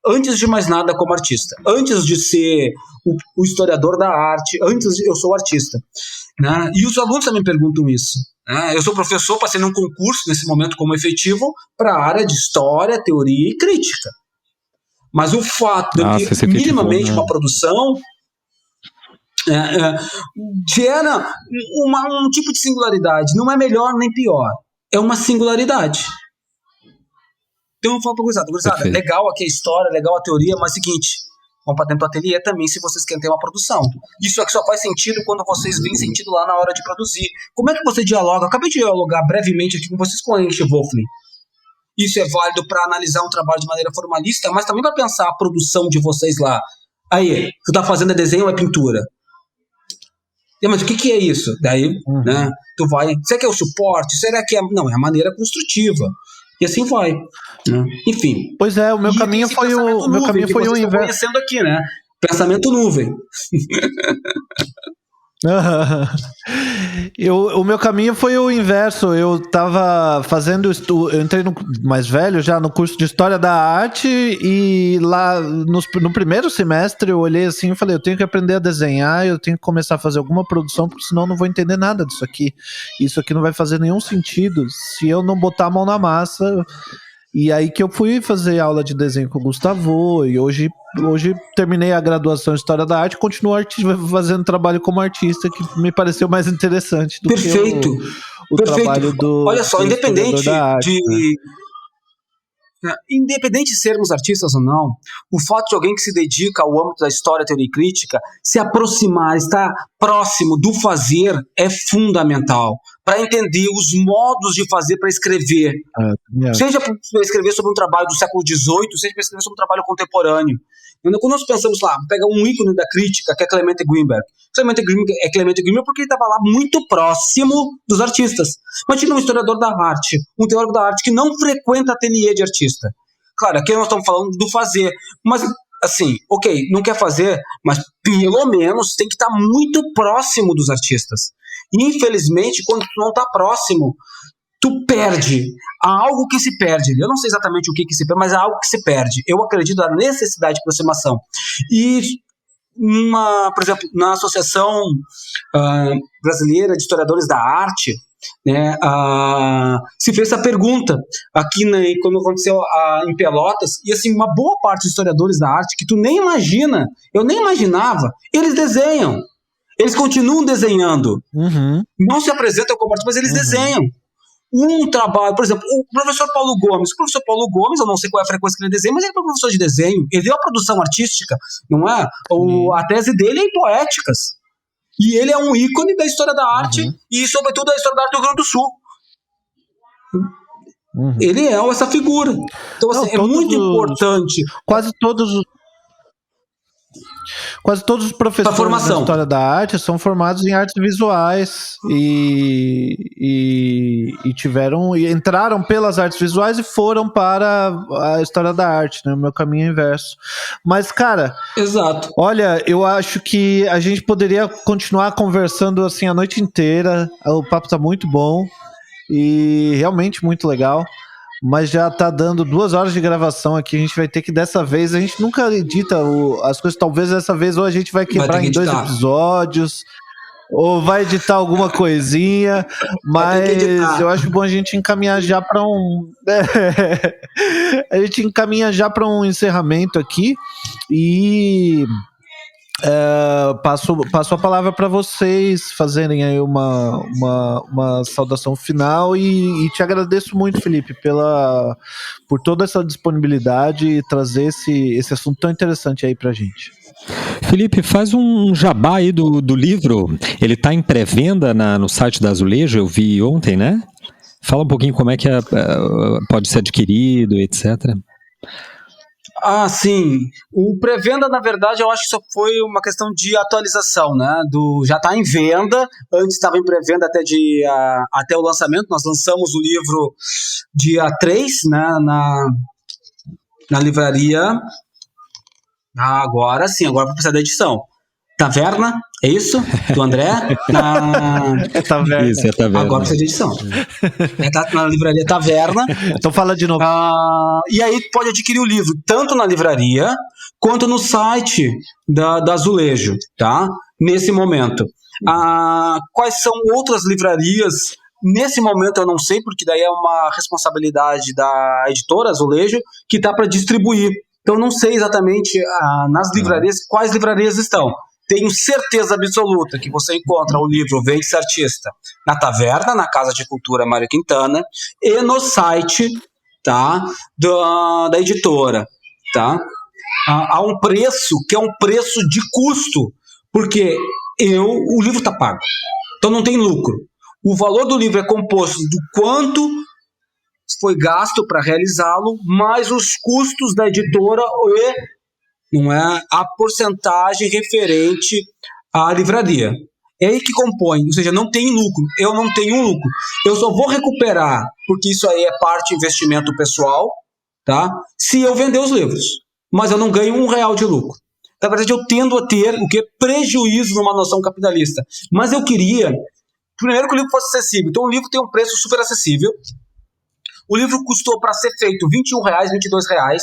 antes de mais nada, como artista. Antes de ser o historiador da arte, eu sou artista. Né, e os alunos também perguntam isso. Eu sou professor, passei num concurso nesse momento como efetivo para a área de história, teoria e crítica. Mas o fato de eu ter minimamente uma produção gera um tipo de singularidade. Não é melhor nem pior. É uma singularidade. Então eu falo para a gurizada, legal aqui a história, legal a teoria, mas é o seguinte, vamos para dentro do ateliê também se vocês querem ter uma produção. Isso aqui só faz sentido quando vocês veem sentido lá na hora de produzir. Como é que você dialoga? Eu acabei de dialogar brevemente aqui com vocês com a Enche Wolfling. Isso é válido para analisar um trabalho de maneira formalista, mas também para pensar a produção de vocês lá. Aí, tu tá fazendo desenho ou é pintura? Mas o que é isso? Daí, né, tu vai... Será que é o suporte? Será que é... Não, é a maneira construtiva. E assim vai. Né? Enfim. Pois é, o meu caminho foi o inverso. Conhecendo aqui, né? Pensamento nuvem. O meu caminho foi o inverso. Eu tava fazendo eu entrei mais velho já no curso de História da Arte e lá no primeiro semestre eu olhei assim e falei, eu tenho que aprender a desenhar, eu tenho que começar a fazer alguma produção, porque senão eu não vou entender nada disso aqui. Isso aqui não vai fazer nenhum sentido se eu não botar a mão na massa. E aí que eu fui fazer aula de desenho com o Gustavo, e hoje terminei a graduação em História da Arte, continuo fazendo trabalho como artista, que me pareceu mais interessante do que o trabalho do... Olha só, independente independente de sermos artistas ou não, o fato de alguém que se dedica ao âmbito da história, teoria e crítica, se aproximar, estar próximo do fazer é fundamental para entender os modos de fazer para escrever. Seja para escrever sobre um trabalho do século XVIII, seja para escrever sobre um trabalho contemporâneo. Quando nós pensamos lá, pega um ícone da crítica, que é Clemente Greenberg. Clemente Greenberg porque ele estava lá muito próximo dos artistas. Imagina um historiador da arte, um teórico da arte que não frequenta ateliê de artista. Claro, aqui nós estamos falando do fazer, mas assim, ok, não quer fazer, mas pelo menos tem que estar muito próximo dos artistas. E infelizmente, quando tu não está próximo, tu perde. Há algo que se perde. Eu não sei exatamente o que se perde, mas há algo que se perde. Eu acredito na necessidade de aproximação. E, por exemplo, na Associação Brasileira de Historiadores da Arte, né, se fez essa pergunta aqui, né, quando aconteceu em Pelotas, e assim, uma boa parte dos historiadores da arte que tu nem imagina, eu nem imaginava, eles desenham, eles continuam desenhando, não se apresentam como artistas, mas eles desenham um trabalho. Por exemplo, o professor Paulo Gomes, eu não sei qual é a frequência que ele desenha, mas ele é professor de desenho, ele deu a produção artística, não é? A tese dele é em poéticas. E ele é um ícone da história da arte e, sobretudo, da história da arte do Rio Grande do Sul. Ele é essa figura. Então, assim, é muito importante. Quase todos os professores da história da arte são formados em artes visuais e entraram pelas artes visuais e foram para a história da arte, né? O meu caminho é inverso. Mas, cara, exato. Olha, eu acho que a gente poderia continuar conversando assim a noite inteira. O papo tá muito bom e realmente muito legal. Mas já tá dando 2 horas de gravação aqui. A gente vai ter que, dessa vez, a gente nunca edita as coisas. Talvez dessa vez ou a gente vai quebrar em 2 episódios, ou vai editar alguma coisinha. Mas eu acho bom a gente encaminhar já para a gente encaminha já para um encerramento aqui. E passo a palavra para vocês fazerem aí uma saudação final e te agradeço muito, Felipe, por toda essa disponibilidade e trazer esse assunto tão interessante aí pra gente. Felipe, faz um jabá aí do livro. Ele tá em pré-venda no site da Azulejo, eu vi ontem, né? Fala um pouquinho como é que pode ser adquirido, etc. Sim. O pré-venda, na verdade, eu acho que só foi uma questão de atualização, né? Já está em venda. Antes estava em pré-venda até o lançamento. Nós lançamos o livro dia 3, né? Na livraria. Agora sim, agora vai precisar da edição. Taverna, é isso? Do André? Taverna. Isso, é Taverna. Agora precisa de edição. Na livraria Taverna. Então fala de novo. E aí pode adquirir o livro tanto na livraria quanto no site da Azulejo, tá? Nesse momento. Quais são outras livrarias? Nesse momento eu não sei, porque daí é uma responsabilidade da editora Azulejo que está para distribuir. Então não sei exatamente nas livrarias quais livrarias estão. Tenho certeza absoluta que você encontra o livro Vende-se Artista na Taverna, na Casa de Cultura Mário Quintana, e no site, tá, da editora. Tá? Há um preço que é um preço de custo, porque o livro está pago, então não tem lucro. O valor do livro é composto do quanto foi gasto para realizá-lo, mais os custos da editora e não é a porcentagem referente à livraria. É aí que compõe, ou seja, não tem lucro. Eu não tenho lucro. Eu só vou recuperar, porque isso aí é parte de investimento pessoal, tá? Se eu vender os livros. Mas eu não ganho R$1 de lucro. Na verdade, eu tendo a ter o que é prejuízo numa noção capitalista. Mas eu queria, primeiro, que o livro fosse acessível. Então, o livro tem um preço super acessível. O livro custou para ser feito R$21, R$22,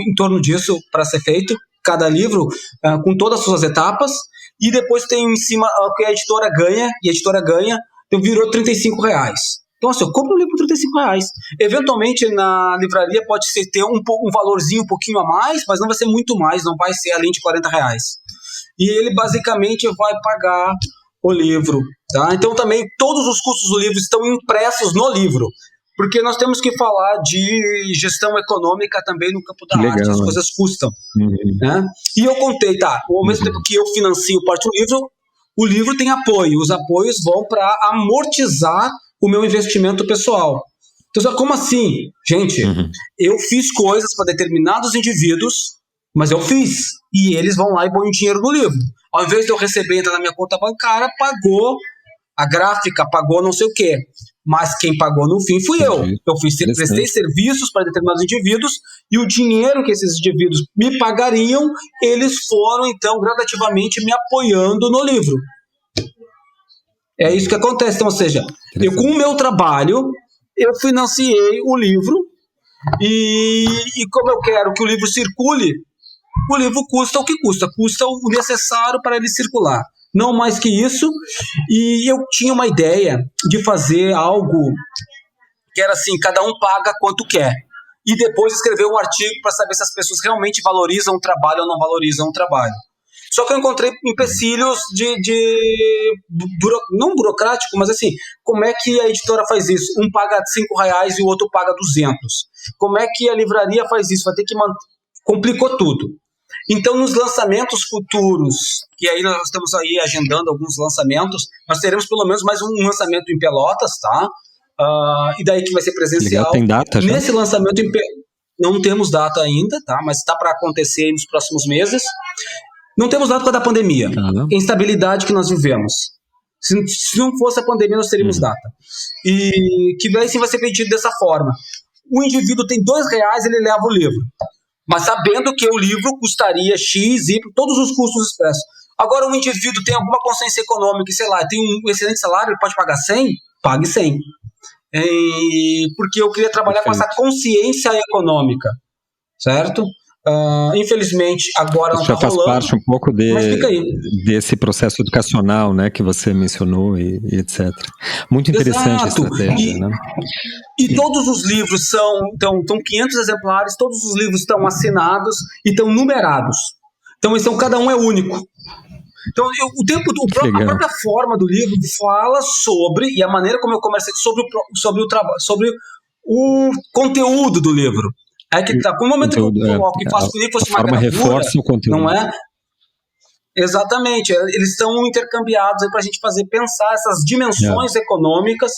em torno disso para ser feito, cada livro com todas as suas etapas, e depois tem em cima o que a editora ganha, então virou R$35. Então, assim, eu compro o livro por R$35. Eventualmente, na livraria pode ter um valorzinho um pouquinho a mais, mas não vai ser muito mais, não vai ser além de R$40. E ele basicamente vai pagar o livro. Tá? Então, também, todos os custos do livro estão impressos no livro. Porque nós temos que falar de gestão econômica também no campo da arte, as coisas custam. Né? E eu contei, ao mesmo tempo que eu financio parte do livro, o livro tem apoio, os apoios vão para amortizar o meu investimento pessoal. Então, como assim? Gente, eu fiz coisas para determinados indivíduos, mas eu fiz, e eles vão lá e põem o dinheiro no livro. Ao invés de eu receber, entrar na minha conta bancária, pagou a gráfica, pagou não sei o quê. Mas quem pagou no fim fui eu. Eu prestei serviços para determinados indivíduos e o dinheiro que esses indivíduos me pagariam, eles foram, então, gradativamente me apoiando no livro. É isso que acontece. Então, ou seja, eu com o meu trabalho, eu financiei o livro e como eu quero que o livro circule, o livro custa o que custa o necessário para ele circular, não mais que isso. E eu tinha uma ideia de fazer algo que era assim, cada um paga quanto quer, e depois escrever um artigo para saber se as pessoas realmente valorizam o trabalho ou não valorizam o trabalho. Só que eu encontrei empecilhos não burocrático, mas assim, como é que a editora faz isso? Um paga R$5 e o outro paga 200. Como é que a livraria faz isso? Vai ter que complicou tudo. Então, nos lançamentos futuros, que aí nós estamos aí agendando alguns lançamentos, nós teremos pelo menos mais um lançamento em Pelotas, tá? E daí que vai ser presencial. Legal, tem data já? Nesse lançamento não temos data ainda, tá? Mas está para acontecer nos próximos meses. Não temos data por causa da pandemia, instabilidade que nós vivemos. Se não fosse a pandemia, nós teríamos data. E que daí sim vai ser vendido dessa forma. O indivíduo tem R$2, ele leva o livro, mas sabendo que o livro custaria X, Y, todos os custos expressos. Agora, o indivíduo tem alguma consciência econômica, sei lá, tem um excelente salário, ele pode pagar 100? Pague 100. Porque eu queria trabalhar com essa consciência econômica, certo? Infelizmente, agora não está rolando. Já faz parte um pouco desse processo educacional, né, que você mencionou e etc. Muito interessante. Exato. A estratégia. Né? E todos os livros estão 500 exemplares, todos os livros estão assinados e estão numerados. Então, cada um é único. Então, a própria forma do livro fala sobre, e a maneira como eu conversei sobre o trabalho, sobre o conteúdo do livro. É que tá, com o momento que eu coloco e faço que o livro fosse uma gravura, reforça o conteúdo. Não é? Exatamente, eles estão intercambiados para a gente pensar essas dimensões econômicas,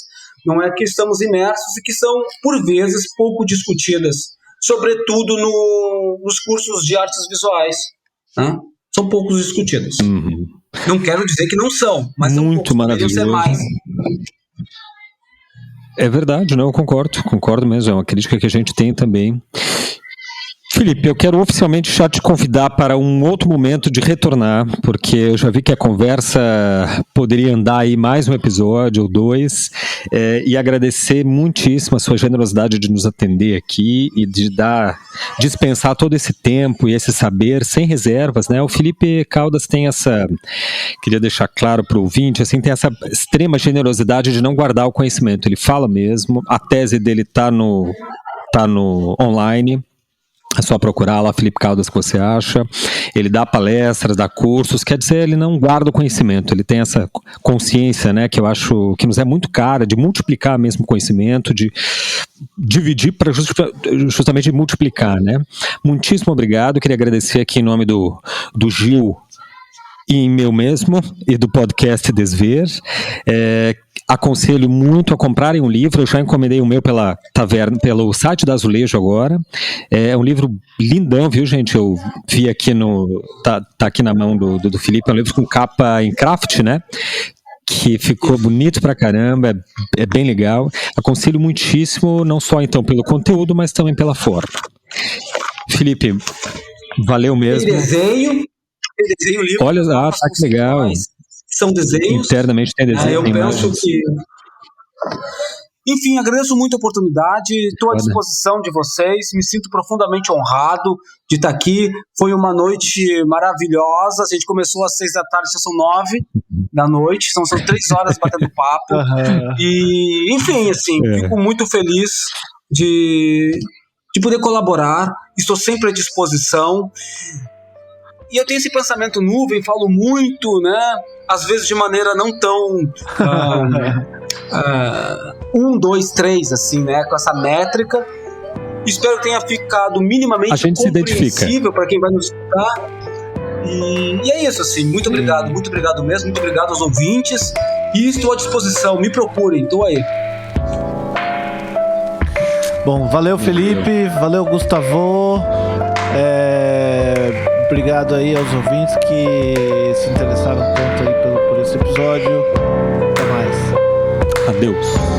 não é, que estamos imersos e que são, por vezes, pouco discutidas, sobretudo nos cursos de artes visuais, né? São poucos discutidas. Não quero dizer que não são, mas são muito maravilhoso. Ser mais. É verdade, não, eu concordo mesmo, é uma crítica que a gente tem também. Felipe, eu quero oficialmente já te convidar para um outro momento de retornar, porque eu já vi que a conversa poderia andar aí mais um episódio ou 2, e agradecer muitíssimo a sua generosidade de nos atender aqui e de dispensar todo esse tempo e esse saber sem reservas, né? O Felipe Caldas tem queria deixar claro para o ouvinte, assim, tem essa extrema generosidade de não guardar o conhecimento, ele fala mesmo, a tese dele está no online. É só procurar lá, Felipe Caldas, que você acha. Ele dá palestras, dá cursos, quer dizer, ele não guarda o conhecimento, ele tem essa consciência, né, que eu acho que nos é muito cara, de multiplicar mesmo o conhecimento, de dividir para justamente multiplicar, né. Muitíssimo obrigado, queria agradecer aqui em nome do Gil e em meu mesmo, e do podcast Desver. Aconselho muito a comprarem um livro, eu já encomendei o meu pela Taverna, pelo site da Azulejo agora. É um livro lindão, viu, gente? Eu vi aqui tá aqui na mão do Felipe, é um livro com capa em craft, né? Que ficou bonito pra caramba, é bem legal. Aconselho muitíssimo, não só então pelo conteúdo, mas também pela forma. Felipe, valeu mesmo. Tem desenho o livro. Olha, que legal. São desenhos. Internamente tem desenho. Eu penso que... Enfim, agradeço muito a oportunidade, estou à disposição de vocês, me sinto profundamente honrado de estar aqui. Foi uma noite maravilhosa, a gente começou às 6 da tarde, já são 9 da noite, são 3 horas batendo papo. E, enfim, assim, fico muito feliz de poder colaborar, estou sempre à disposição. E eu tenho esse pensamento nuvem, falo muito, né? Às vezes de maneira não tão 1, 2, 3, assim, né? Com essa métrica. Espero que tenha ficado minimamente compreensível para quem vai nos escutar. E é isso, assim. Muito obrigado mesmo. Muito obrigado aos ouvintes. E estou à disposição. Me procurem, estou aí. Bom, valeu, Felipe. Valeu, Gustavo. Obrigado aí aos ouvintes que se interessaram tanto aí por esse episódio. Até mais. Adeus.